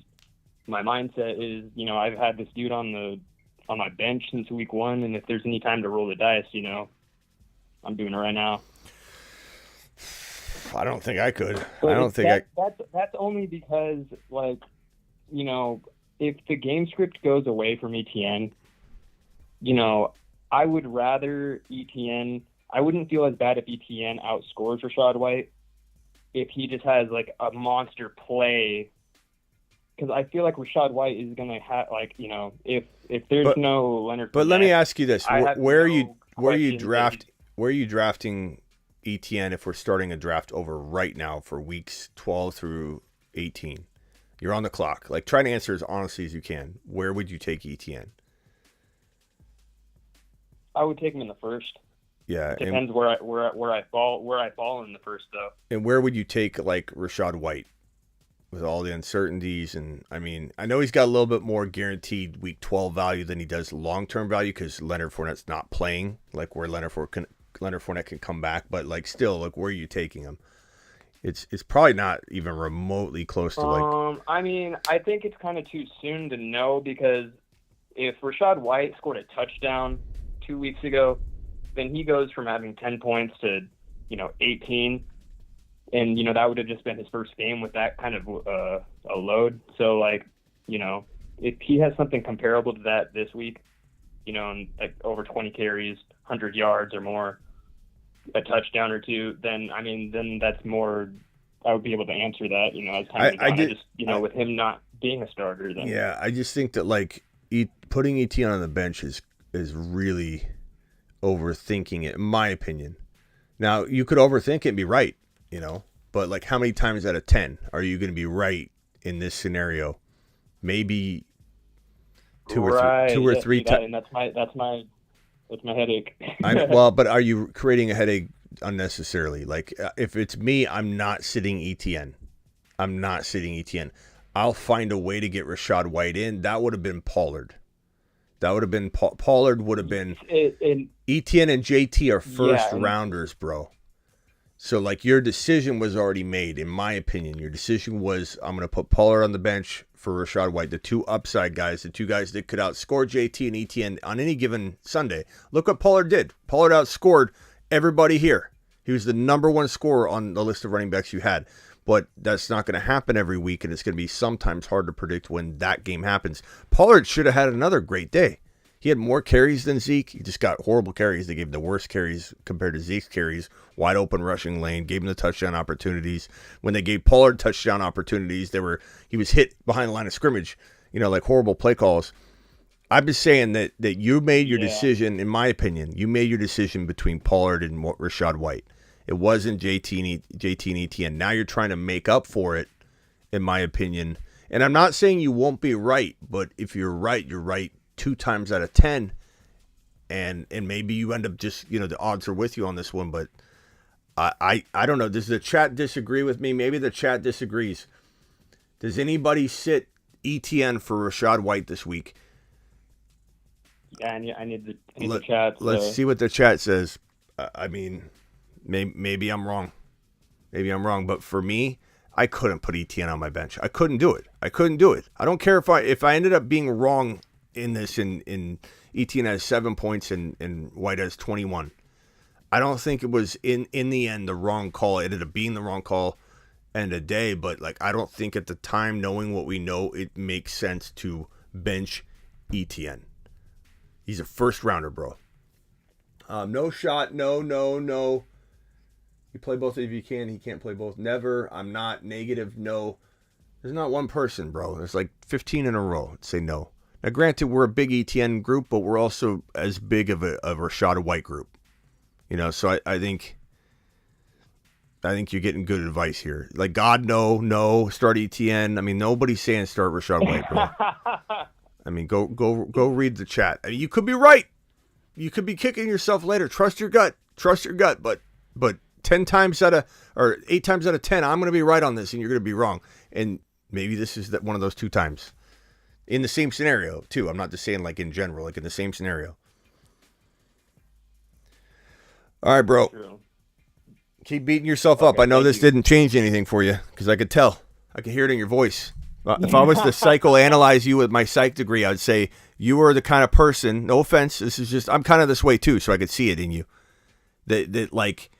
my mindset is, I've had this dude on my bench since week 1, and if there's any time to roll the dice, I'm doing it right now. I don't think I could. But that's only because, if the game script goes away from ETN, I would rather ETN. I wouldn't feel as bad if ETN outscores Rachaad White if he just has like a monster play. Because I feel like Rachaad White is gonna have if there's no Leonard. But let me ask you this: where are you question drafting ETN if we're starting a draft over right now for weeks 12 through 18? You're on the clock. Like, try to answer as honestly as you can. Where would you take ETN? I would take him in the first. Yeah, It depends where I fall in the first though. And where would you take like Rachaad White with all the uncertainties? And I mean, I know he's got a little bit more guaranteed week 12 value than he does long-term value because Leonard Fournette's not playing, like where Leonard Fournette can come back, but like still, like where are you taking him? It's probably not even remotely close to like. I mean, I think it's kind of too soon to know because if Rachaad White scored a touchdown 2 weeks ago, then he goes from having 10 points to 18, and that would have just been his first game with that kind of a load. So like if he has something comparable to that this week, and like over 20 carries, 100 yards or more, a touchdown or two, then that's more. I would be able to answer that, as time goes on. With him not being a starter, then Yeah, I just think that like putting Etienne on the bench is really overthinking it, in my opinion. Now you could overthink it and be right, but like how many times out of 10 are you going to be right in this scenario? Maybe two or three times. And that's my headache. Well, but are you creating a headache unnecessarily? Like if it's me, I'm not sitting Etienne. I'll find a way to get Rachaad White in. That would have been Pollard. Pollard would have been. Etienne and JT are first rounders, bro. So like your decision was already made, in my opinion. Your decision was I'm going to put Pollard on the bench for Rachaad White, the two upside guys, the two guys that could outscore JT and Etienne on any given Sunday. Look what Pollard did. Pollard outscored everybody here. He was the number one scorer on the list of running backs you had. But that's not going to happen every week, and it's going to be sometimes hard to predict when that game happens. Pollard should have had another great day. He had more carries than Zeke. He just got horrible carries. They gave him the worst carries compared to Zeke's carries. Wide open rushing lane. Gave him the touchdown opportunities. When they gave Pollard touchdown opportunities, he was hit behind the line of scrimmage. Like horrible play calls. I've been saying that you made your decision, in my opinion. You made your decision between Pollard and Rachaad White. It wasn't JT and Etienne. Now you're trying to make up for it, in my opinion. And I'm not saying you won't be right, but if you're right 2 times out of 10, and maybe you end up just, the odds are with you on this one, but I don't know. Does the chat disagree with me? Maybe the chat disagrees. Does anybody sit Etienne for Rachaad White this week? Yeah, I need the chat. Let's see what the chat says. Maybe I'm wrong. But for me, I couldn't put Etienne on my bench. I couldn't do it. I don't care if I ended up being wrong in this, in Etienne has 7 points and White has 21. I don't think it was in the end the wrong call. It ended up being the wrong call end of day, but like I don't think at the time, knowing what we know, it makes sense to bench Etienne. He's a first rounder, bro. No shot. No. You play both if you can. He can't play both. Never. I'm not negative. No. There's not one person, bro. There's like 15 in a row that say no. Now, granted, we're a big Etienne group, but we're also as big of a Rachaad White group. So I think you're getting good advice here. Like, God, no, start Etienne. Nobody's saying start Rachaad White, bro. Go read the chat. You could be right. You could be kicking yourself later. Trust your gut. But 8 times out of 10, I'm going to be right on this, and you're going to be wrong. And maybe this is one of those 2 times. In the same scenario, too. I'm not just saying like in general, like in the same scenario. All right, bro. True. Keep beating yourself up. I know this didn't change anything for you because I could tell. I could hear it in your voice. If I was to psychoanalyze you with my psych degree, I'd say you are the kind of person, no offense, I'm kind of this way too, so I could see it in you. That like,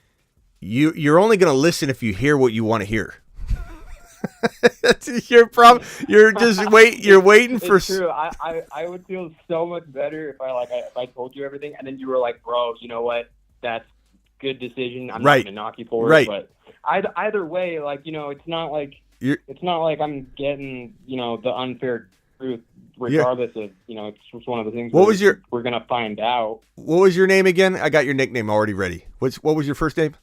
you're only going to listen if you hear what you want to hear. That's your problem. You're waiting for. It's true. I would feel so much better if I told you everything and then you were like, bro, you know what? That's good decision. I'm not going to knock you for it. But either way, like, it's not like I'm getting, the unfair truth regardless of, it's just one of the things we're going to find out. What was your name again? I got your nickname already ready. What was your first name?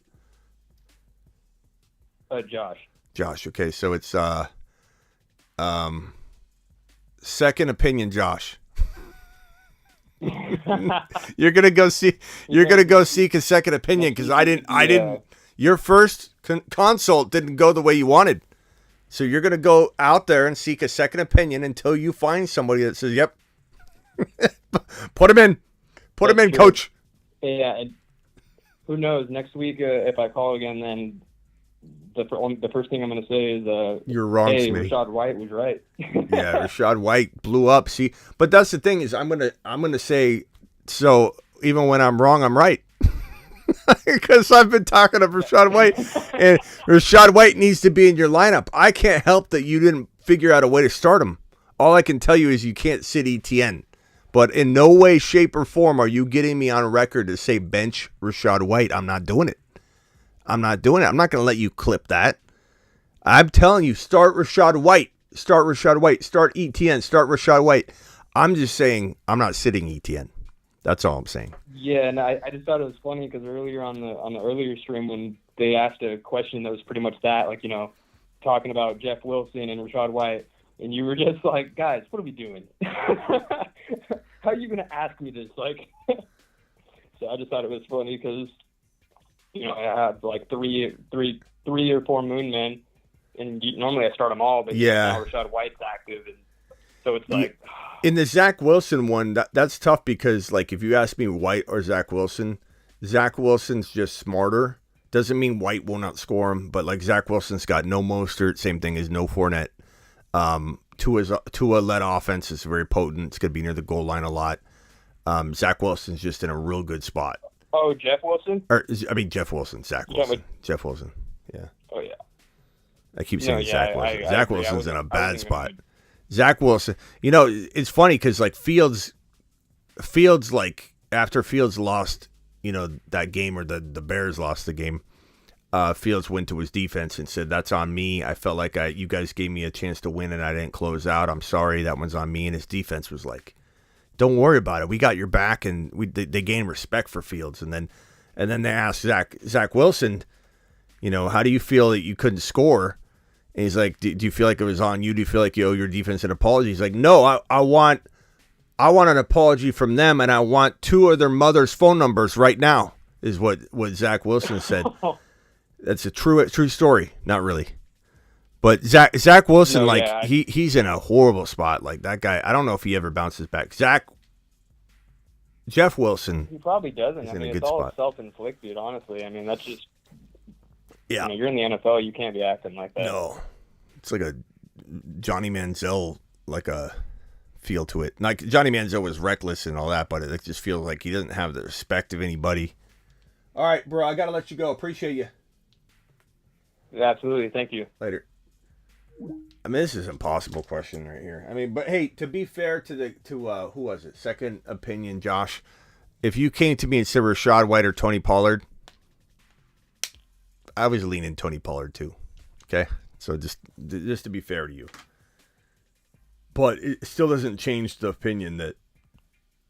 Josh. Josh. Okay. So it's, Second Opinion Josh. You're gonna go see. You're gonna go seek a second opinion because I didn't. Your first consult didn't go the way you wanted, so you're gonna go out there and seek a second opinion until you find somebody that says, "Yep, put him in, coach." Yeah, and who knows? Next week, if I call again, then the first thing I'm going to say is, "You're wrong, hey, Smitty. Rachaad White was right." Yeah, Rachaad White blew up. See, but that's the thing is, I'm gonna say, so even when I'm wrong, I'm right. Because I've been talking to Rachaad White, and Rachaad White needs to be in your lineup. I can't help that you didn't figure out a way to start him. All I can tell you is you can't sit ETN. But in no way, shape, or form are you getting me on record to say bench Rachaad White. I'm not doing it. I'm not going to let you clip that. I'm telling you, start Rachaad White. Start Rachaad White. Start ETN. Start Rachaad White. I'm just saying I'm not sitting ETN. That's all I'm saying. Yeah, and I just thought it was funny because earlier on the earlier stream when they asked a question that was pretty much that, like, talking about Jeff Wilson and Rachaad White, and you were just like, guys, what are we doing? How are you going to ask me this? Like, so I just thought it was funny because, I have like three or four Moon men, and normally I start them all, but now Rachaad White's active, and so it's like. In the Zach Wilson one, that's tough because, like, if you ask me White or Zach Wilson's just smarter. Doesn't mean White will not score him, but like Zach Wilson's got no Mostert, same thing as no Fournette. Tua-led offense is very potent. It's going to be near the goal line a lot. Zach Wilson's just in a real good spot. Oh, Jeff Wilson? Jeff Wilson. Zach Wilson. Jeff Wilson. Yeah. Oh, yeah. I keep saying Zach Wilson. Zach Wilson's in a bad spot. Even... Zach Wilson. It's funny because, like, Fields, like, after Fields lost, that game, or the Bears lost the game, Fields went to his defense and said, "That's on me. I felt like you guys gave me a chance to win and I didn't close out. I'm sorry. That one's on me." And his defense was like, "Don't worry about it. We got your back." And they gained respect for Fields. And then they asked Zach Wilson, how do you feel that you couldn't score? And he's like, do you feel like it was on you? Do you feel like you owe your defense an apology? He's like, no, I want an apology from them, and I want 2 of their mother's phone numbers right now, is what Zach Wilson said. That's a true story. Not really. But Zach Wilson, he's in a horrible spot. Like, that guy, I don't know if he ever bounces back. Jeff Wilson. He probably doesn't. It's all spot. Self-inflicted, honestly. That's just... Yeah. You're in the NFL, you can't be acting like that. No. It's like a Johnny Manziel, like a feel to it. Like, Johnny Manziel was reckless and all that, but it just feels like he doesn't have the respect of anybody. All right, bro, I got to let you go. Appreciate you. Absolutely. Thank you. Later. This is an impossible question right here. But hey, to be fair to who was it? Second opinion, Josh. If you came to me and said Rachaad White or Tony Pollard, I was leaning Tony Pollard too. Okay? So just to be fair to you. But it still doesn't change the opinion that,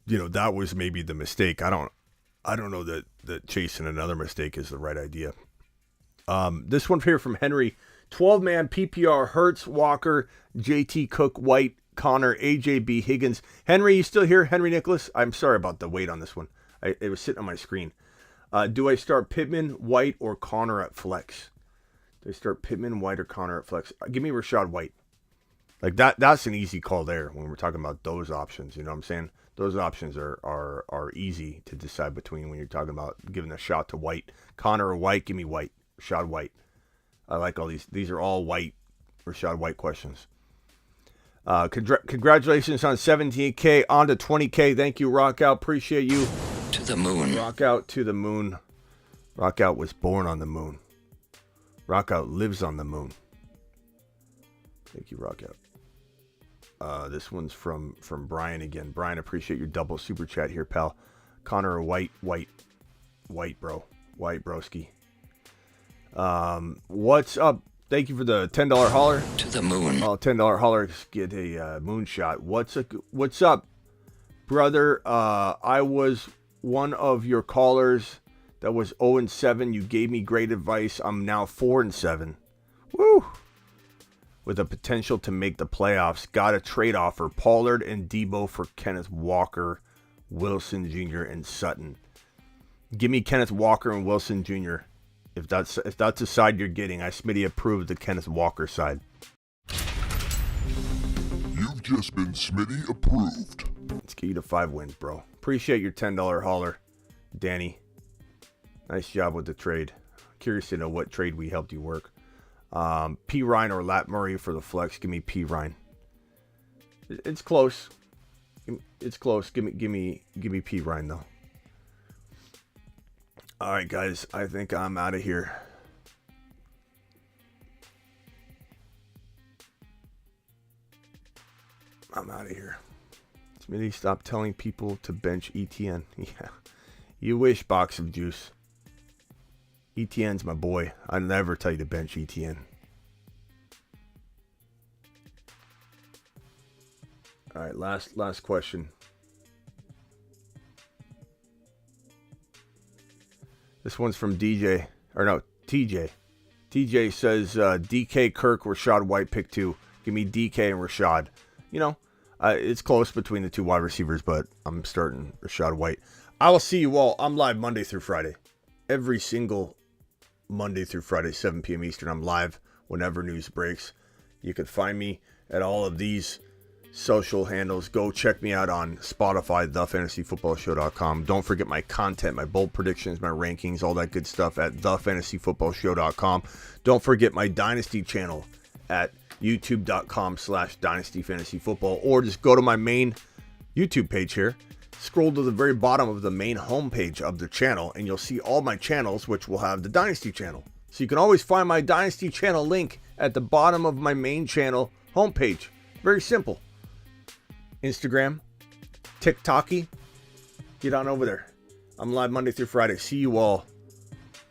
that was maybe the mistake. I don't know that chasing another mistake is the right idea. This one here from Henry. 12-man PPR, Hurts, Walker, JT, Cook, White, Connor, AJB, Higgins. Henry, you still here? Henry Nicholas? I'm sorry about the wait on this one. It was sitting on my screen. Do I start Pittman, White, or Connor at flex? Do I start Pittman, White, or Connor at flex? Give me Rachaad White. Like, that's an easy call there when we're talking about those options. You know what I'm saying? Those options are easy to decide between when you're talking about giving a shot to White. Connor or White? Give me White. Rachaad White. I like all these. These are all White, Rachaad White questions. Congratulations on 17K. On to 20K. Thank you, Rock Out. Appreciate you. To the moon. Rock Out to the moon. Rock Out was born on the moon. Rock Out lives on the moon. Thank you, Rock Out. This one's from Brian again. Brian, appreciate your double super chat here, pal. Connor or White, bro. White, broski. What's up? Thank you for the $10 holler. To the moon. Oh, $10 holler. Get a moonshot. What's up, brother? I was one of your callers that was 0-7. You gave me great advice. I'm now 4-7. Woo! With a potential to make the playoffs. Got a trade offer. Pollard and Debo for Kenneth Walker. Wilson Jr., and Sutton. Give me Kenneth Walker and Wilson Jr. If that's the side you're getting. I Smitty approved the Kenneth Walker side. You've just been Smitty approved. Let's get you to 5 wins, bro. Appreciate your $10 hauler, Danny. Nice job with the trade. Curious to know what trade we helped you work. P. Ryan or Lat Murray for the flex. Give me P. Ryan. It's close. It's close. Give me P. Ryan though. All right, guys. I think I'm out of here. I'm out of here. Smitty, stop telling people to bench ETN. Yeah. You wish, box of juice. ETN's my boy. I never tell you to bench ETN. All right, last question. This one's from DJ. Or no, TJ. TJ says, DK, Kirk, Rachaad White, pick 2. Give me DK and Rachaad. You know, it's close between the 2 wide receivers, but I'm starting Rachaad White. I will see you all. I'm live Monday through Friday. Every single Monday through Friday, 7 p.m. Eastern. I'm live whenever news breaks. You can find me at all of these social handles. Go check me out on Spotify, thefantasyfootballshow.com. Don't forget my content, my bold predictions, my rankings, all that good stuff at thefantasyfootballshow.com. Don't forget my Dynasty channel at youtube.com/dynastyfantasyfootball, or just go to my main YouTube page here. Scroll to the very bottom of the main homepage of the channel, and you'll see all my channels, which will have the Dynasty channel. So you can always find my Dynasty channel link at the bottom of my main channel homepage. Very simple. Instagram, TikTok-y, get on over there. I'm live Monday through Friday. See you all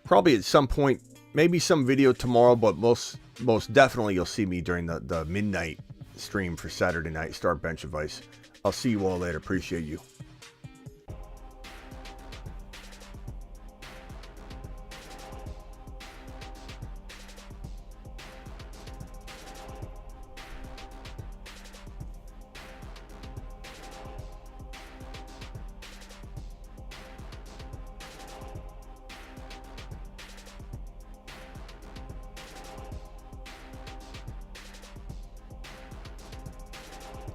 probably at some point, maybe some video tomorrow, but most definitely you'll see me during the midnight stream for Saturday night, Start Bench Advice. I'll see you all later. Appreciate you.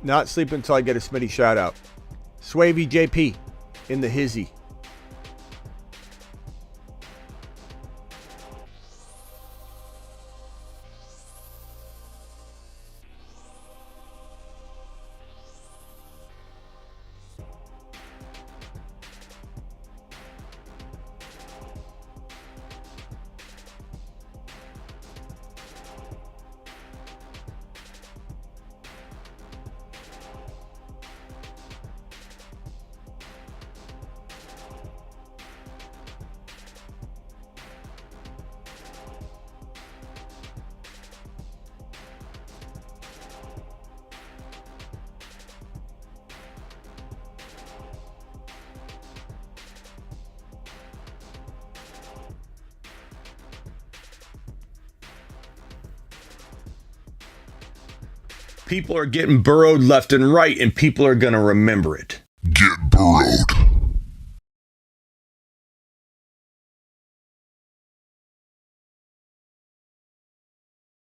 Not sleep until I get a Smitty shout out. Swavey JP in the hizzy. People are getting burrowed left and right, and people are going to remember it. Get burrowed.